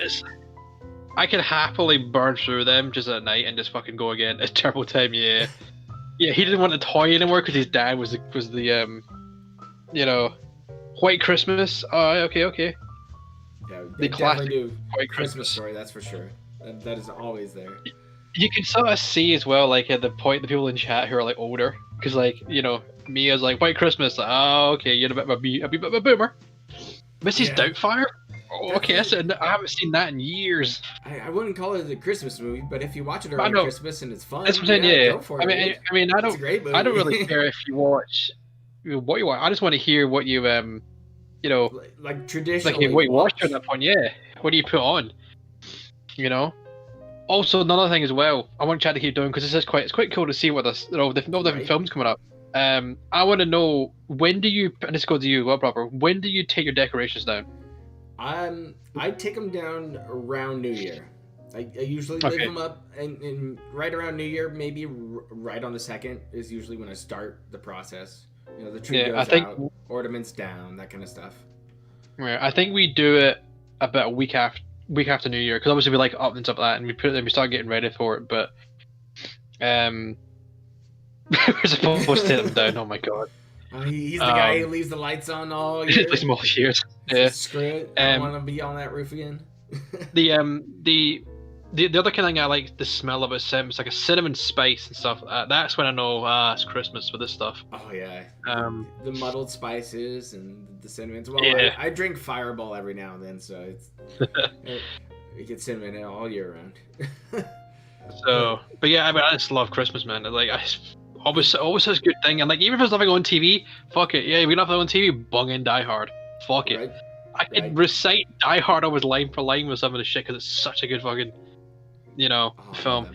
I could happily burn through them just at night and just fucking go again. It's Turbo Time, yeah. Yeah, he didn't want a toy anymore because his dad was the you know, White Christmas. Oh, okay. Yeah, The they classic definitely do White Christmas Christmas. story, that's for sure. That is always there. You can sort of see as well, like at the point, the people in chat who are like older, because like you know, me as like White Christmas. Like, oh, okay, you're a bit of a boomer. Mrs. Yeah. Doubtfire. Oh, okay, I haven't seen that in years. I wouldn't call it a Christmas movie, but if you watch it around know. Christmas and it's fun, That's what I'm saying. Yeah, go for I it. mean, dude. I It's a don't, great movie. I don't really care if you watch what you want. I just want to hear what you you know, like traditionally. like what you watch during that point. Yeah, what do you put on? You know. Also, another thing as well, I want Chad to keep doing because it's quite cool to see what this, all different Right. films coming up. I want to know, when do you, and this goes to you, proper. When do you take your decorations down? I take them down around New Year. I usually leave them up, and right around New Year, maybe right on the 2nd is usually when I start the process. You know, the tree goes out, ornaments down, that kind of stuff. Right, I think we do it about a week after New Year, because obviously we like up and stuff like that, and we start getting ready for it. But we're supposed to take them down. Oh my god. He's the guy who leaves the lights on all year. Leaves them all years. Yeah. Screw it. I don't want to be on that roof again. The other kind of thing I like the smell of it's like a cinnamon spice and stuff. That's when I know it's Christmas with this stuff. Oh yeah. The muddled spices and the cinnamons. Well, Yeah. I drink Fireball every now and then, so it's we get cinnamon in all year round. So, but yeah, I mean, I just love Christmas, man. Like, always such a good thing. And like, even if there's nothing on TV, fuck it. Yeah, we don't have nothing on TV. Bung in Die Hard. Fuck it. Right? I could recite Die Hard always line for line with some of the shit because it's such a good fucking, you know, film.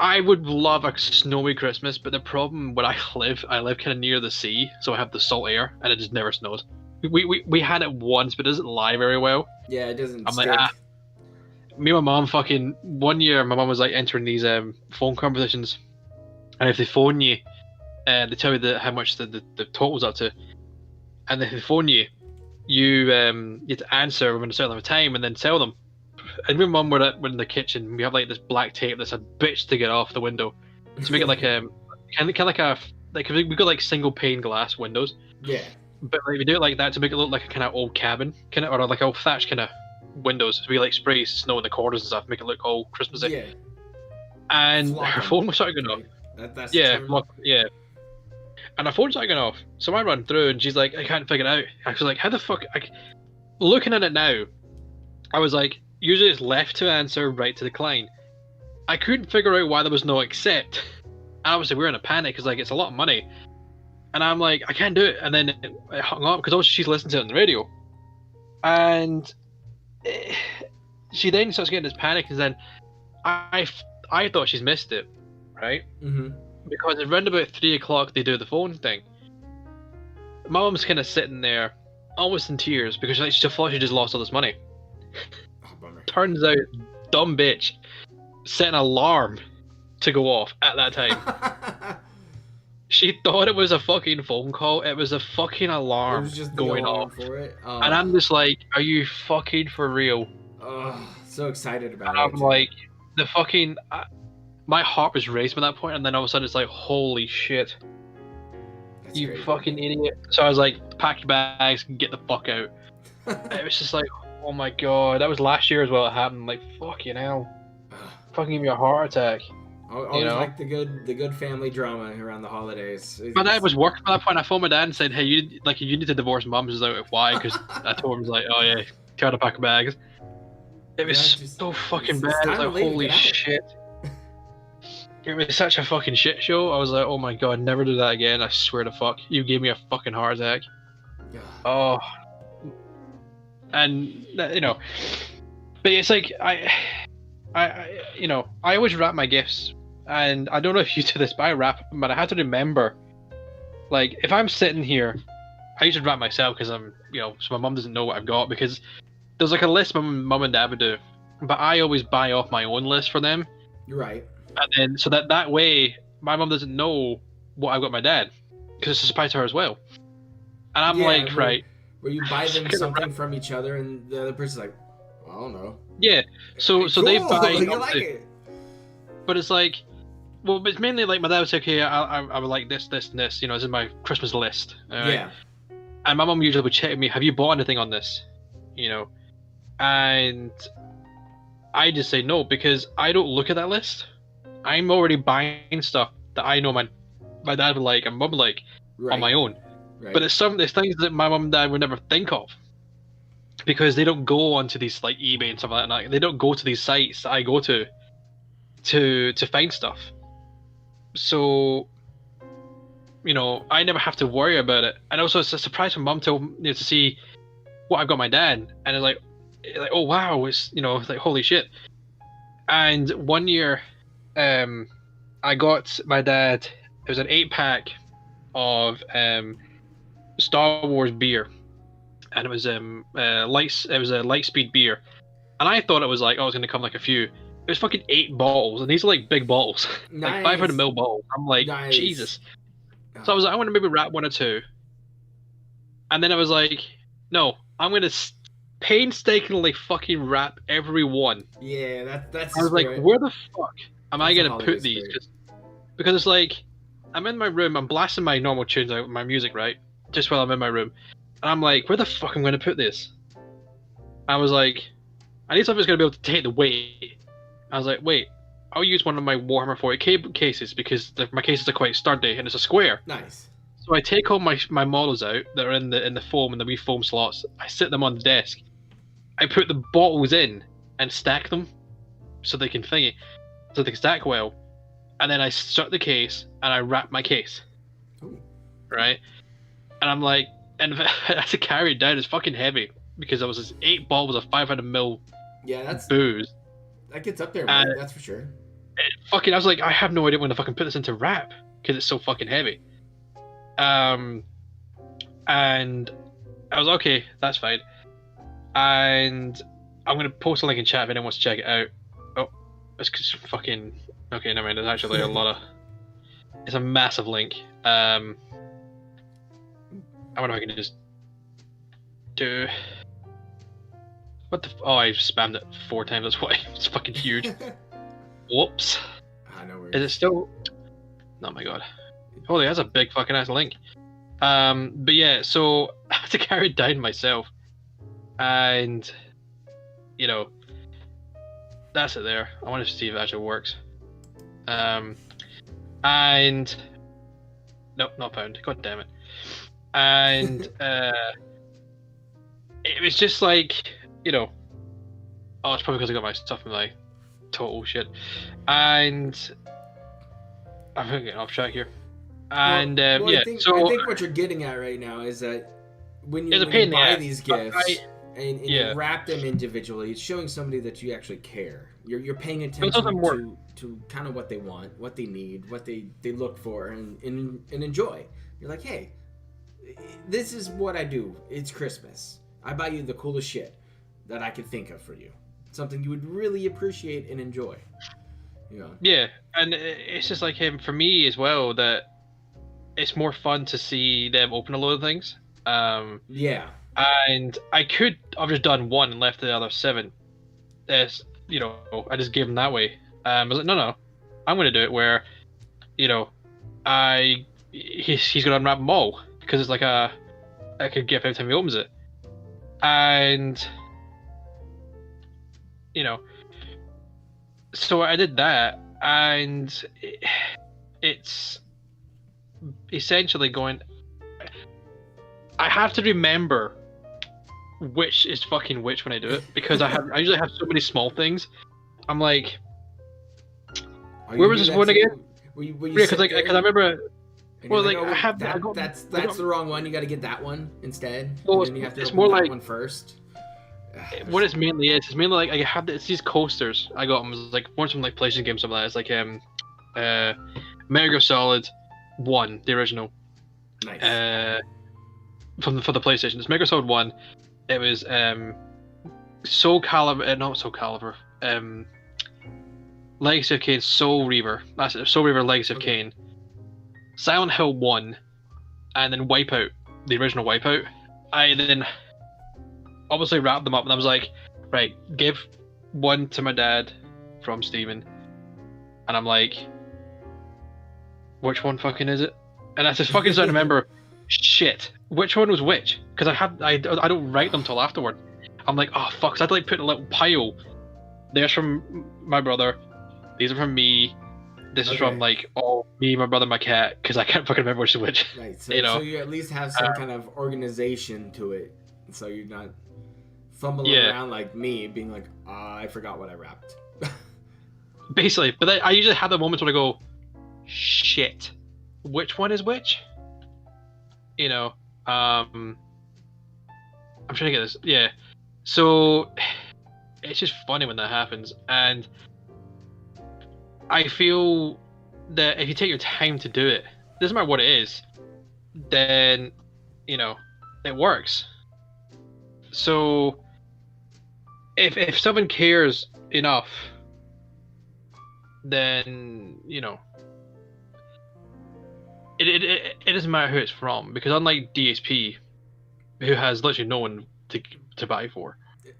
I would love a snowy Christmas, but the problem where I live kind of near the sea, so I have the salt air, and it just never snows. We had it once, but it doesn't lie very well. Yeah, it doesn't. I'm stick. like, me and my mom fucking one year, my mom was like entering these phone competitions, and if they phone you, they tell you how much the total's up to, and if they phone you, you get to answer within a certain amount of time, and then tell them. And me and mum were in the kitchen. We have like this black tape that's a bitch to get off the window to make it like we got like single pane glass windows. Yeah. But like we do it like that to make it look like a kind of old cabin, or like old thatch kind of windows. So we like spray snow in the corners and stuff, make it look all Christmassy. Yeah. And her phone was starting going off. That's Yeah, the term. yeah. And her phone started going off. So I run through, and she's like, I can't figure it out. I was like, how the fuck? Looking at it now, I was like, usually it's left to answer, right to decline. I couldn't figure out why there was no accept. And obviously we're in a panic because like it's a lot of money. And I'm like, I can't do it. And then it hung up because obviously she's listening to it on the radio. And she then starts getting this panic, and then I I thought she's missed it, right? Mm-hmm. Because around about 3 o'clock they do the phone thing. My mum's kind of sitting there, almost in tears, because like, she thought she just lost all this money. Oh, bummer. Turns out, dumb bitch, set an alarm to go off at that time. She thought it was a fucking phone call. It was a fucking It alarm was just the going alarm off. for it. And I'm just like, are you fucking for real? So excited about And it. I'm like, the fucking... my heart was racing at that point, and then all of a sudden it's like, holy shit. That's You crazy. fucking idiot. So I was like, pack your bags and get the fuck out. It was just like, oh my god. That was last year as well it happened. Like, fucking hell. Fucking give me a heart attack. Always like the good family drama around the holidays. My dad was working at that point. I phoned my dad and said, "Hey, you need to divorce mum." He's like, "Why?" Because I told him, "He's like, oh yeah, try to pack bags." It was so fucking bad. It's like, holy shit. It was such a fucking shit show. I was like, oh my god, never do that again. I swear to fuck. You gave me a fucking heart attack. Oh. And you know, but it's like I always wrap my gifts. And I don't know if you do this, but I wrap them, but I had to remember, like, if I'm sitting here, I usually wrap myself because I'm, so my mum doesn't know what I've got, because there's like a list my mum and dad would do, but I always buy off my own list for them. You're right. And then, so that way, my mum doesn't know what I've got my dad, because it's a surprise to her as well. And I'm like, right. Where you buy them something from each other, and the other person's like, I don't know. Yeah, so cool. They buy... You like it. But it's like... Well, it's mainly like my dad would say, okay, I would like this, and this, this is my Christmas list. Yeah. And my mum usually would check me, have you bought anything on this? And I just say no, because I don't look at that list. I'm already buying stuff that I know my dad would like and mum would like on my own. Right. But it's things that my mum and dad would never think of. Because they don't go onto these like eBay and stuff like that. They don't go to these sites that I go to find stuff. So, I never have to worry about it. And also, it's a surprise for mum to see what I've got my dad, and it's like, oh wow, it's it's like holy shit. And one year, I got my dad. It was an 8-pack of Star Wars beer, and it was a light speed beer, and I thought it was like, oh, it's gonna come like a few. It was fucking 8 bottles, and these are like big bottles, like 500ml bottles. I'm like, Jesus. So I was like, I want to maybe wrap 1 or 2, and then I was like, no, I'm gonna painstakingly fucking wrap every one. Yeah, that's. I was like, where the fuck am I gonna put these? Because it's like, I'm in my room, I'm blasting my normal tunes out, my music, right, just while I'm in my room, and I'm like, where the fuck am I gonna put this? I was like, I need something that's gonna be able to take the weight. I was like, wait, I'll use one of my Warhammer 40k cases, because my cases are quite sturdy and it's a square. Nice. So I take all my models out that are in the foam and the wee foam slots. I sit them on the desk. I put the bottles in and stack them so they can stack well. And then I shut the case and I wrap my case. Ooh. Right? And I'm like, and I had to carry it down. It's fucking heavy because there was this 8 bottles of 500ml booze. That gets up there, man. That's for sure. I was like, I have no idea when to fucking put this into wrap because it's so fucking heavy. And I was okay, that's fine. And I'm gonna post a link in chat if anyone wants to check it out. Oh, it's just fucking okay. Never mind. There's actually a lot of. It's a massive link. I wonder if I can just do. What the? Oh, I spammed it 4 times. That's why it's fucking huge. Whoops. No worries. Is it still? Oh my god. Holy, that's a big fucking ass link. But yeah, so I had to carry it down myself, and that's it there. I want to see if it actually works. And nope, not found. God damn it. And it was just like, oh, it's probably because I got my stuff in my total shit. And I'm getting off track here. And well, yeah, I think what you're getting at right now is that when you buy these gifts, and Yeah. you wrap them individually. It's showing somebody that you actually care. You're paying Those attention are the more- to kind of what they want, what they need, what they look for, and enjoy. You're like, hey, this is what I do. It's Christmas. I buy you the coolest shit that I could think of for you. Something you would really appreciate and enjoy. You know? Yeah, and it's just like him for me as well that it's more fun to see them open a load of things. Yeah. And I could have just done one and left the other 7. As you know, I just gave him that way. I was like, no, I'm going to do it where, you know, he's going to unwrap them all because it's like I could gift every time he opens it, and you know, so I did that, and it's essentially going. I have to remember which is fucking which when I do it because I usually have so many small things. I'm like, where was this one again? Yeah, because I remember. Well, like oh, I have that's the wrong one. You got to get that one instead. Well, and then you have to it's open more that like one first. what it's mainly is. It's mainly like I have it's these coasters. I got them like once from like PlayStation games, something like that. It's like Metal Gear Solid 1, the original. Nice. For the PlayStation, it's Metal Gear Solid 1. It was Soul Calibur, not Soul Calibur. Legacy of Kain, Soul Reaver. That's it. Soul Reaver, Legacy of Kain. Silent Hill 1, and then Wipeout, the original Wipeout. I then obviously wrapped them up, and I was like, right, give one to my dad from Steven. And I'm like, which one fucking is it? And I just fucking started to remember, shit, which one was which? Because I don't write them till afterward. I'm like, oh fuck, so I had to like put a little pile. There's from my brother, these are from me. This is from like me, my brother, my cat, because I can't fucking remember which is which. Right. So you know? so you at least have some kind of organization to it, so you're not fumbling around like me, being like, I forgot what I wrapped. Basically, but I usually have the moments when I go, shit, which one is which? You know, I'm trying to get this. Yeah, so it's just funny when that happens, and I feel that if you take your time to do it, doesn't matter what it is, then, you know, it works. So, if someone cares enough, then, you know, it doesn't matter who it's from, because unlike DSP, who has literally no one to buy for.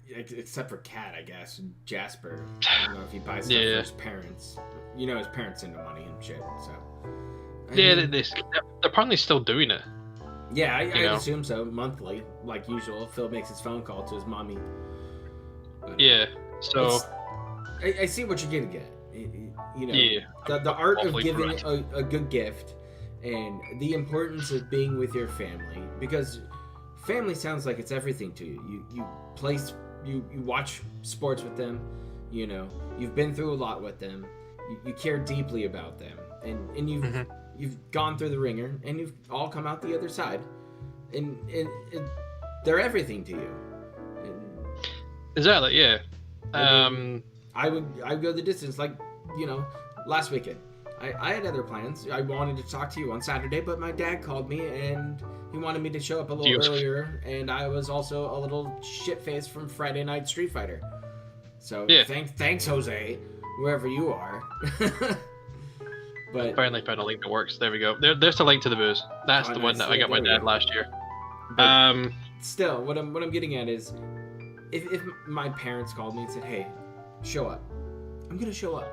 Except for Cat, I guess. Jasper. I don't know if he buys stuff for his parents. You know, his parents into money and shit, so. I mean, they're apparently still doing it. Yeah, I assume so. Monthly, like usual. Phil makes his phone call to his mommy. But, yeah, so. I see what you're getting at. You know, the art of giving a good gift and the importance of being with your family, because family sounds like it's everything to you. You watch sports with them, you know, you've been through a lot with them, you care deeply about them, and you've gone through the ringer, and you've all come out the other side, and they're everything to you. Exactly, yeah. I would go the distance, like, you know, last weekend. I had other plans. I wanted to talk to you on Saturday, but my dad called me and he wanted me to show up a little earlier, and I was also a little shit-faced from Friday Night Street Fighter. So thanks, Jose, wherever you are. But finally found a link that works. There we go. There's the link to the booze. That's the one that I got my dad last year. But still, what I'm getting at is, if my parents called me and said, "Hey, show up," I'm gonna show up.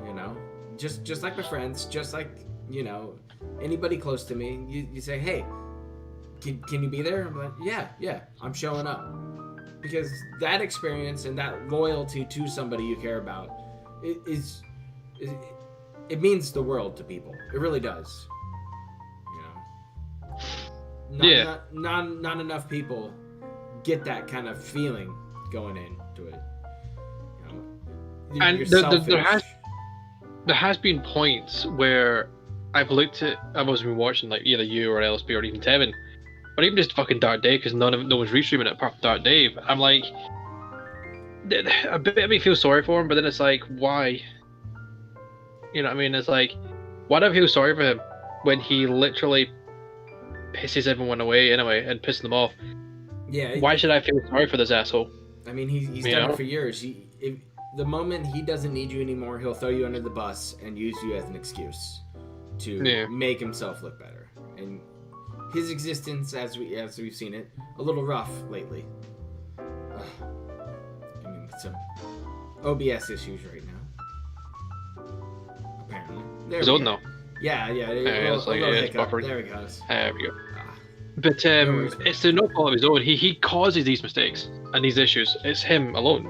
You know, just like my friends, just like, you know, anybody close to me. You say, "Hey, can you be there?" I'm like, yeah, I'm showing up, because that experience and that loyalty to somebody you care about it means the world to people. It really does. You know. Not enough people get that kind of feeling going into it. You know, and there has been points where I've looked at, I've always been watching like either you or LSB or even Tevin, or even just fucking Dark Dave, because no one's restreaming it apart from Dark Dave. I'm like, a bit of me feels sorry for him, but then it's like, why? You know what I mean? It's like, why do I feel sorry for him when he literally pisses everyone away anyway and pisses them off? Yeah. Why should I feel sorry for this asshole? I mean, he's done it for years. The moment he doesn't need you anymore, he'll throw you under the bus and use you as an excuse to make himself look better. And his existence, as we've seen it, a little rough lately. I mean, some OBS issues right now. Apparently, He's old now. Yeah. It's like, it's buffering. There he goes. There we go. But it's through no fault of his own. He causes these mistakes and these issues. It's him alone.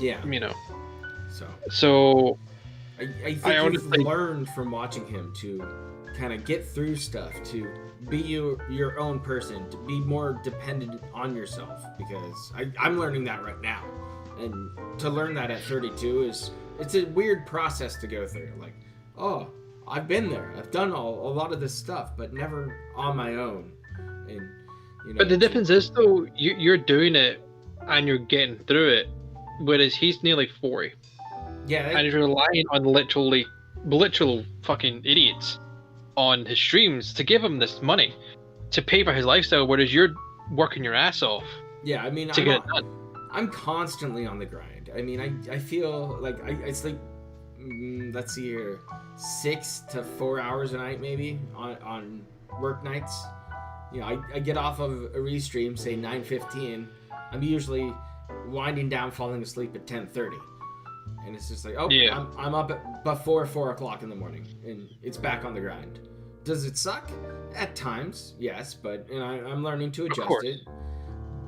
You know. So I think you've learned from watching him to kind of get through stuff, to be your own person, to be more dependent on yourself. Because I'm learning that right now, and to learn that at 32 it's a weird process to go through. Like, oh, I've been there. I've done a lot of this stuff, but never on my own. And but the difference is though, you're doing it and you're getting through it, whereas he's nearly 40. Yeah, and he's relying on literal fucking idiots on his streams to give him this money to pay for his lifestyle, whereas you're working your ass off. Yeah, I mean, to get it done. I'm constantly on the grind. I mean, I feel like I sleep. Let's see here, 6 to 4 hours a night maybe on work nights. You know, I get off of a restream, say 9:15. I'm usually winding down, falling asleep at 10:30, and it's just like, oh, yeah. I'm up before 4 o'clock in the morning, and it's back on the grind. Does it suck? At times, yes, but I'm learning to adjust it.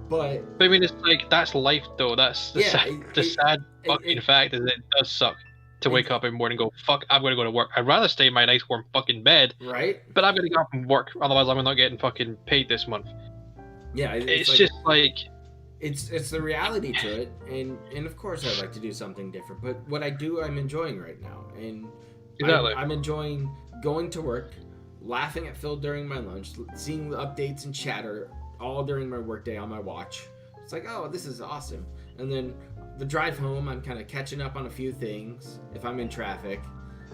But I mean, it's like, that's life though. That's the sad fucking fact is it does suck to wake up every morning and go, fuck, I'm going to go to work. I'd rather stay in my nice warm fucking bed. Right. But I'm going to go up and work, otherwise I'm not getting fucking paid this month. Yeah. It's just like... It's the reality to it, and of course I'd like to do something different, but what I do, I'm enjoying right now. And exactly. I'm enjoying going to work, laughing at Phil during my lunch, seeing the updates and chatter all during my workday on my watch. It's like, oh, this is awesome. And then the drive home, I'm kind of catching up on a few things if I'm in traffic.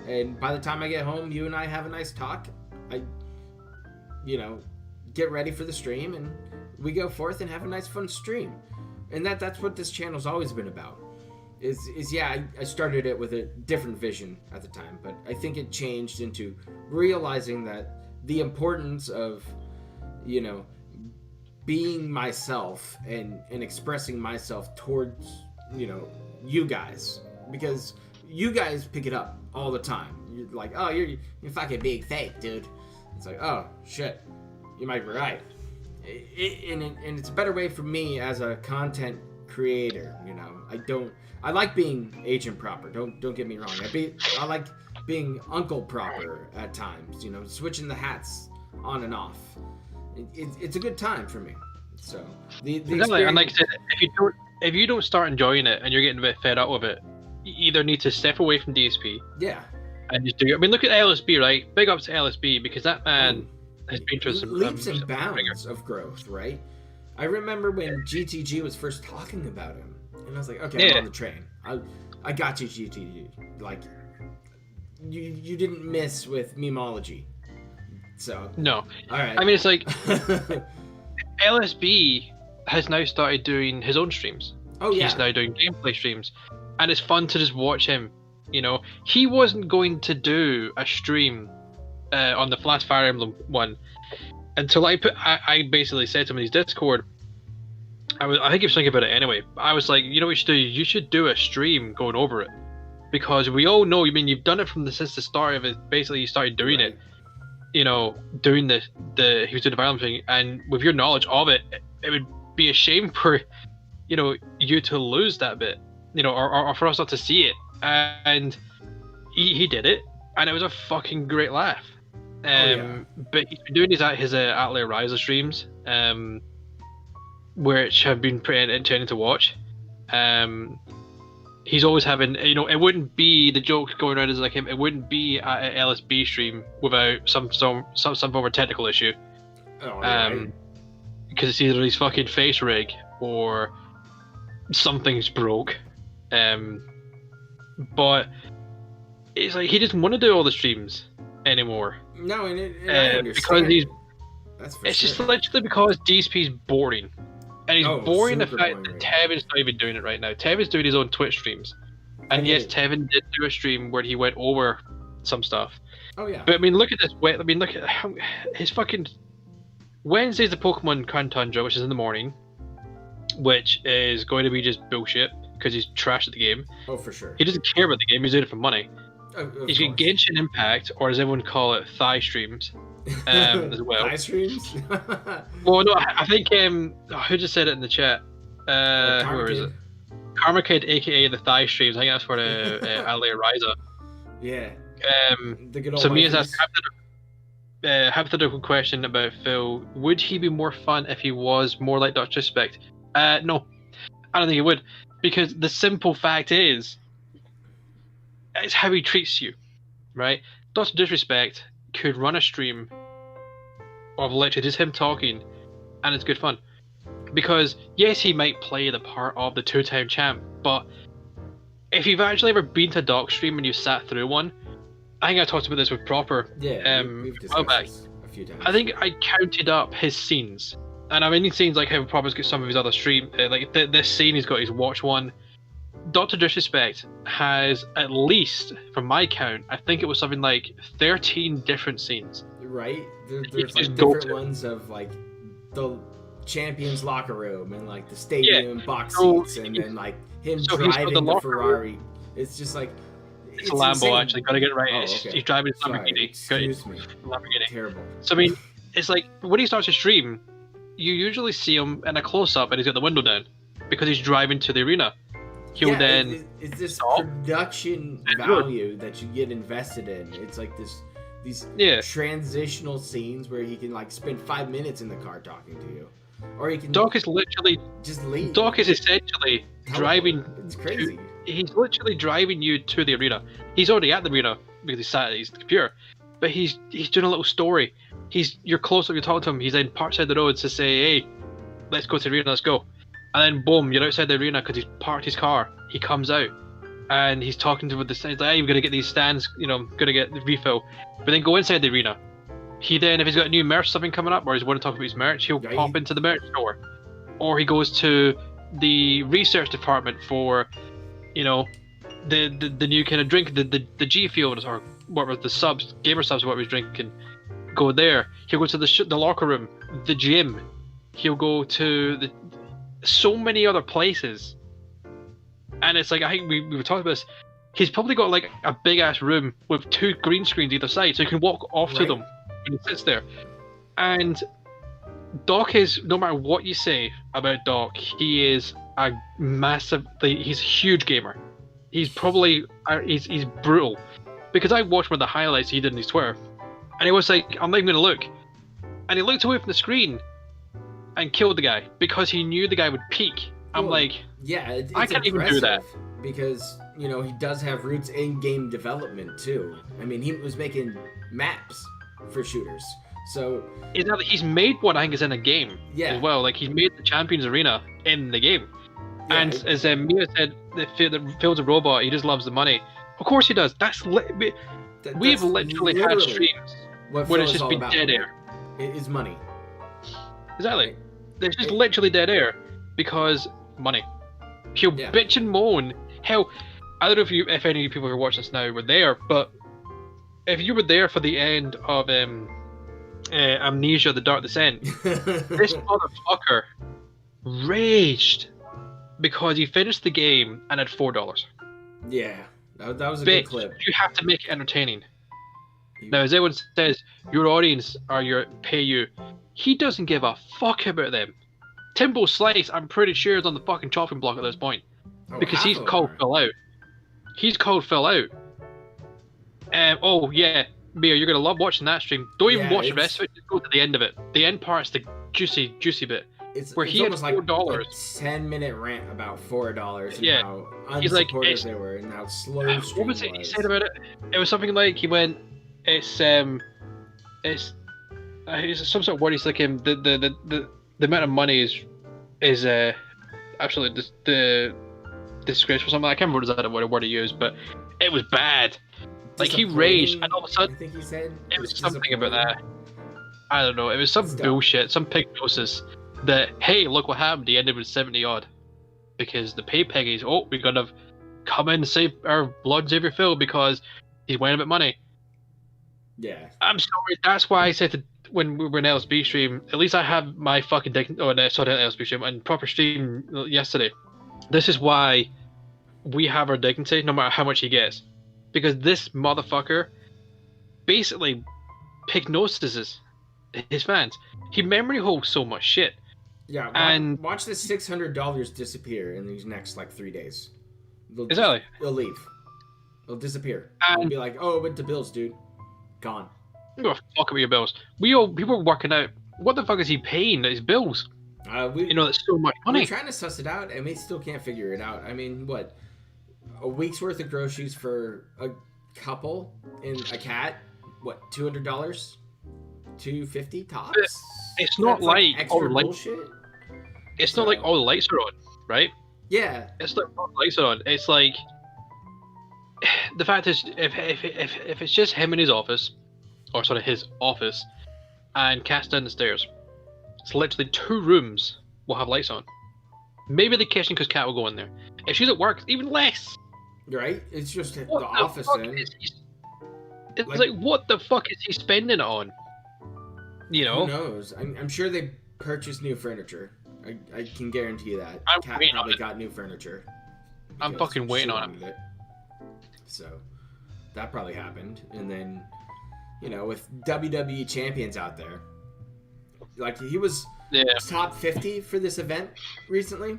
And by the time I get home, you and I have a nice talk. I get ready for the stream, and we go forth and have a nice fun stream. And that's what this channel's always been about. I started it with a different vision at the time, but I think it changed into realizing that the importance of, being myself and expressing myself towards, you guys, because you guys pick it up all the time. You're like, oh, you're fucking being fake, dude. It's like, oh shit, you might be right. And it's a better way for me as a content creator. I like being agent proper. Don't get me wrong. I like being uncle proper at times. Switching the hats on and off. It's a good time for me. So exactly. And like I said, if you don't start enjoying it and you're getting a bit fed up with it, you either need to step away from DSP. Yeah. And just do it. I mean, look at LSB, right? Big ups to LSB, because that man has been through some leaps and bounds of growth, right? I remember when GTG was first talking about him, and I was like, okay, I'm on the train. I got you, GTG. Like, you didn't miss with memology. So no. All right. I mean, it's like LSB has now started doing his own streams. Oh yeah. He's now doing gameplay streams, and it's fun to just watch him. He wasn't going to do a stream on the last Fire Emblem one until I basically said to him in his Discord. I think he was thinking about it anyway. I was like, you know what you should do? You should do a stream going over it, because we all know. You've done it since the start of it. Basically, you started doing it. Doing he was doing the violence thing, and with your knowledge of it, it would be a shame for, you to lose that bit, or for us not to see it. And he did it, and it was a fucking great laugh. But he's been doing his Atelier Riser streams, which have been pretty entertaining to watch. He's always having, it wouldn't be the jokes going around as like him. It wouldn't be an LSB stream without some form of technical issue. because it's either his fucking face rig or something's broke. But it's like he doesn't want to do all the streams anymore. No, and I understand. Because he's. That's for It's sure. just literally because DSP's boring. And he's boring the super fact boring that right Tevin's not even doing it right now. Tevin's doing his own Twitch streams. And get yes, it. Tevin did do a stream where he went over some stuff. Oh yeah. But I mean, look at this. I mean, look at his fucking. Wednesday's the Pokemon Crown Tundra, which is in the morning, which is going to be just bullshit because he's trash at the game. Oh, for sure. He doesn't care about the game, he's doing it for money. Of He's got course. Genshin Impact, or as everyone call it, thigh streams, as well. Live streams. Well, no, I think who just said it in the chat? Where is it? Karma Kid, aka the thigh streams. I think that's for Ali Riza. Yeah. The good old So Mia's wifeys. asked hypothetical question about Phil. Would he be more fun if he was more like Dr. Disrespect? No, I don't think he would, because the simple fact is, it's how he treats you, right? Dr. Disrespect could run a stream of literally just him talking, and it's good fun. Because yes, he might play the part of the two-time champ, but if you've actually ever been to a doc stream and you sat through one, I think I talked about this with Proper. Yeah, we've a while discussed back. this a few times. I think I counted up his scenes, and I mean scenes like how Proper's got some of his other stream, like this scene he's got his watch one. Dr. Disrespect has at least, from my count, I think it was something like 13 different scenes. Right? There's just like go different to. ones of like the champions locker room and like the stadium box so seats and then like him so he's got driving the the locker room. Ferrari. It's just like It's a Lambo, insane. actually. Gotta get it right. Oh, It's- okay. He's driving a Sorry, Lamborghini. excuse me. Lamborghini. Terrible. So I mean, it's like when he starts to stream, you usually see him in a close-up and he's got the window down because he's driving to the arena. He'll Yeah, then it's this stop. production And good. value that you get invested in. It's like these Yeah. transitional scenes where he can like spend 5 minutes in the car talking to you, or he can Doc is literally just leave. Doc is essentially Teleport. driving. It's crazy. He's literally driving you to the arena. He's already at the arena because he's sat at his computer, but he's doing a little story. You're close up, you're talking to him. He's in parked side the road to say, "Hey, let's go to the arena, let's go." And then boom, you're outside the arena because he's parked his car. He comes out and he's talking to the stands. Like, "Hey, we're gonna get these stands. Gonna get the refill." But then go inside the arena. He then, if he's got new merch something coming up, or he's want to talk about his merch, he'll Right. pop into the merch store, or he goes to the research department for, the new kind of drink, the G Fuel or what was the subs, gamer subs, what he was drinking. Go there. He'll go to the locker room, the gym. He'll go to so many other places. And it's like, I think we were talking about this. He's probably got like a big ass room with 2 green screens either side, so he can walk off to Right. them when he sits there. And Doc is, no matter what you say about Doc, he is a massive, he's a huge gamer. He's probably, he's brutal. Because I watched one of the highlights he did on his Twitter, and he was like, "I'm not even going to look." And he looked away from the screen and killed the guy because he knew the guy would peek. I'm Well, like, Yeah, it's I can't even do that. impressive because he does have roots in game development too. I mean, he was making maps for shooters, so he's made one, I think, is in a game yeah. as well. Like, he's made the Champions Arena in the game. Yeah, And as Mia said, that Phil's a robot, he just loves the money. Of course he does. We've that's literally had streams what where Phil it's is just all been about. dead air. It is money. Exactly. There's just It- literally dead air because money. He'll Yeah. bitch and moan. Hell, I don't know if any of you people who are watching this now were there, but if you were there for the end of Amnesia: The Dark Descent, this motherfucker raged because he finished the game and had $4. Yeah, that was a Bitch, good clip. you have to make it entertaining. Now, as everyone says, your audience are your pay you. He doesn't give a fuck about them. Timbo Slice, I'm pretty sure, is on the fucking chopping block at this point Oh, because half he's of called them Phil out. He's called Phil out. Oh yeah, Mia, you're gonna love watching that stream. Don't even Yeah, watch the it's- rest of it. Just go to the end of it. The end part's the juicy bit. It's where it's he had almost like $4. a 10-minute rant about $4 and Yeah. how He's like, unsupportive it's- they were and how slow What stream was it he said about it? It was something like he went, it's some sort of word. He's like the the amount of money is absolutely the disgraceful. Something I can't remember what word he used, but it was bad. Like he raged, and all of a I sudden think he said it was it's something about disappointing. that. I don't know. It was some It's dumb. bullshit, some pignosis. That hey, look what happened. He ended with 70 odd because the pay peggies. Oh, we gotta come in and save our blood, save your Phil because he's weighing about money. Yeah. I'm sorry. That's why I said to, when we were in LSB stream, at least I have my fucking dick. Oh, no, sorry, not LSB stream, and proper stream yesterday. This is why we have our dignity, no matter how much he gets, because this motherfucker basically pignoses his fans. He memory holds so much shit. Yeah, And watch the $600 disappear in these next like 3 days. Exactly. It'll leave. It'll disappear. And- It'll be like, oh, it went to bills, dude. Gone. I'm gonna fuck up your bills. People were working out. What the fuck is he paying his bills? That's so much money. We're trying to suss it out, and we still can't figure it out. I mean, what? A week's worth of groceries for a couple and a cat? What? $200? $250 tops? It's not That's like extra all bullshit. It's not like all the lights are on, right? Yeah. It's like all the lights are on. It's like the fact is, if it's just him in his office, or sort of his office, and Cat's down the stairs, it's literally 2 rooms will have lights on. Maybe the kitchen because Cat will go in there. If she's at work, even less. Right? It's just the What office fuck then. It's like, what the fuck is he spending it on? You know? Who knows? I'm sure they purchased new furniture. I can guarantee you that. I'm Cat waiting on probably it. got new furniture. I'm because fucking waiting she on wanted it. So, that probably happened. And then, with WWE champions out there, like he was top 50 for this event recently.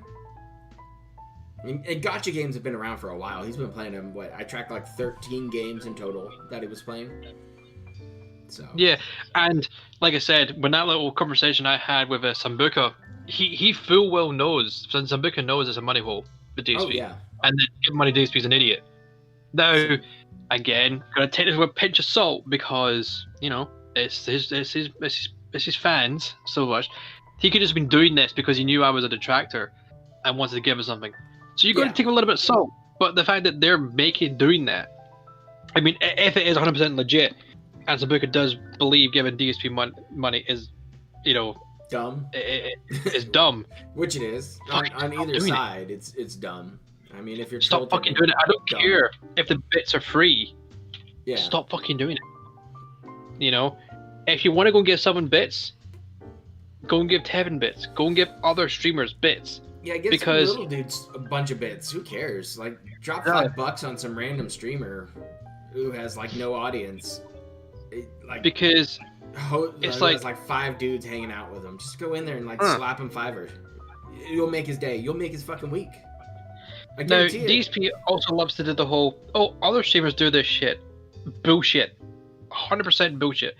And Gotcha games have been around for a while. He's been playing them. I tracked like 13 games in total that he was playing. So Yeah, and like I said, when that little conversation I had with Sambuca, he full well knows, since Sambuca knows it's a money hole with DSP. Oh yeah. And then Give Money DSP's an idiot. Now, again, gonna take this with a pinch of salt because it's his fans so much. He could have just been doing this because he knew I was a detractor and wanted to give us something. So you're going to take a little bit of salt. But the fact that they're doing that, I mean, if it is 100% legit, and Sambuca does believe giving DSP money is, dumb. It's dumb. Which it is. On either side, it's dumb. I mean, if you're stop fucking doing it. I don't care if the bits are free. Yeah. Stop fucking doing it. If you want to go and give someone bits, go and give Tevin bits. Go and give other streamers bits. Yeah, give some little dudes a bunch of bits. Who cares? Like, drop $5 on some random streamer who has like no audience. Because it's like 5 dudes hanging out with him. Just go in there and slap him $5. You'll make his day. You'll make his fucking week. Now, DSP also loves to do the whole, other streamers do this shit. Bullshit. 100% bullshit.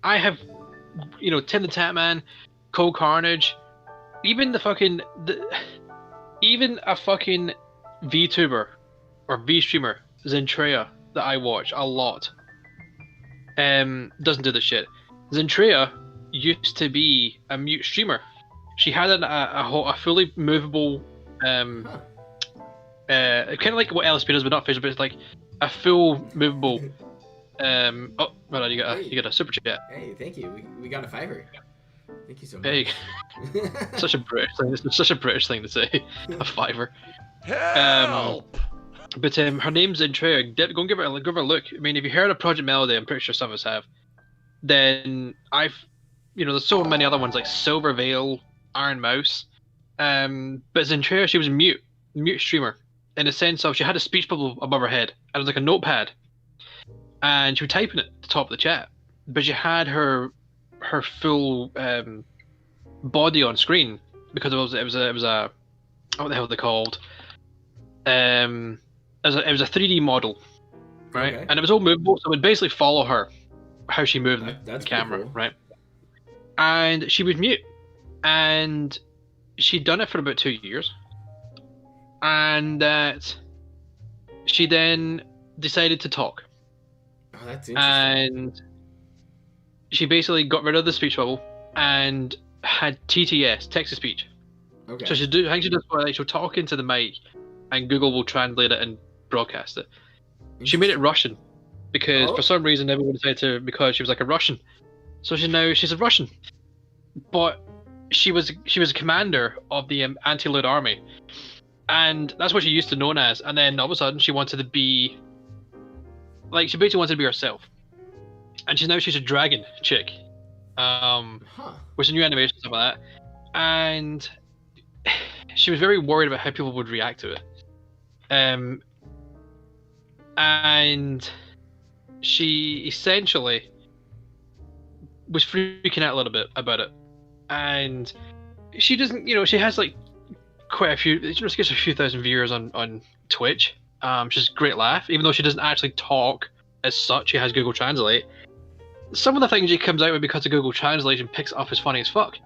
I have, Tim the Tatman, Cole Carnage, even even a fucking VTuber or V-streamer, Zentrea, that I watch a lot, doesn't do this shit. Zentrea used to be a mute streamer. She had a fully movable, kind of like what LSP does, but not facial, but it's like a full movable. Oh, well, you got a super chat. Hey, thank you. We got a $5. Thank you so much. Hey, such a British thing. This is such a British thing to say. A $5. Help! But her name's Zentrea. Go and give her a look. I mean, if you heard of Project Melody, I'm pretty sure some of us have. Then there's so many other ones like Silver Veil, Iron Mouse. But Zentrea, she was a mute streamer in the sense of she had a speech bubble above her head and it was like a notepad, and she was typing it at the top of the chat. But she had her full body on screen because it was a what the hell are they called? It was a 3D model, right? Okay. And it was all movable, so it would basically follow her, how she moved the camera, cool. right? And she was mute, and she'd done it for about 2 years, and that she then decided to talk. Oh, that's interesting. And she basically got rid of the speech bubble and had TTS, text to speech. Okay. So I think she does like she'll talk into the mic, and Google will translate it and broadcast it. She made it Russian because for some reason everyone said to her because she was like a Russian, so she's a Russian, but she was a commander of the anti-loot army, and that's what she used to known as. And then all of a sudden she wanted to be she basically wanted to be herself, and she's a dragon chick, with some new animation and stuff like that, and she was very worried about how people would react to it. And she essentially was freaking out a little bit about it. And she doesn't, she has like quite a few, she gets a few thousand viewers on Twitch. She's a great laugh, even though she doesn't actually talk as such. She has Google Translate. Some of the things she comes out with because of Google Translation picks it up as funny as fuck.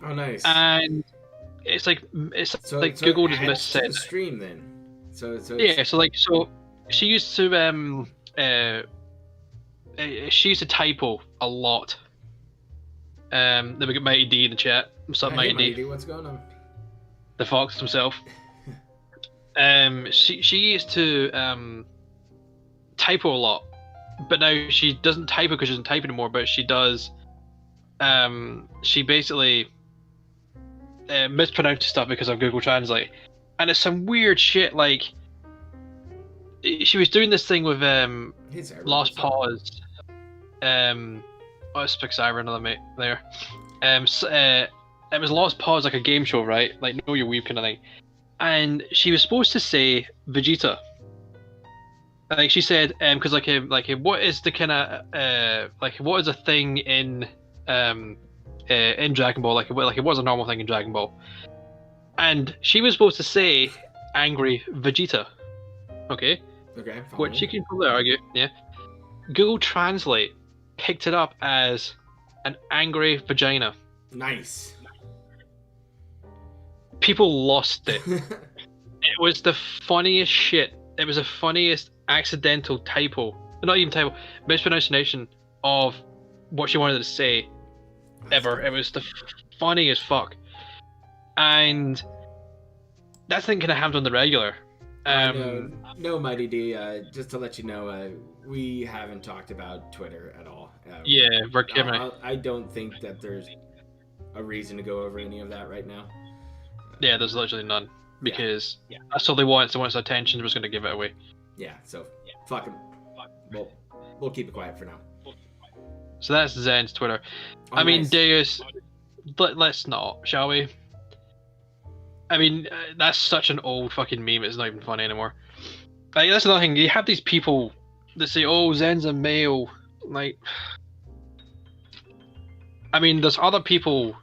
Oh, nice. And it's like Google just missed the stream then. So she used to she used to typo a lot. Then we get Mighty D in the chat. What's up, Mighty D? What's going on? The fox himself. She used to typo a lot, but now she doesn't typo because she doesn't type anymore. But she does. She basically mispronounces stuff because of Google Translate, and it's some weird shit. Like she was doing this thing with Lost Pause. Let's pick Cyber another mate there. It was Lost Pause, like a game show, right? Like Know Your Weave kind of thing. And she was supposed to say Vegeta. Like she said, because what is the kind of what is a thing in Dragon Ball? Like it was a normal thing in Dragon Ball. And she was supposed to say angry Vegeta. Okay. Okay. Which you can probably argue, yeah. Google Translate picked it up as an angry vagina. Nice. People lost it. It was the funniest shit. It was the funniest accidental typo. Not even typo, mispronunciation of what she wanted to say ever. It was the funniest fuck. And that thing kind of happened on the regular. No, Mighty D, just to let you know, we haven't talked about Twitter at all. Yeah, we're kidding. I don't think that there's a reason to go over any of that right now. Yeah, there's literally none. Because that's all they want. So once attention, we're just going to give it away. Yeah, so fuck them. We'll keep it quiet for now. So that's Zen's Twitter. Oh, I mean, nice. Deus, let's not, shall we? I mean, that's such an old fucking meme, it's not even funny anymore. Like, that's another thing, you have these people that say, oh, Zen's a male. Like, I mean, there's other people,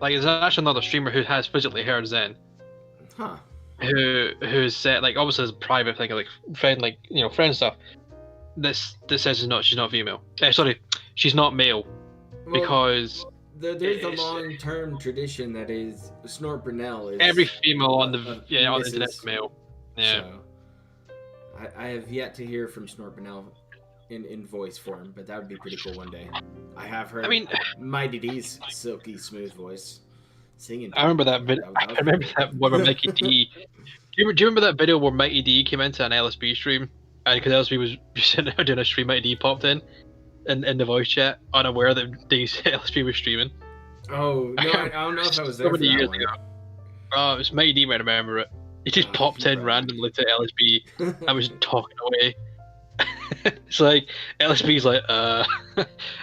like, there's actually another streamer who has physically heard Zen. Huh. Who's said, like, obviously it's a private thing, like, friend stuff. This says she's not female. Sorry, she's not male. Well, because there's a long-term tradition that is Snort Brunel is every female on the internet is male. Yeah. So, I have yet to hear from Snort Brunel in voice form, but that would be pretty cool one day. I have heard Mighty D's silky smooth voice singing. I remember that video. I remember that one where Mighty D. Do you remember that video where Mighty D came into an LSB stream, and because LSB was sitting there doing a stream, Mighty D popped in the voice chat, unaware that LSB was streaming. Oh no, I don't know if I was there. So many years ago. Oh, it was Mighty D. I remember it. He just popped in randomly to LSB. I was talking away. It's like LSB's like,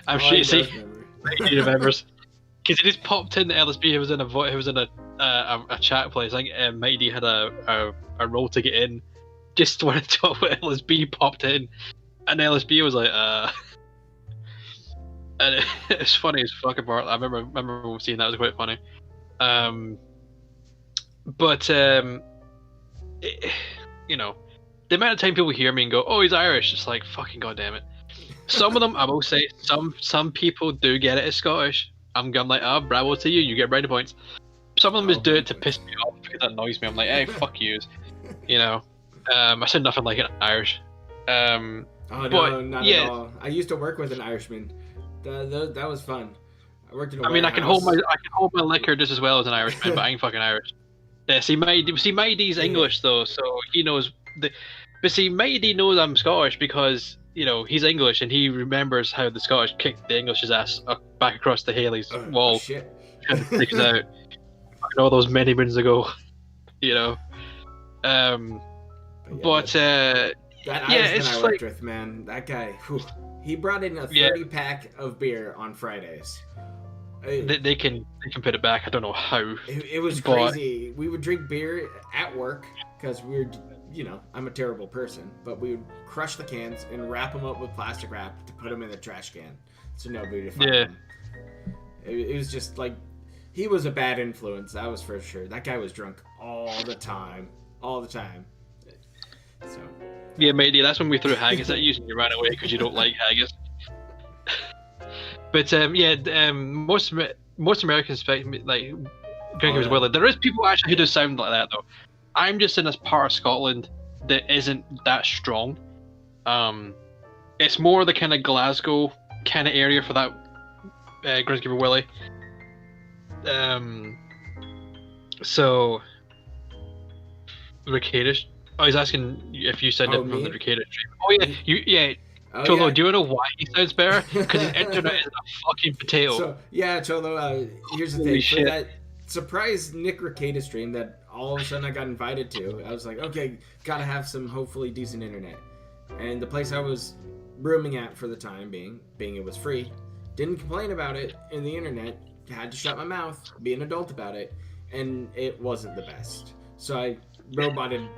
I'm sure. See, he remembers because he just popped in. LSB. He was in a chat place. I think Mighty D had a role to get in. Just wanted to talk with LSB. Popped in, and LSB was like, and it's funny as fucking part. I remember seeing that. It was quite funny. The amount of time people hear me and go, "Oh, he's Irish," it's like fucking goddamn it. Some of them, I will say, some people do get it as Scottish. I'm like, oh, bravo to you. You get brownie points. Some of them just do it to piss me off because that annoys me. I'm like, hey, fuck you. I said nothing like it Irish. Oh no, not at all. I used to work with an Irishman. That was fun. I worked in a I mean, warehouse. I can hold my liquor just as well as an Irishman, but I ain't fucking Irish. Yeah, see, Mighty D's English though, so he knows the. But see, Mighty D knows I'm Scottish because he's English and he remembers how the Scottish kicked the English's ass back across the Haley's wall, Shit. trying to take us out. All those many moons ago, But that yeah, Irishman it's I just worked like with, man, that guy, whew, he brought in a 30-pack of beer on Fridays. they can put it back. I don't know how. It was but- crazy. We would drink beer at work because we were, I'm a terrible person, but we would crush the cans and wrap them up with plastic wrap to put them in the trash can so nobody would find them. It was just like, he was a bad influence, that was for sure. That guy was drunk all the time. So. Yeah, matey, that's when we threw haggis at you and you ran away because you don't like haggis. But most Americans expect me like drinking as well. There is people actually who do sound like that though. I'm just in this part of Scotland that isn't that strong. It's more the kind of Glasgow kind of area for that Greenskeeper Willie. So Ricadish. Oh, he's asking if you said it from the Ricadish stream. Oh yeah, Cholo, do you know why he sounds better? Because his internet is a fucking potato. So yeah, Cholo. Here's the thing. For that surprise Nick Ricada stream that all of a sudden I got invited to, I was like, okay, gotta have some hopefully decent internet. And the place I was rooming at for the time being it was free, didn't complain about it in the internet. Had to shut my mouth, be an adult about it, and it wasn't the best. So I roboted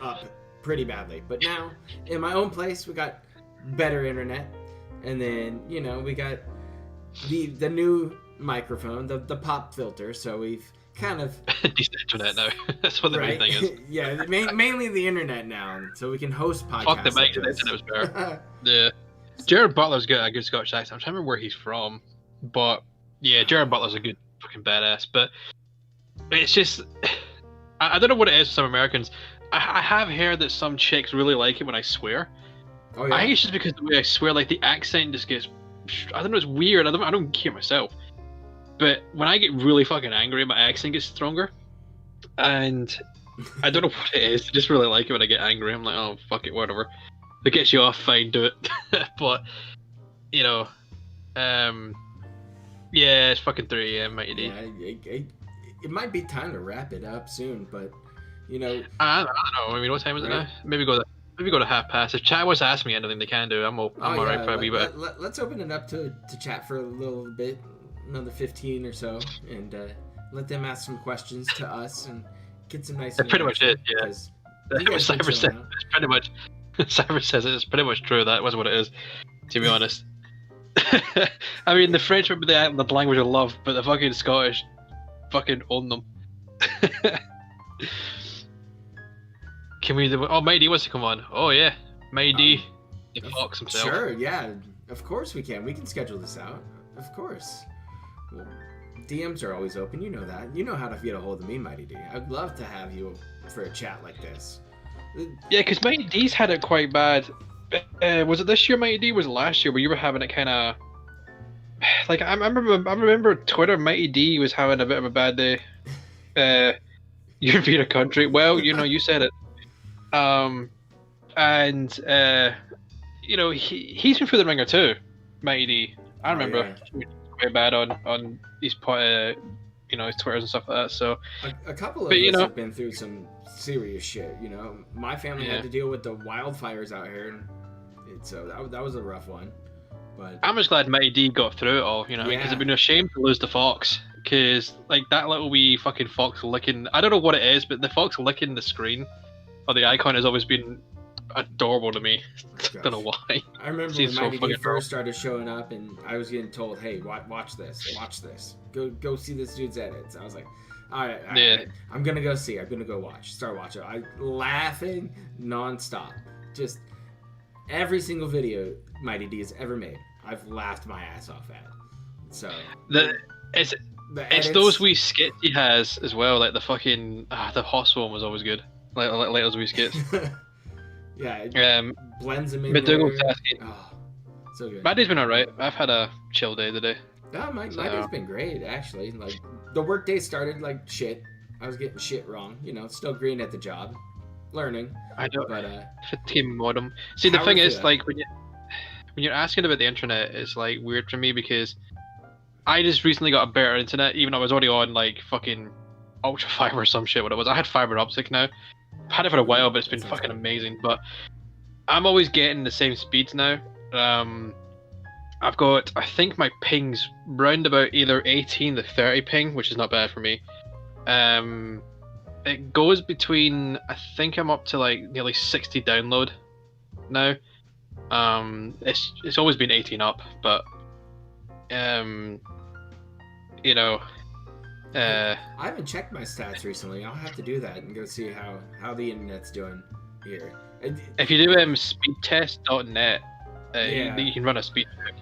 up pretty badly. But now in my own place, we got better internet, and then we got the new microphone, the pop filter. So we've kind of decent internet now. That's what the main thing is. Yeah, mainly the internet now, so we can host podcasts. Fuck the mic, the internet was better. Yeah, Jared Butler's got a good Scottish accent. I'm trying to remember where he's from, but yeah, Jared Butler's a good fucking badass. But it's just, I don't know what it is with some Americans. I have heard that some chicks really like it when I swear. Oh yeah. I think it's just because the way I swear, like the accent just gets, I don't know, it's weird. I don't hear myself. But when I get really fucking angry, my accent gets stronger. And I don't know what it is. I just really like it when I get angry. I'm like, oh, fuck it, whatever. If it gets you off, fine, do it. But, yeah, it's fucking 3 a.m. Mighty D. Yeah, it might be time to wrap it up soon, but, I don't know. I mean, what time is it now? Maybe go to 1:30. If chat wants to ask me anything, they can do. I'm alright for a wee bit. Let's open it up to chat for a little bit, another 15 or so, and let them ask some questions to us and get some nice. That's pretty much it. Yeah. Cyber says it's pretty much. Cyber says it's pretty much true. That was what it is, to be honest. I mean, the French would be the language of love, but the fucking Scottish fucking own them. Can we? Oh, Mighty D wants to come on. Oh yeah, Mighty D, the fox himself. Sure, yeah, of course we can. We can schedule this out. Of course. Well, DMs are always open. You know that. You know how to get a hold of me, Mighty D. I'd love to have you for a chat like this. Yeah, because Mighty D's had it quite bad. Was it this year, Mighty D? Was it last year where you were having it kind of like I remember Twitter. Mighty D was having a bit of a bad day. European country. Well, you said it. He's been through the ringer too, Mighty D. I remember very bad on his his Twitters and stuff like that. So a couple of us have been through some serious shit. My family had to deal with the wildfires out here, and so that was a rough one. But I'm just glad Mighty D got through it all. Because it'd been a shame to lose the fox. Because like that little wee fucking fox licking, I don't know what it is, but the fox licking the screen or the icon has always been adorable to me. I don't know why. I remember when Mighty D first started showing up, and I was getting told, "Hey, watch this, go see this dude's edits." I was like, "All right, I'm gonna go see. I'm gonna go watch. Start watching." I laughing nonstop. Just every single video Mighty D has ever made, I've laughed my ass off at. So it's those wee skits he has as well, like the fucking the hospital one was always good. Like those wee skits. Yeah, it blends them in there. McDougal's asking. Oh, so good. My day's been alright. I've had a chill day today. My day's been great, actually. Like, the workday started like shit. I was getting shit wrong. Still green at the job. Learning. I know. But, fatigue modem. See, the how thing are is, you? like, when you're asking about the internet, it's, like, weird for me because I just recently got a better internet, even though I was already on, like, fucking Ultra Fiber or some shit, what it was. I had fiber optic now. I've had it for a while, but it's been fucking amazing. But I'm always getting the same speeds now. I've got, I think my ping's round about either 18 to 30 ping, which is not bad for me. It goes between, I think I'm up to like nearly 60 download now. It's always been 18 up, but I haven't checked my stats recently. I'll have to do that and go see how the internet's doing here. If you do speedtest.net, you can run a speed check.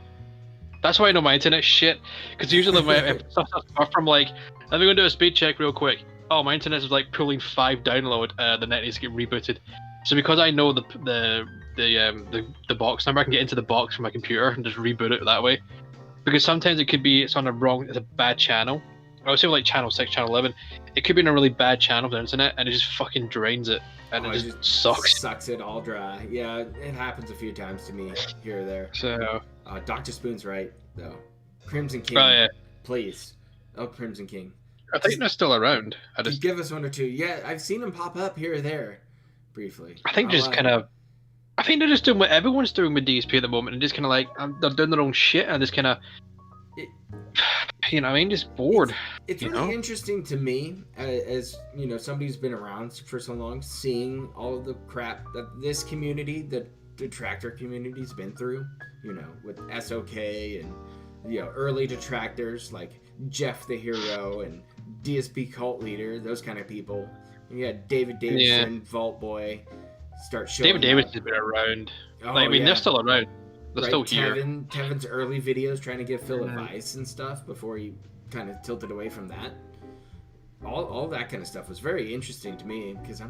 That's why I know my internet's shit, because usually when stuff's far from like, let me go do a speed check real quick. Oh, my internet is like pulling 5 download. The net needs to get rebooted. So because I know the box number, I can get into the box from my computer and just reboot it that way. Because sometimes it's on it's a bad channel. I would say like channel 6, channel 11. It could be in a really bad channel of the internet, and it just fucking drains it, and it just sucks. Sucks it all dry. Yeah, it happens a few times to me here or there. So Dr. Spoon's right though. Crimson King, please. Oh, Crimson King. I think they're still around. Give us one or two. Yeah, I've seen them pop up here or there, briefly. I think I think they're just doing what everyone's doing with DSP at the moment, and just kind of like they're doing their own shit, and just kind of, just bored. It's really interesting to me, as somebody who's been around for so long, seeing all of the crap that this community, the detractor community's been through. With SOK and early detractors like Jeff the Hero and DSP Cult Leader, those kind of people. And you had David Davidson, Vault Boy, start showing David Davidson's been around. They're still around. They're still here. Tevin's early videos trying to give Phil advice and stuff before he kind of tilted away from that. All that kind of stuff was very interesting to me, because I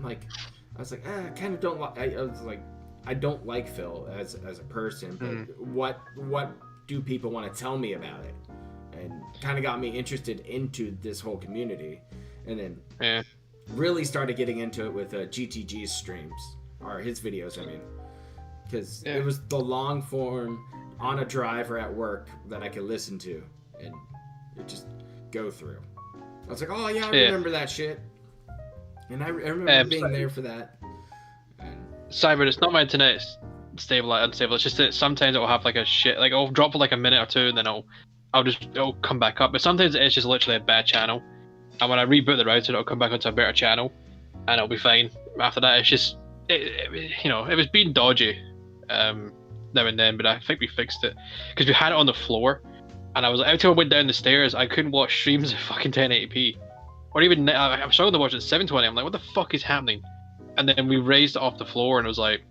was like, I kind of don't like. I don't like Phil as a person, but what do people want to tell me about it? And kind of got me interested into this whole community, and then really started getting into it with GTG's streams, or his videos, because it was the long form on a drive or at work that I could listen to and just go through. I was like, oh yeah, I remember that shit, and I remember being there for that. Cyber, it's not my internet. It's unstable. It's just that sometimes it'll have like a shit, like it'll drop for like a minute or two, and then it'll come back up. But sometimes it's just literally a bad channel, and when I reboot the router, it'll come back onto a better channel, and it'll be fine. After that, it's just it was being dodgy now and then, but I think we fixed it because we had it on the floor, and I was like, every time I went down the stairs, I couldn't watch streams at fucking 1080p, or even I'm struggling to watch it at 720. I'm like, what the fuck is happening? And then we raised it off the floor, and it was like,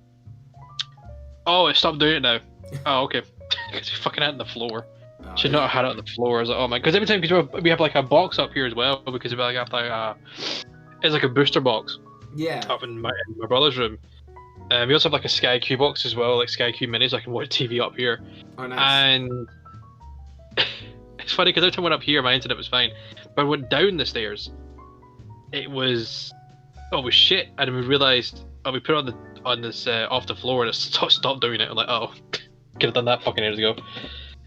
oh, it stopped doing it now. Oh, okay. Because we fucking had it on the floor. Should not have had it on the floor. I was like, oh my, because every time we have like a box up here as well, because we have like it's like a booster box. Yeah. Up in my brother's room. We also have like a Sky Q box as well, like Sky Q Mini, so I can watch TV up here. Oh, nice. And it's funny because every time I went up here, my internet was fine, but I went down the stairs, it was shit, and we realized we put it on this off the floor, and it stopped doing it. I'm like, oh, could have done that fucking years ago.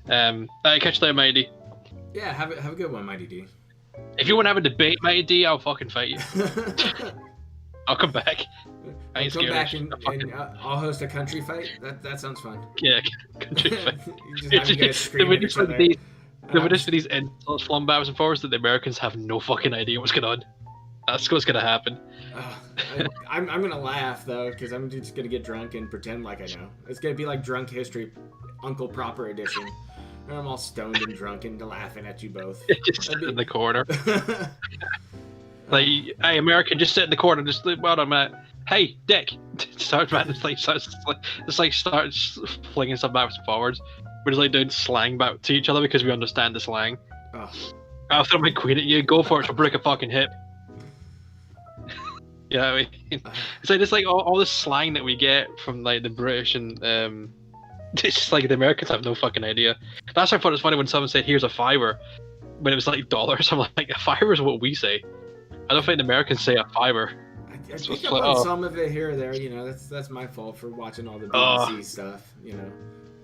I catch you later, Mighty D. Yeah, have a good one, Mighty D. If you want to have a debate, Mighty D, I'll fucking fight you. I'll come back. I ain't come scared. back and I'll host a country fight. That sounds fun. Yeah, country fight. You just have you guys scream at each other. The witness for these insults flung backwards and forwards that the Americans have no fucking idea what's going on. That's what's gonna happen. I'm gonna laugh though, because I'm just gonna get drunk and pretend like I know. It's gonna be like Drunk History, Uncle Proper edition. And I'm all stoned and drunk and laughing at you both. Just sit in the corner. Like, hey, American, just sit in the corner. Just well done, Matt. Hey, Dick. Starts flinging stuff backwards and forwards. We're just like doing slang back to each other because we understand the slang. I'll throw my queen at you. Go for it. She'll break a fucking hip. You know what I mean? It's like all this slang that we get from like the British and It's just like the Americans have no fucking idea. That's why I thought it was funny when someone said, "Here's a fiver," when it was like dollars. I'm like, a fiver is what we say. I don't think the Americans say a fiver. I So pick it's up like, on oh. some of it here or there. You know, that's my fault for watching all the Oh. BBC stuff. You know,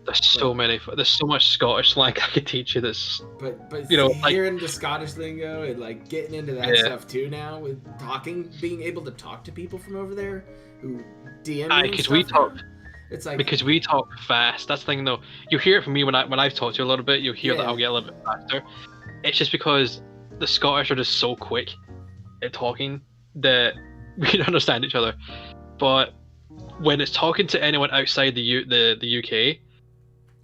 There's so many. There's so much Scottish slang I could teach you. This. but You know, like- hearing the Scottish lingo and like getting into that Yeah. stuff too now with talking, being able to talk to people from over there who DM Aye, me and 'cause stuff we now, talk- It's like Because we talk fast. That's the thing, though. You hear it from me when I've talked to you a little bit. You'll hear that Yeah. I'll get a little bit faster. It's just because the Scottish are just so quick at talking that we can understand each other. But when it's talking to anyone outside the UK,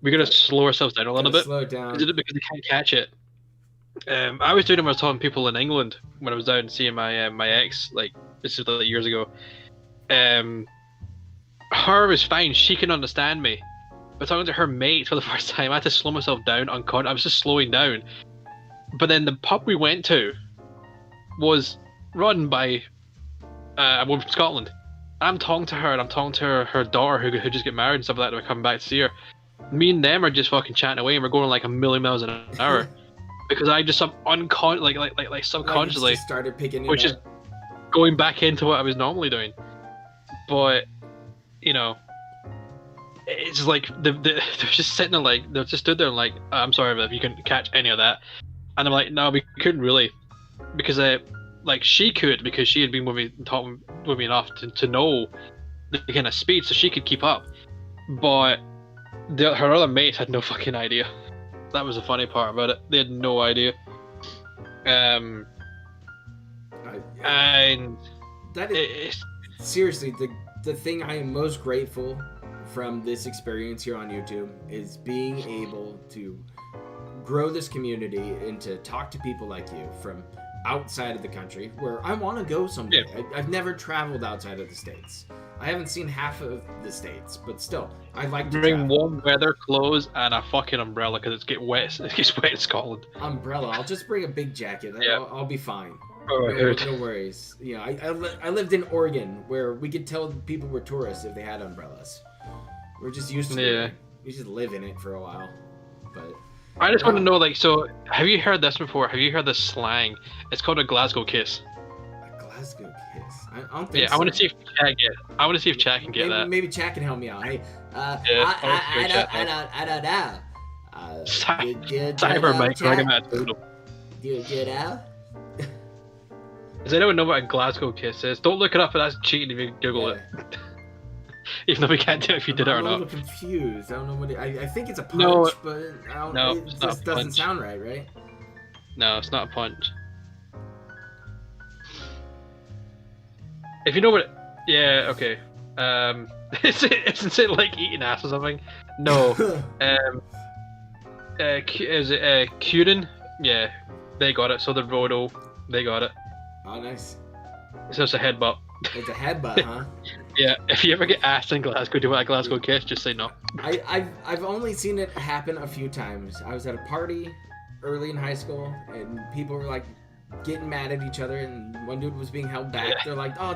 we're gonna slow ourselves down a little gotta bit slow it down. because they can't catch it. I was doing it when I was talking to people in England when I was down seeing my my ex. Like this is like years ago. Her was fine. She can understand me. But talking to her mate for the first time, I had to slow myself down. I was just slowing down. But then the pub we went to was run by a woman from Scotland. I'm talking to her, and I'm talking to her daughter who just get married and stuff like that. And we're coming back to see her. Me and them are just fucking chatting away, and we're going like a million miles an hour because I just like subconsciously Just started picking it which is up. going back into what I was normally doing. But you know, it's like they're just sitting there like they just stood there and like, I'm sorry if you couldn't catch any of that, and I'm like, no, we couldn't really, because like she could because she had been with me talking with me enough to know the kind of speed so she could keep up, but her other mates had no fucking idea. That was the funny part about it. They had no idea. And That is seriously the thing I am most grateful from this experience here on YouTube is being able to grow this community and to talk to people like you from outside of the country where I want to go someday. Yeah. I've never traveled outside of the States. I haven't seen half of the States, but still, I like to bring travel. warm weather clothes and a fucking umbrella because it gets wet in Scotland. Umbrella. I'll just bring a big jacket. Yeah. I'll be fine. Oh, No worries. You know, I lived in Oregon where we could tell people were tourists if they had umbrellas. We're just used to it. We just live in it for a while. But I just want to know, like, so have you heard this before? Have you heard this slang? It's called a Glasgow kiss. a Glasgow kiss. I don't think so. I want to see if Chad get. I want to see if Chad can get that. Maybe Chad can help me out. Hey, Yeah, I don't know. Cyber Mike running that total. Do you know? Does anyone know what a Glasgow kiss is? Don't look it up, but that's cheating if you Google it. Even though we can't tell if you did it or I'm a not. little confused. I don't know what I think it's a punch, No, but I don't, no, it it's not just a doesn't punch. sound right? No, it's not a punch. If you know what, okay. Isn't it like eating ass or something? No. Is it Curin? Yeah, they got it. So the Rodo, they got it. Oh, nice. So it's a headbutt. It's a headbutt, huh? Yeah. If you ever get asked in Glasgow, do you want a Glasgow kiss? Just say no. I've only seen it happen a few times. I was at a party early in high school, and people were like getting mad at each other, and one dude was being held back. Yeah. They're like, "Oh,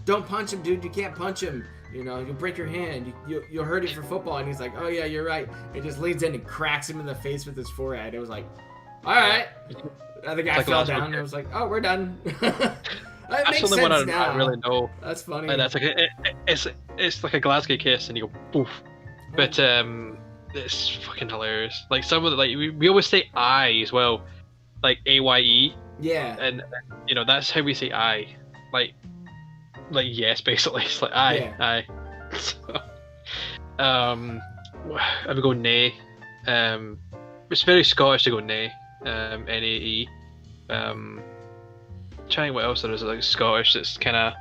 don't punch him, dude. You can't punch him. You know, you'll break your hand. You'll hurt it for football." And he's like, "Oh yeah, you're right." He just leans in and cracks him in the face with his forehead. It was like, all right. The guy like fell Glasgow down. And it was like, "Oh, we're done." That That's makes the only one sense now. I really know. That's funny. Like, that's like it's like a Glasgow kiss, and you go poof. But it's fucking hilarious. Like some of the we always say I as well, like AYE, Yeah. and you know that's how we say I, like yes, basically. It's like I, Yeah. I. So, I would go nay. It's very Scottish to go nay. NAE. Trying to think what else there is like Scottish that's kind of.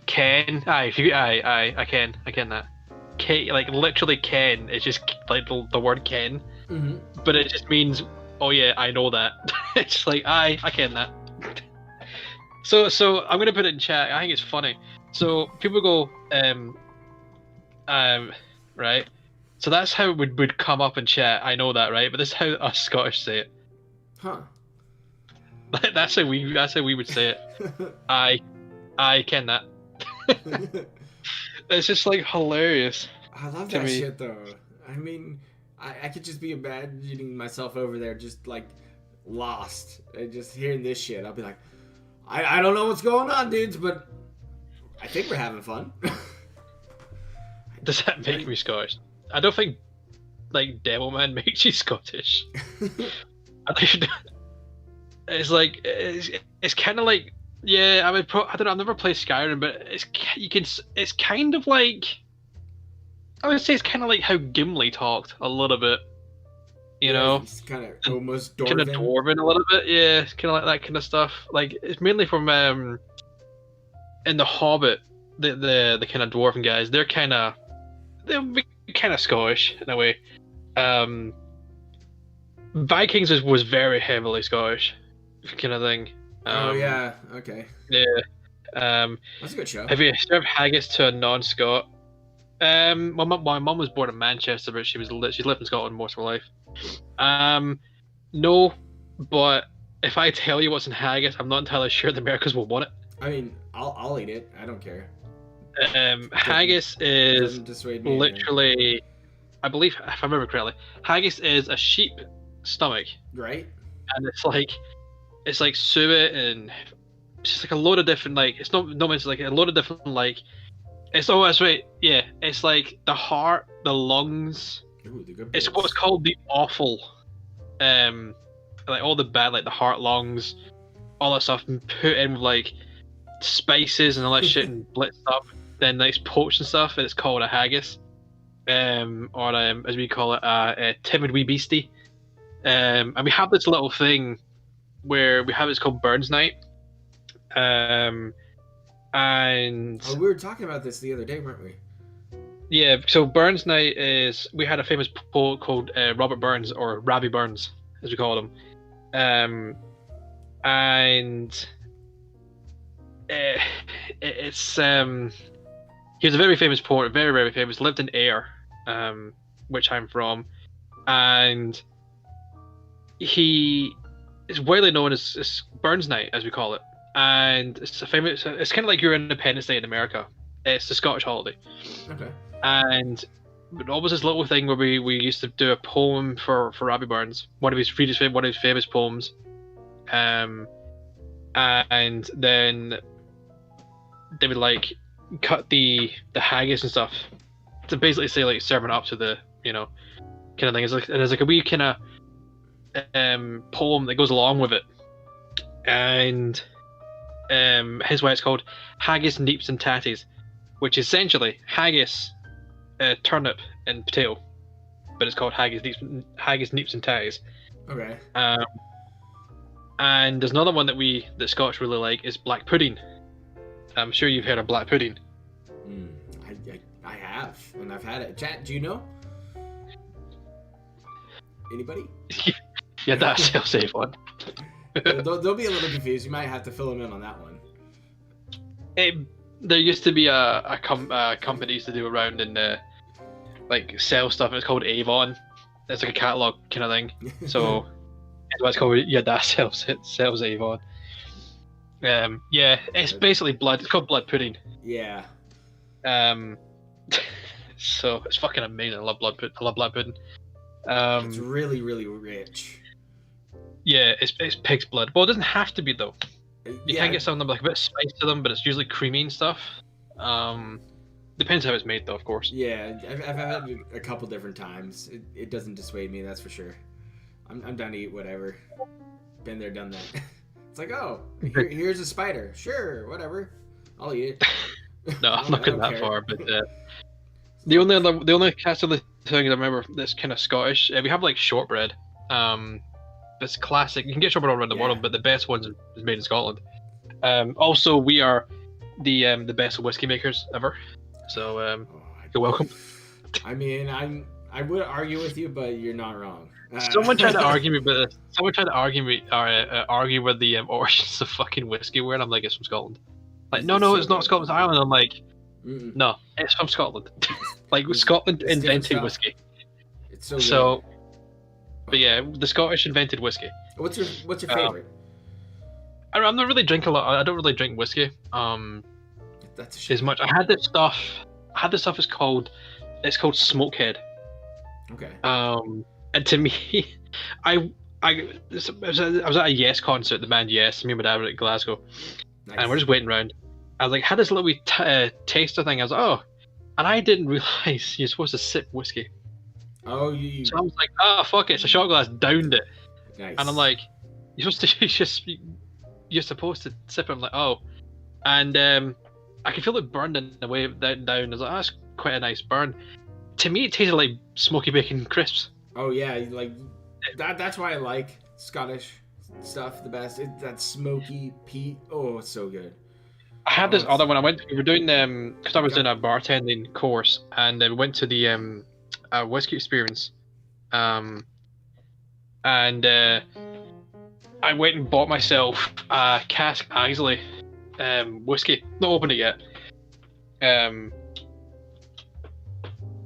Ken, I can that. K, like literally Ken. It's just like the word Ken, but it just means, oh yeah, I know that. It's like I can that. So I'm gonna put it in chat. I think it's funny. So people go, right. So that's how it would come up in chat. I know that, right? But this is how us Scottish say it. Huh. That's how we would say it. I ken that. It's just like hilarious. I love To that me. shit though. I mean, I could just be imagining myself over there just like lost and just hearing this shit. I'll be like, I don't know what's going on, dudes, but I think we're having fun. Does that make me Scottish? I don't think like Devilman makes you Scottish. I think it's like it's kind of like yeah. I don't know. I've never played Skyrim, but it's kind of like I would say it's kind of like how Gimli talked a little bit. You know, He's kind of almost kind of dwarven. dwarven a little bit. Yeah, it's kind of like that kind of stuff. Like it's mainly from in the Hobbit, the kind of dwarven guys. They're kind of Scottish in a way. Vikings was very heavily Scottish, kind of thing. Oh yeah, okay. Yeah. That's a good show. Have you served haggis to a non-Scot? My mum was born in Manchester, but she's lived in Scotland most of her life. No, but if I tell you what's in haggis, I'm not entirely sure the Americans will want it. I mean, I'll eat it. I don't care. Haggis is Doesn't dissuade me. literally, I believe, if I remember correctly, haggis is a sheep stomach, Right? and it's like suet and it's just like a load of different it's it's like a load of different that's right, yeah, it's like the heart, the lungs. Ooh, the good It's bits. what's called the offal, like all the bad, like the heart, lungs, all that stuff, and put in with like spices and all that shit and blitzed up, then it's poached and stuff, and it's called a haggis, or as we call it, a timid wee beastie. And we have this little thing where it's called Burns Night, and Oh, we were talking about this the other day, weren't we? yeah, so Burns Night is, we had a famous poet called Robert Burns, or Rabbie Burns, as we call him. And it's he was a very famous poet, very, very famous, lived in Ayr, which I'm from, and he is widely known as Burns Night, as we call it. And it's kind of like your Independence Day in America. It's the Scottish holiday. Okay. And it always this little thing where we used to do a poem for Rabbie Burns, one of his famous poems, and then they would like cut the haggis and stuff to basically say like serving up to the kind of thing. It's like there's like a wee kind of poem that goes along with it, and hence why it's called haggis, neeps, and tatties, which is essentially haggis, turnip, and potato, but it's called haggis, neeps, and tatties. Okay. And there's another one that the Scots really like is black pudding. I'm sure you've heard of black pudding. I have, and I've had it. Chat, do you know? Anybody? Yeah, that's a safe one. They'll be a little confused. You might have to fill them in on that one. There used to be a company used to do around and like sell stuff, and it's called Avon. It's like a catalog kind of thing. So that's what it's called. Yeah, that sells Avon. Yeah, it's basically blood. It's called blood pudding. Yeah. So it's fucking amazing. I love blood pudding. It's really, really rich. Yeah, it's pig's blood. Well, it doesn't have to be though. You can get some of them like a bit of spice to them, but it's usually creamy and stuff. Depends how it's made though, of course. Yeah, I've had it a couple different times. It doesn't dissuade me, that's for sure. I'm down to eat whatever. Been there, done that. It's like, oh, here's a spider. Sure, whatever. I'll eat it. No, I'm not going that far, but the only cast of the thing I remember that's kind of Scottish. We have like shortbread. It's classic. You can get shortbread all around the world, but the best ones is made in Scotland. Also, we are the best whiskey makers ever. So you're welcome. I mean, I would argue with you, but you're not wrong. Someone tried to argue me, but argue with the origins of fucking whiskey. Where I'm like, it's from Scotland. Like, no, it's not Scotland's Ireland. I'm like, no, it's from Scotland. Like Scotland invented whiskey. It's so good. So, but yeah, the Scottish invented whiskey. What's your favorite? I'm not really drink a lot. I don't really drink whiskey. That's a shame. As much. I had I had this stuff. It's called Smokehead. Okay. And to me, I was at a Yes concert, the band Yes. Me and my dad were at Glasgow, Nice. and we're just waiting around. I was like, had this little wee taster thing. I was like, oh, and I didn't realize you're supposed to sip whiskey. Oh, you. So I was like, oh fuck it, it's a shot glass. Downed it, Nice. and I'm like, you're supposed to you're supposed to sip it. I'm like, oh, and I could feel it burned in the way down. I was like, oh, that's quite a nice burn. To me, it tasted like smoky bacon crisps. Oh yeah, like that. That's why I like Scottish stuff the best. That smoky peat. Oh, it's so good. I had this other one. We were doing because I was doing a bartending course, and we went to the whiskey experience, and I went and bought myself a cask Islay whiskey. Not opened it yet,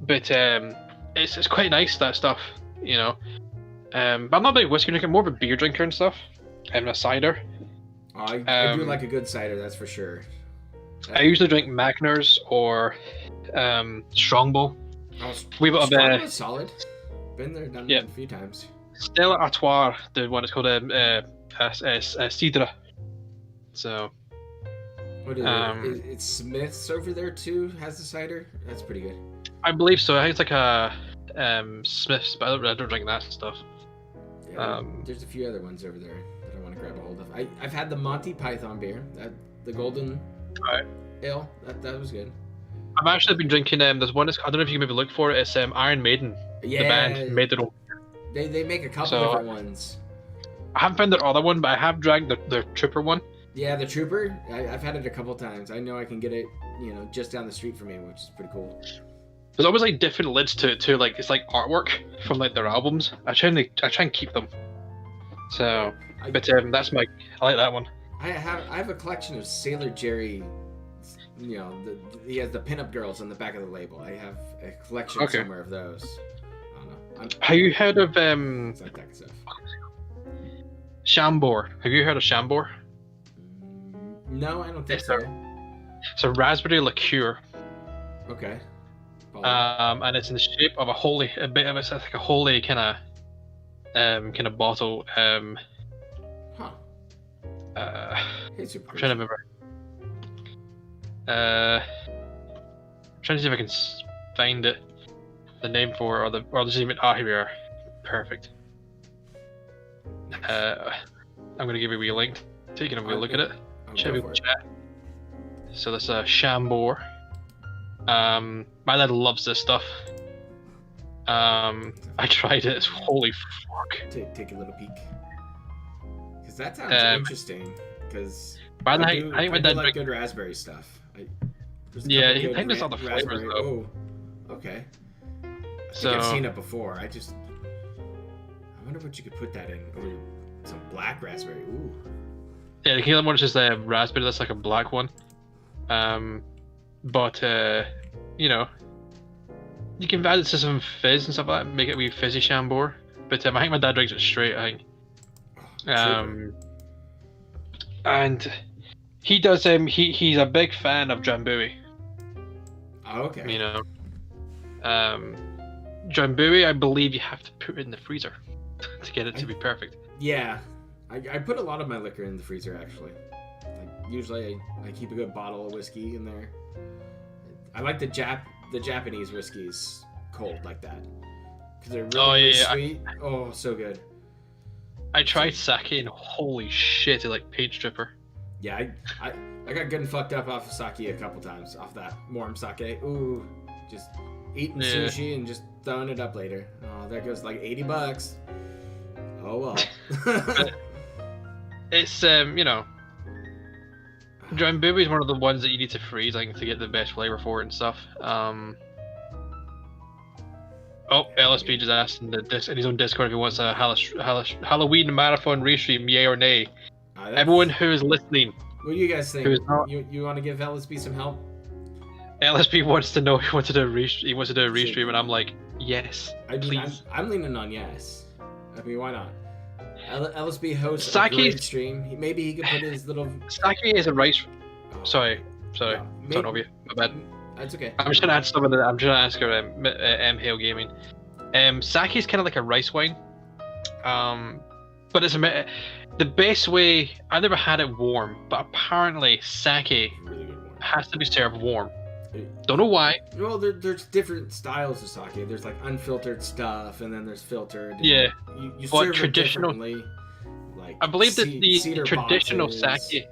but it's quite nice, that stuff, you know. But I'm not a big whiskey drinker, more of a beer drinker and stuff, and a cider. Oh, I do like a good cider, that's for sure. I usually drink Magners or Strongbow. Strongbow is solid. Been there, done it a few times. Stella Artois, the one it's called Cidre. So. What is it? It's Smith's over there too. Has the cider. That's pretty good. I believe so. I think it's like a Smith's, but I don't drink that stuff. Yeah, there's a few other ones over there that I want to grab a hold of. I've had the Monty Python beer, the Golden Ale. That was good. I've actually been drinking. There's one. I don't know if you can maybe look for it. It's Iron Maiden. Yeah, the band made their own. They make a couple different ones. I haven't found their other one, but I have drank the Trooper one. Yeah, the Trooper. I've had it a couple times. I know I can get it, just down the street from me, which is pretty cool. There's always like different lids to it too. Like it's like artwork from like their albums. I try and keep them. So, but that's I like that one. I have a collection of Sailor Jerry. He has the pinup girls on the back of the label. I have a collection somewhere of those. I don't know. Have you heard of like that stuff. Chambord? Have you heard of Chambord? No, I don't think so. It's a raspberry liqueur. Okay. And it's in the shape of a bit of it's like a holy kind of bottle. Hey, I'm trying to remember. I'm trying to see if I can find it. The name for or there's even here we are. Perfect. I'm gonna give you a wee link so you can have a wee look at it. Chat. So that's a Chambord. My dad loves this stuff. I tried it. It's holy fuck. Take a little peek. Because that sounds interesting. Because I think my dad like good raspberry stuff. I think there's other flavors though. Oh, okay. I So think I've seen it before. I wonder what you could put that in. Ooh, some black raspberry. Ooh. Yeah, the Kingdom one is just a raspberry. That's like a black one. But you can add it to some fizz and stuff like that, make it a wee fizzy Chambord. But I think my dad drinks it straight. I think. And he does. He's a big fan of Drambuie. Oh, okay. Drambuie, I believe you have to put it in the freezer to get it to be perfect. Yeah, I put a lot of my liquor in the freezer actually. Usually I keep a good bottle of whiskey in there. I like the Japanese whiskeys cold like that because they're really sweet. Oh, so good. I tried sake and holy shit, it's like paint stripper. Yeah, I got good and fucked up off of sake a couple times, off that warm sake. Ooh, just eating sushi and just throwing it up later. Oh, that goes like $80. Oh well. It's Drambuie is one of the ones that you need to freeze, I think, to get the best flavor for it and stuff. LSP just asked in his own Discord if he wants a Halloween marathon restream, yay or nay. Everyone who is listening. What do you guys think? You want to give LSP some help? LSP wants to know. He wants to do a restream, and I'm like, yes, please. I'm leaning on yes. I mean, why not? LSB hosts a great stream. Maybe he could put his little. Sake is a rice. Sorry. Turn over you. My bad. That's okay. I'm just gonna add some of the. I'm trying to ask her. Hale Gaming. Sake is kind of like a rice wine. But it's the best way. I never had it warm, but apparently sake Really good one. has to be served warm. Don't know why. Well, there's different styles of sake. There's like unfiltered stuff, and then there's filtered. And Yeah. You But serve traditional- it differently. Like I believe that the cedar traditional boxes. sake.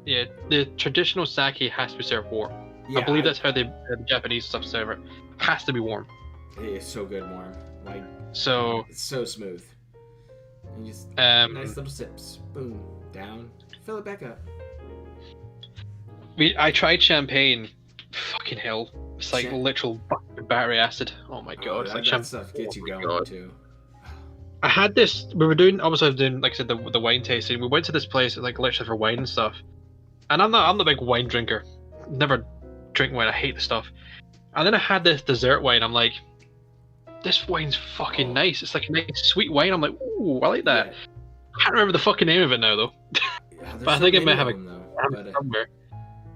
Yeah, the traditional sake has to be served warm. Yeah, I believe that's how the Japanese stuff serve it. Has to be warm. It's so good, warm. Like So, it's so smooth. And just nice little sips. Boom, down. Fill it back up. I tried champagne. Fucking hell. It's like Cham- literal battery acid. Oh my god. Oh, It's that, like that stuff gets you Oh my going God. too. I had this. We were doing. Obviously, I was doing, like I said, the wine tasting. We went to this place, like literally for wine and stuff. And I'm not a big wine drinker. Never drink wine. I hate the stuff. And then I had this dessert wine. I'm like, this wine's fucking Oh. nice. It's like a nice sweet wine. I'm like, ooh, I like that. Yeah. I can't remember the fucking name of it now though. Yeah, there's But I so think I many might of have a- them, though. I have But, it somewhere.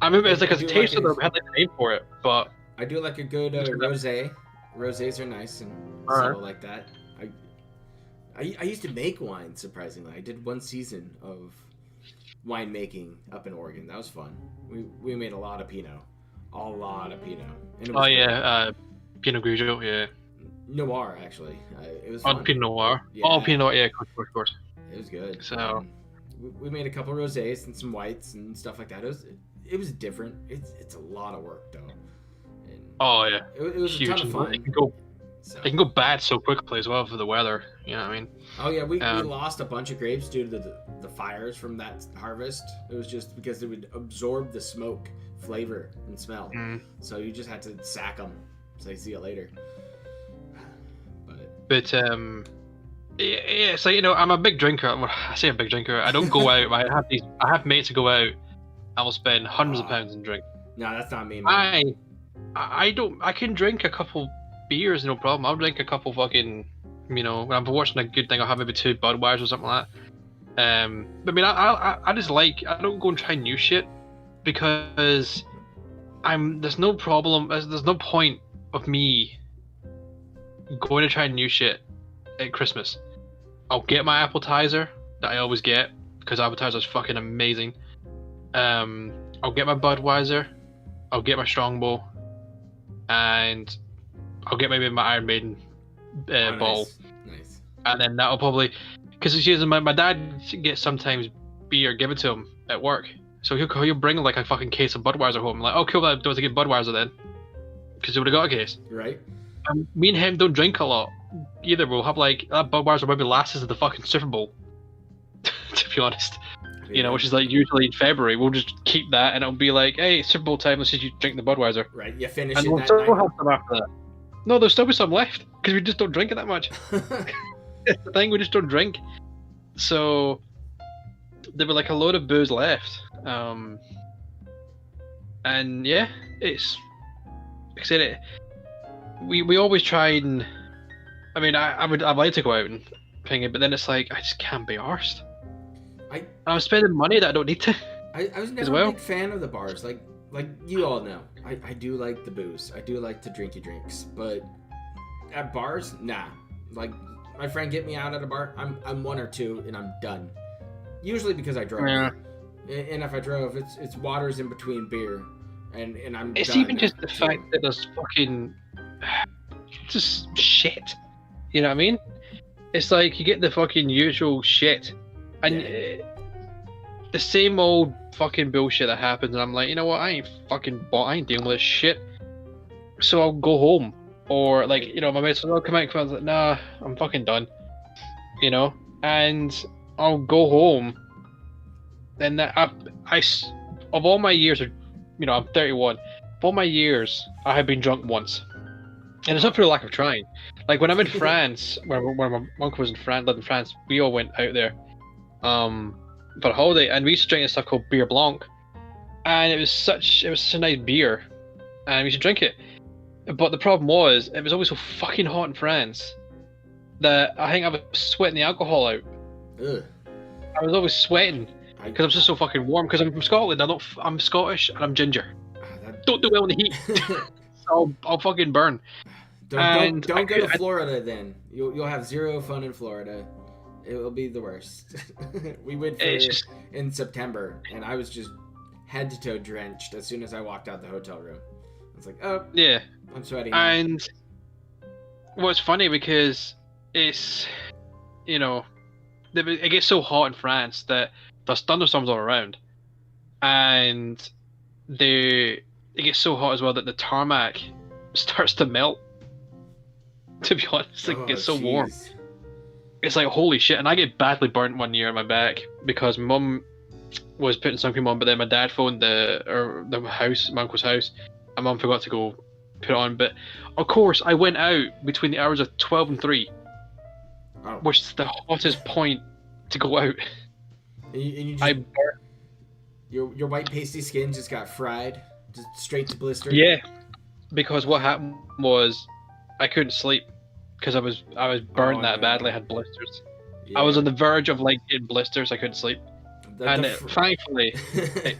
I remember it's like I a do taste like of them. I had like a name for it, but I do like a good rosé. Rosés are nice and Alright. subtle like that. I used to make wine, surprisingly. I did one season of wine making up in Oregon. That was fun. We made a lot of Pinot. A lot of Pinot. And it was good. Pinot Grigio, yeah. Noir, actually. It was On fun. Pinot Noir. Yeah. Oh, Pinot Noir, yeah, of course. It was good. So- we made a couple rosés and some whites and stuff like that. It was different. It's a lot of work though. And Oh yeah, it was a huge. ton of fun. So- It can go bad so quickly as well for the weather. You know what I mean? Oh yeah, we Um, lost a bunch of grapes due to the fires from that harvest. It was just because they would absorb the smoke, flavor, and smell. Mm. So you just had to sack them. Say see you later. But yeah, so you know, I'm a big drinker. Well, I say a big drinker. I don't go out. I have mates who go out and will spend hundreds of pounds and drink. No, that's not me, man. I don't. I can drink a couple beers, no problem. I'll drink a couple fucking, you know, when I'm watching a good thing, I'll have maybe 2 Budweiser or something like that. But I mean, I just like, I don't go and try new shit because there's no problem. There's no point of me going to try new shit at Christmas. I'll get my appetizer that I always get because appetizer's fucking amazing. I'll get my Budweiser. I'll get my Strongbow, and I'll get maybe my Iron Maiden bottle, Nice. and then that'll probably, because it's usually my dad gets sometimes beer given to him at work, so he'll bring like a fucking case of Budweiser home. I'm like, oh cool, I don't get Budweiser then, because he would have got a case. Right. Me and him don't drink a lot either. We'll have like that Budweiser maybe lasts us to the fucking Super Bowl, to be honest. You know, which is like usually in February. We'll just keep that, and it'll be like, hey, Super Bowl time. Let's just drink the Budweiser. Right. You finish And it we'll that still night. have some after that. No, there'll still be some left because we just don't drink it that much. That's the thing, we just don't drink. So there were like a load of booze left. And yeah, it's like I said, we always try and I'd like to go out and ping it, but then it's like I just can't be arsed. I'm spending money that I don't need to. I was never well. a big fan of the bars. Like you all know, I do like the booze. I do like the drinky drinks, but at bars, nah. Like my friend get me out at a bar, I'm 1 or 2 and I'm done. Usually because I drove. Yeah. And if I drove, it's waters in between beer, and I'm. It's done even just the after 2. fact that there's fucking just shit. You know what I mean? It's like you get the fucking usual shit, and the same old fucking bullshit that happens. And I'm like, you know what? I ain't dealing with this shit. So I'll go home, or like, you know, my mates will come out. I was like, nah, I'm fucking done. You know, and I'll go home. And that of all my years, you know, I'm 31. Of all my years, I have been drunk once, and it's not for the lack of trying. Like when I'm in France, when my uncle was lived in France, we all went out there, for a holiday, and we used to drink this stuff called beer blanc, and it was such a nice beer, and we used to drink it. But the problem was, it was always so fucking hot in France that I think I was sweating the alcohol out. Ugh. I was always sweating. Because I'm just so fucking warm. Because I'm from Scotland. I'm Scottish and I'm ginger. don't do well in the heat. I'll fucking burn. Don't go to Florida then. You'll have zero fun in Florida. It will be the worst. We went in September, and I was just head to toe drenched as soon as I walked out the hotel room. I was like, oh, yeah, I'm sweating. And what's funny because it's, it gets so hot in France that there's thunderstorms all around, and it gets so hot as well that the tarmac starts to melt. To be honest, it gets so warm. It's like, holy shit. And I get badly burnt one year on my back because Mum was putting sun cream on, but then my dad phoned the house, my uncle's house, and Mum forgot to go put it on. But of course, I went out between the hours of 12 and 3, which is the hottest point to go out. And you just, your white pasty skin just got fried, just straight to blister. Yeah, because what happened was I couldn't sleep because I was burned badly. I had blisters. Yeah. I was on the verge of getting blisters. I couldn't sleep, thankfully it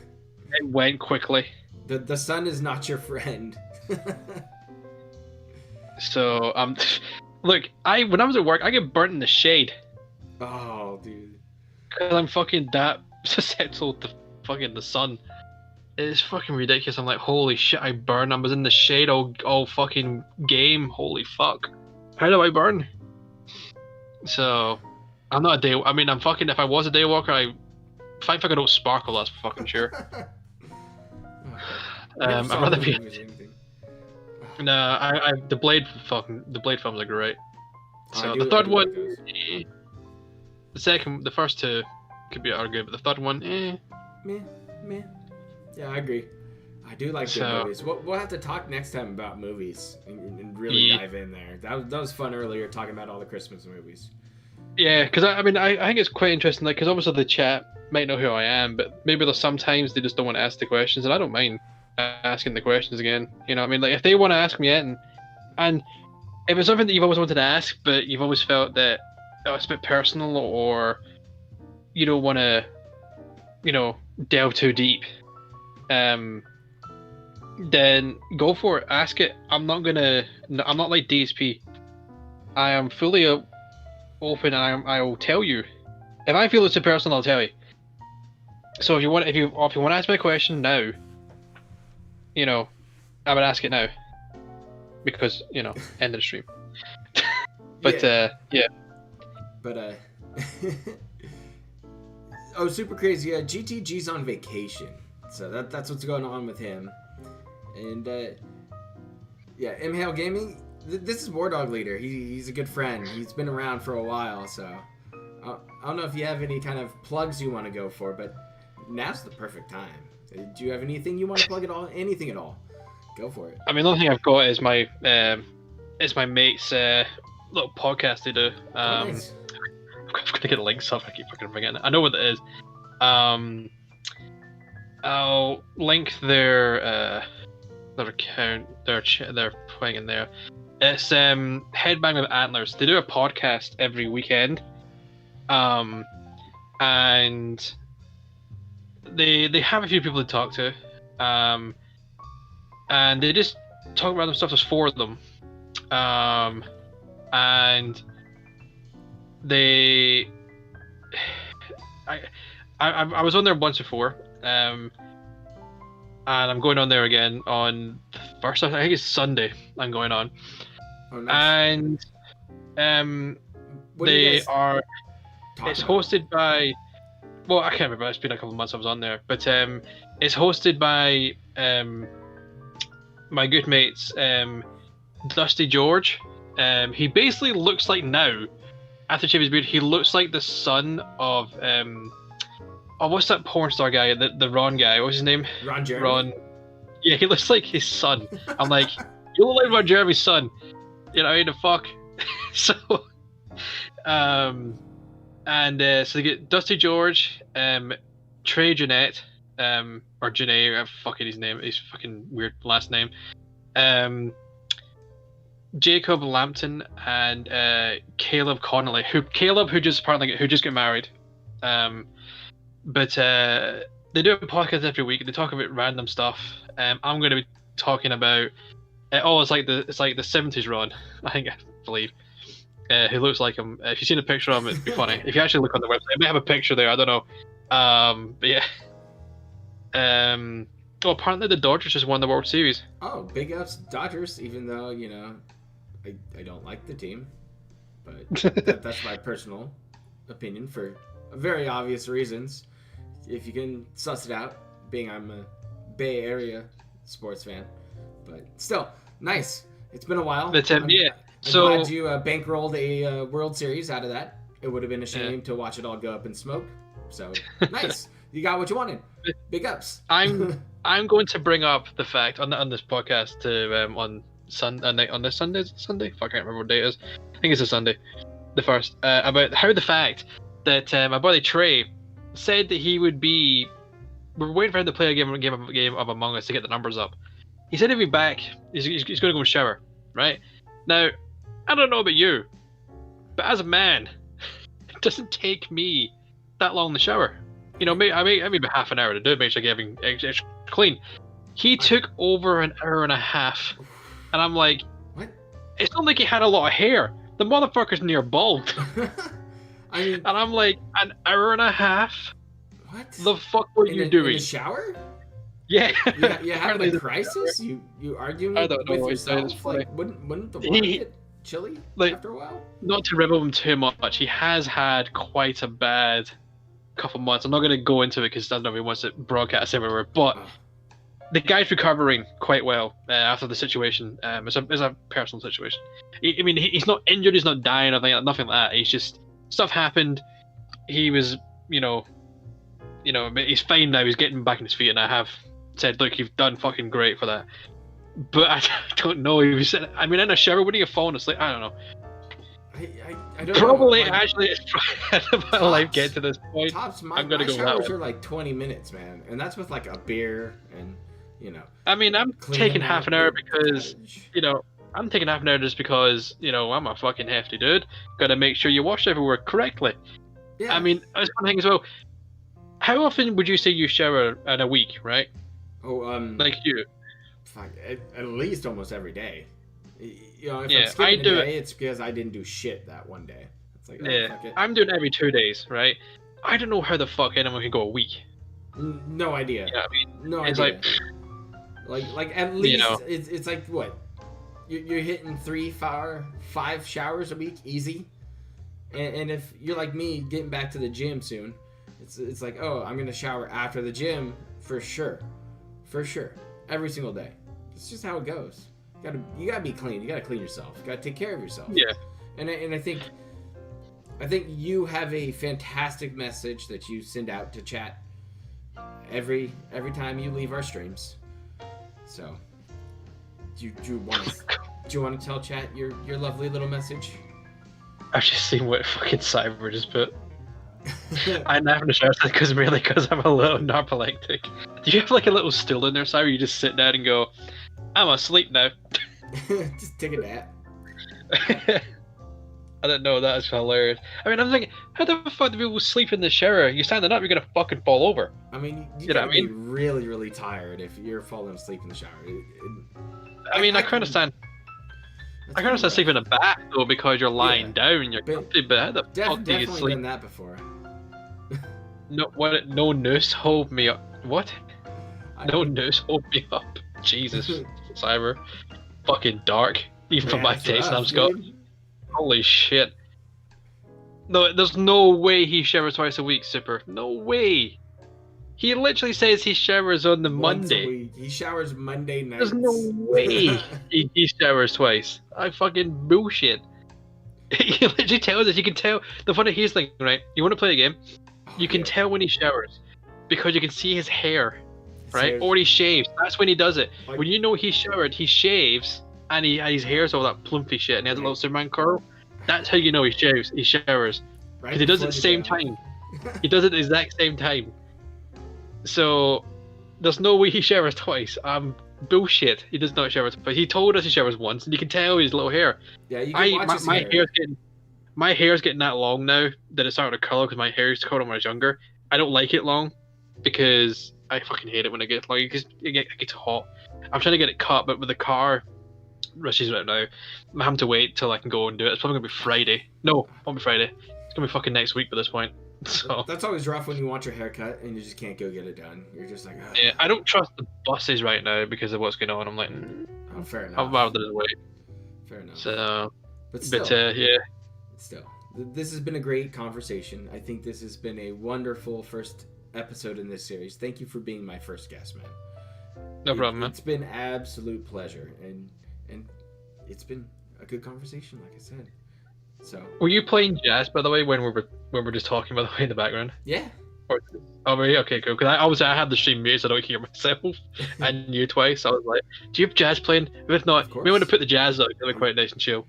went quickly. The sun is not your friend. So look, when I was at work, I get burnt in the shade. Oh, dude. Because I'm fucking that susceptible to fucking the sun. It's fucking ridiculous. I'm like, holy shit, I burn. I was in the shade all fucking game. Holy fuck. How do I burn? So, I'm not a day... I mean, if I was a day walker, if I don't sparkle, that's for fucking sure. I'd rather be... No, the Blade films are great. So, the third one... The first two are good, but the third one, Meh. Yeah, I agree. I do like good movies. We'll have to talk next time about movies and really dive in there. That was fun earlier, talking about all the Christmas movies. Yeah, because I think it's quite interesting, because obviously the chat might know who I am, but maybe there's sometimes they just don't want to ask the questions, and I don't mind asking the questions again. You know what I mean? If they want to ask me it, and if it's something that you've always wanted to ask, but you've always felt that it's a bit personal, or you don't want to, delve too deep, then go for it. Ask it. I'm not like DSP. I am fully open, and I will tell you. If I feel it's a person, I'll tell you. So if you want to ask me a question now, I would ask it now, because end of the stream. But yeah. But oh, super crazy. GTG's on vacation, so that's what's going on with him. And MHale Gaming. This is Wardog Leader. He's a good friend. He's been around for a while, so I don't know if you have any kind of plugs you want to go for, but now's the perfect time. Do you have anything you want to plug at all? Anything at all? Go for it. I mean, the only thing I've got is my mate's little podcast they do. Nice. I've got to get links up. I keep fucking forgetting. I know what it is. I'll link their account. They're playing in there. It's Headbang with Antlers. They do a podcast every weekend, and they have a few people to talk to, and they just talk about them stuff. There's 4 of them, and I was on there once before, and I'm going on there again on the first. I think it's Sunday. I'm going on. Oh, nice. And they are. It's hosted by. Well, I can't remember. It's been a couple of months I was on there, but it's hosted by my good mates Dusty George. He basically looks like now, after shaving his beard, he looks like the son of what's that porn star guy? The Ron guy. What's his name? Ron Jeremy. Ron. Yeah, he looks like his son. I'm like, you look like Ron Jeremy's son. You know, the fuck. So, so they get Dusty George, Trey Jeanette, or Janae, fucking his name, his fucking weird last name, Jacob Lampton, and Caleb Connolly, who just got married, but they they do a podcast every week. They talk about random stuff. I'm going to be talking about. It's like the 70s Ron. I believe. Who looks like him. If you've seen a picture of him, it'd be funny. If you actually look on the website, I may have a picture there. I don't know. But yeah. Apparently the Dodgers just won the World Series. Oh, big ups Dodgers. Even though I don't like the team, but that's my personal opinion for very obvious reasons. If you can suss it out, being I'm a Bay Area sports fan, but still nice. It's been a while. I'm glad you bankrolled a World Series out of that. It would have been a shame to watch it all go up in smoke. So nice, you got what you wanted. Big ups. I'm going to bring up the fact on this podcast to on this Sunday. Sunday? Fuck, I can't remember what day it is. I think it's a Sunday, the first. About how the fact that my buddy Trey said that he would be. We're waiting for him to play a game of Among Us to get the numbers up. He said he'd be back. He's going to go and shower, right? Now, I don't know about you, but as a man, it doesn't take me that long to shower. Maybe half an hour to do it, make sure I get everything extra clean. He took over an hour and a half, and I'm like, what? It's not like he had a lot of hair. The motherfucker's near bald. And I'm like, an hour and a half? What? The fuck were you doing? In the shower? Yeah. You having a crisis? You arguing with yourself? Like, wouldn't the water get chilly after a while? Not to rebel him too much, he has had quite a bad couple months. I'm not going to go into it because I don't know if he wants it broadcast everywhere, but the guy's recovering quite well after the situation. It's a personal situation. He's not injured, he's not dying, nothing like that. He's just, stuff happened. He was, he's fine now. He's getting back on his feet, and I have said, look, you've done fucking great for that. But I don't know. He was, in a shower, wouldn't he have fallen asleep? I don't know. I don't probably know. Actually, it's probably my life get to this point. I'm gonna go showers are like 20 minutes, man, and that's with like a beer and I'm taking half an hour because I'm taking half an hour just because I'm a fucking hefty dude. Got to make sure you wash everywhere correctly. Yeah. I was one thing as well. How often would you say you shower in a week, right? Oh, like you. Fuck, at least almost every day. If I'm Yeah, skipping a day, it's because I didn't do shit that one day. It's like, fuck it. I'm doing it every 2 days, right? I don't know how the fuck anyone can go a week. No idea. Yeah, no it's idea. Like at least it's like what? You're hitting 5 showers a week easy, and if you're like me, getting back to the gym soon, it's like, oh, I'm gonna shower after the gym for sure, every single day. It's just how it goes. You gotta be clean. You gotta clean yourself. You gotta take care of yourself. Yeah. And I think you have a fantastic message that you send out to chat every time you leave our streams. So, do you want to tell chat your lovely little message? I've just seen what fucking Cyber just put. I'm not having to shower because I'm a little narcoleptic. Do you have like a little stool in there, Cyber? You just sit down and go, I'm asleep now. Just take a nap. I didn't know, that was hilarious. I'm thinking, how the fuck do people sleep in the shower? You're standing up, you're gonna fucking fall over. You gotta be really, really tired if you're falling asleep in the shower. I can understand. I can understand sleeping in a bath though, because you're lying down, you're comfy, but how the fuck do you sleep? Definitely done that before. No noose hold me up. What? No noose hold me up. Jesus, Cyber. Fucking dark. Even for my taste, and I'm Scottish. Holy shit. No, there's no way he showers twice a week, Super. No way. He literally says he showers on the Monday. A week. He showers Monday nights. There's no way he showers twice. I fucking bullshit. He literally tells us. You can tell. The funny here's the thing, right? You want to play a game? You can tell when he showers because you can see his hair, right? Or he shaves. That's when he does it. When you know he showered, he shaves. And his hair's all that plumpy shit, and he has a little Superman curl. That's how you know he shaves. He showers. Because he does it at the same time. He does it at the exact same time. So, there's no way he showers twice. Bullshit. He does not shower twice. He told us he showers once, and you can tell his little hair. Yeah, you can watch his hair. My hair's getting that long now that it's starting to curl because my hair used to curl when I was younger. I don't like it long. because I fucking hate it when it gets like it gets hot. I'm trying to get it cut, but with the car rushes right now, I'm having to wait till I can go and do it. It's probably gonna be Friday. No, it won't be Friday. It's gonna be fucking next week by this point. So That's always rough when you want your haircut and you just can't go get it done. You're just like, oh. yeah, I don't trust the buses right now because of what's going on. I'm like, Oh, fair enough. I'd rather wait. Fair enough. So, but still, yeah. Still, this has been a great conversation. I think this has been a wonderful first episode in this series. Thank you for being my first guest, man. No problem, man. It's been absolute pleasure, and it's been a good conversation, like I said. So, were you playing jazz, by the way, when we were just talking, by the way, in the background? yeah. Oh, really? Okay, cool. Because I had the stream muted, so I don't hear myself. And you twice. I was like, do you have jazz playing? If not, we want to put the jazz out. It'll be quite nice and chill.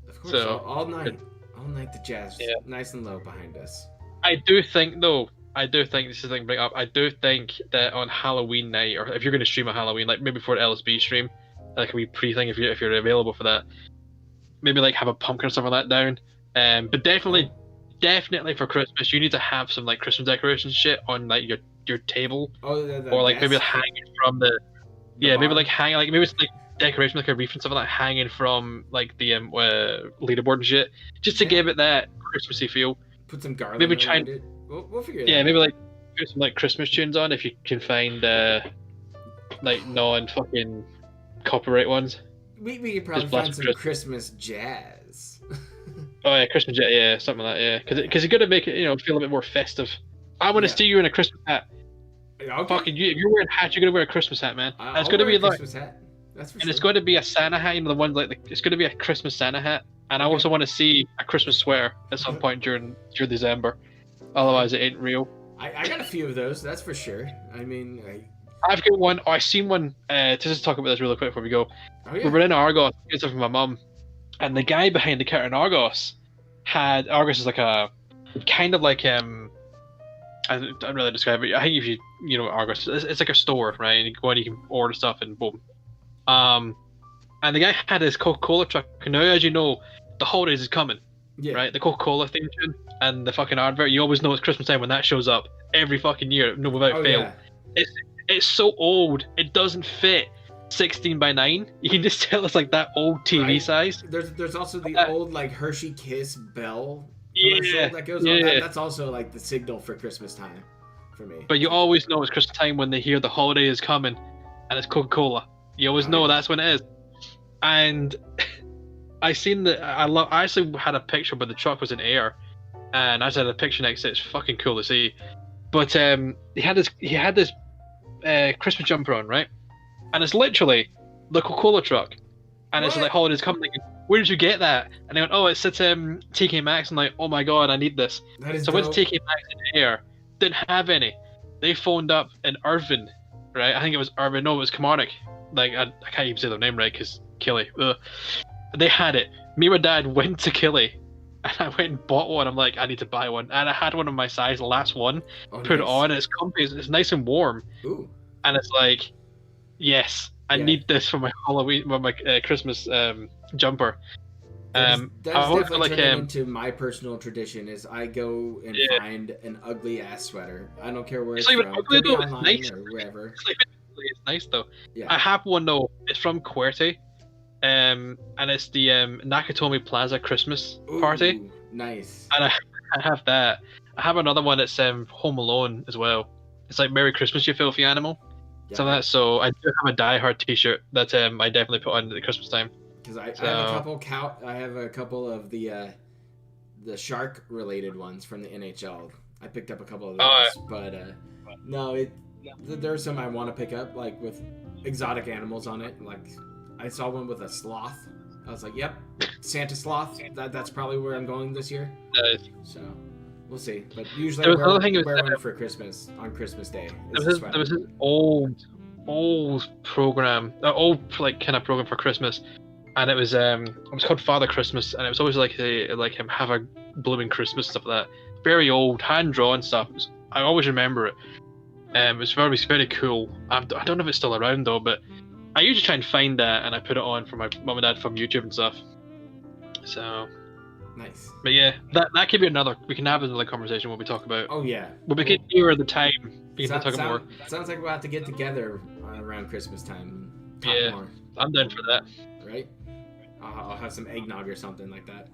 Of course. So, all night the jazz, nice and low behind us. I do think, though, this is the thing to bring up. I do think that on Halloween night, or if you're going to stream on Halloween, like maybe for the LSB stream, like a wee pre-thing if you're available for that. Maybe like have a pumpkin or something like that down. But definitely for Christmas, you need to have some like Christmas decorations shit on like your table. Oh, or like maybe hanging from the maybe like hanging like maybe it's like decoration like a reef and stuff like that hanging from like the leaderboard and shit, just to give it that Christmassy feel. Put some garland. Maybe try and we'll figure it out. Yeah, maybe like put some like Christmas tunes on if you can find like non fucking copyright ones. We could probably find some Christmas jazz. Oh yeah, Christmas jazz, yeah, something like that, yeah. Because you got to make it, feel a bit more festive. I want to see you in a Christmas hat. Okay. Fucking you! If you're wearing a hat, you're gonna wear a Christmas hat, man. And it's gonna be like, Christmas hat. That's for and sure. it's going to be a Santa hat. The ones like it's going to be a Christmas Santa hat. And I also want to see a Christmas sweater at some point during December. Otherwise, it ain't real. I got a few of those. That's for sure. I mean, I've got one. Oh, I seen one. Just to talk about this really quick before we go. Oh, yeah. We were in Argos. It's from my mum, and the guy behind the counter in Argos is like a kind of like I don't really describe it. I think if you know Argos, it's like a store, right? And you go and you can order stuff and boom. And the guy had his Coca-Cola truck. And now, as you know, the holidays is coming, right? The Coca-Cola theme tune and the fucking advert. You always know it's Christmas time when that shows up every fucking year, no without fail. Yeah. It's so old, it doesn't fit 16:9. You can just tell it's like that old TV size. There's also the old like Hershey Kiss bell commercial that goes on. That's also like the signal for Christmas time for me. But you always know it's Christmas time when they hear the holiday is coming, and it's Coca-Cola. You always know that's when it is. And I seen that I actually had a picture, but the truck was in air, and I just had a picture next to it. It's fucking cool to see. But he had this Christmas jumper on, right? And it's literally the Coca-Cola truck, and it's like holidays coming. Like, where did you get that? And they went, oh, it's at TK Maxx. I'm like, oh my god, I need this. So I went to TK Maxx in air, didn't have any. They phoned up in Irvine, right? I think it was Irvine. No, it was Kilmarnock. Like I can't even say their name right because Killy. They had it. Me and my dad went to Killy, and I went and bought one. I'm like, I need to buy one, and I had one of my size, the last one. Put it on, and it's comfy. It's nice and warm. Ooh. And it's like, yes, I need this for my Halloween, for my Christmas jumper. That's definitely turning into my personal tradition. Is I go and find an ugly ass sweater. I don't care where it's from. Ugly, though, online nice. Or wherever. It's nice though. Yeah. I have one though. It's from QWERTY, and it's the Nakatomi Plaza Christmas party. Nice. And I have that. I have another one that's Home Alone as well. It's like Merry Christmas, you filthy animal. Yeah. So I do have a Die Hard T-shirt that I definitely put on at the Christmas time. Because I have a couple of the shark related ones from the NHL. I picked up a couple of those, but there are some I want to pick up, like with exotic animals on it. Like I saw one with a sloth. I was like, "Yep, Santa sloth. That's probably where I'm going this year." Nice. So we'll see. But usually I wear one for Christmas on Christmas Day. There was this old program, like kind of program for Christmas, and it was called Father Christmas, and it was always like have a blooming Christmas stuff like that. Very old, hand drawn stuff. I always remember it. It's very cool. I don't know if it's still around though, but I usually try and find that and I put it on for my mum and dad from YouTube and stuff. So Nice. But yeah, that could be another. We can have another conversation when we talk about. Oh yeah. When we get nearer the time, we can talk more. Sounds like we'll have to get together around Christmas time and talk Yeah, more. I'm down for that. Right? I'll have some eggnog or something like that.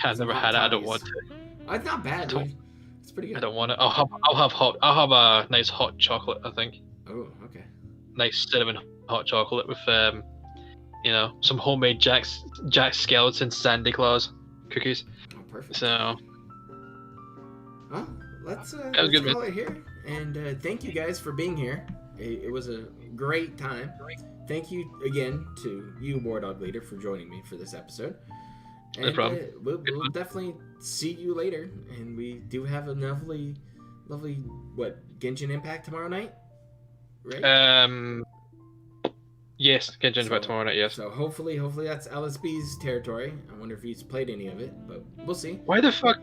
I've never had it. I don't want to. Oh, it's not bad, dude. It's pretty good. I don't want it. I'll have a nice hot chocolate. I think. Oh, okay. Nice cinnamon hot chocolate with some homemade Jack Skellington Santa Claus cookies. Oh, perfect. So. Well, let's good, call it here. And thank you guys for being here. It was a great time. Thank you again to you, Wardog Leader, for joining me for this episode. And, No problem. We'll definitely see you later. And we do have a lovely, Genshin Impact tomorrow night? Right? Yes, Genshin Impact tomorrow night, yes. So hopefully that's LSB's territory. I wonder if he's played any of it, but we'll see. Why the fuck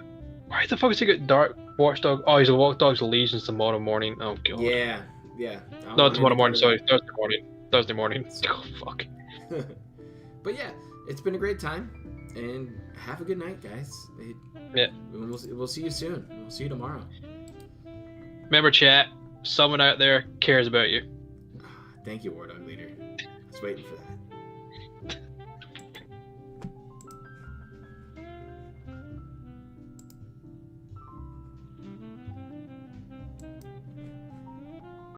has he got Dark Watchdog? Oh, he's a Watchdog's Legions tomorrow morning. Oh god. Yeah. No, tomorrow morning. Sorry, Thursday morning. Oh fuck. But yeah, it's been a great time, and have a good night, guys. Yeah. We'll see you soon. We'll see you tomorrow. Remember, chat. Someone out there cares about you. Thank you, Wardog Leader. I was waiting for that.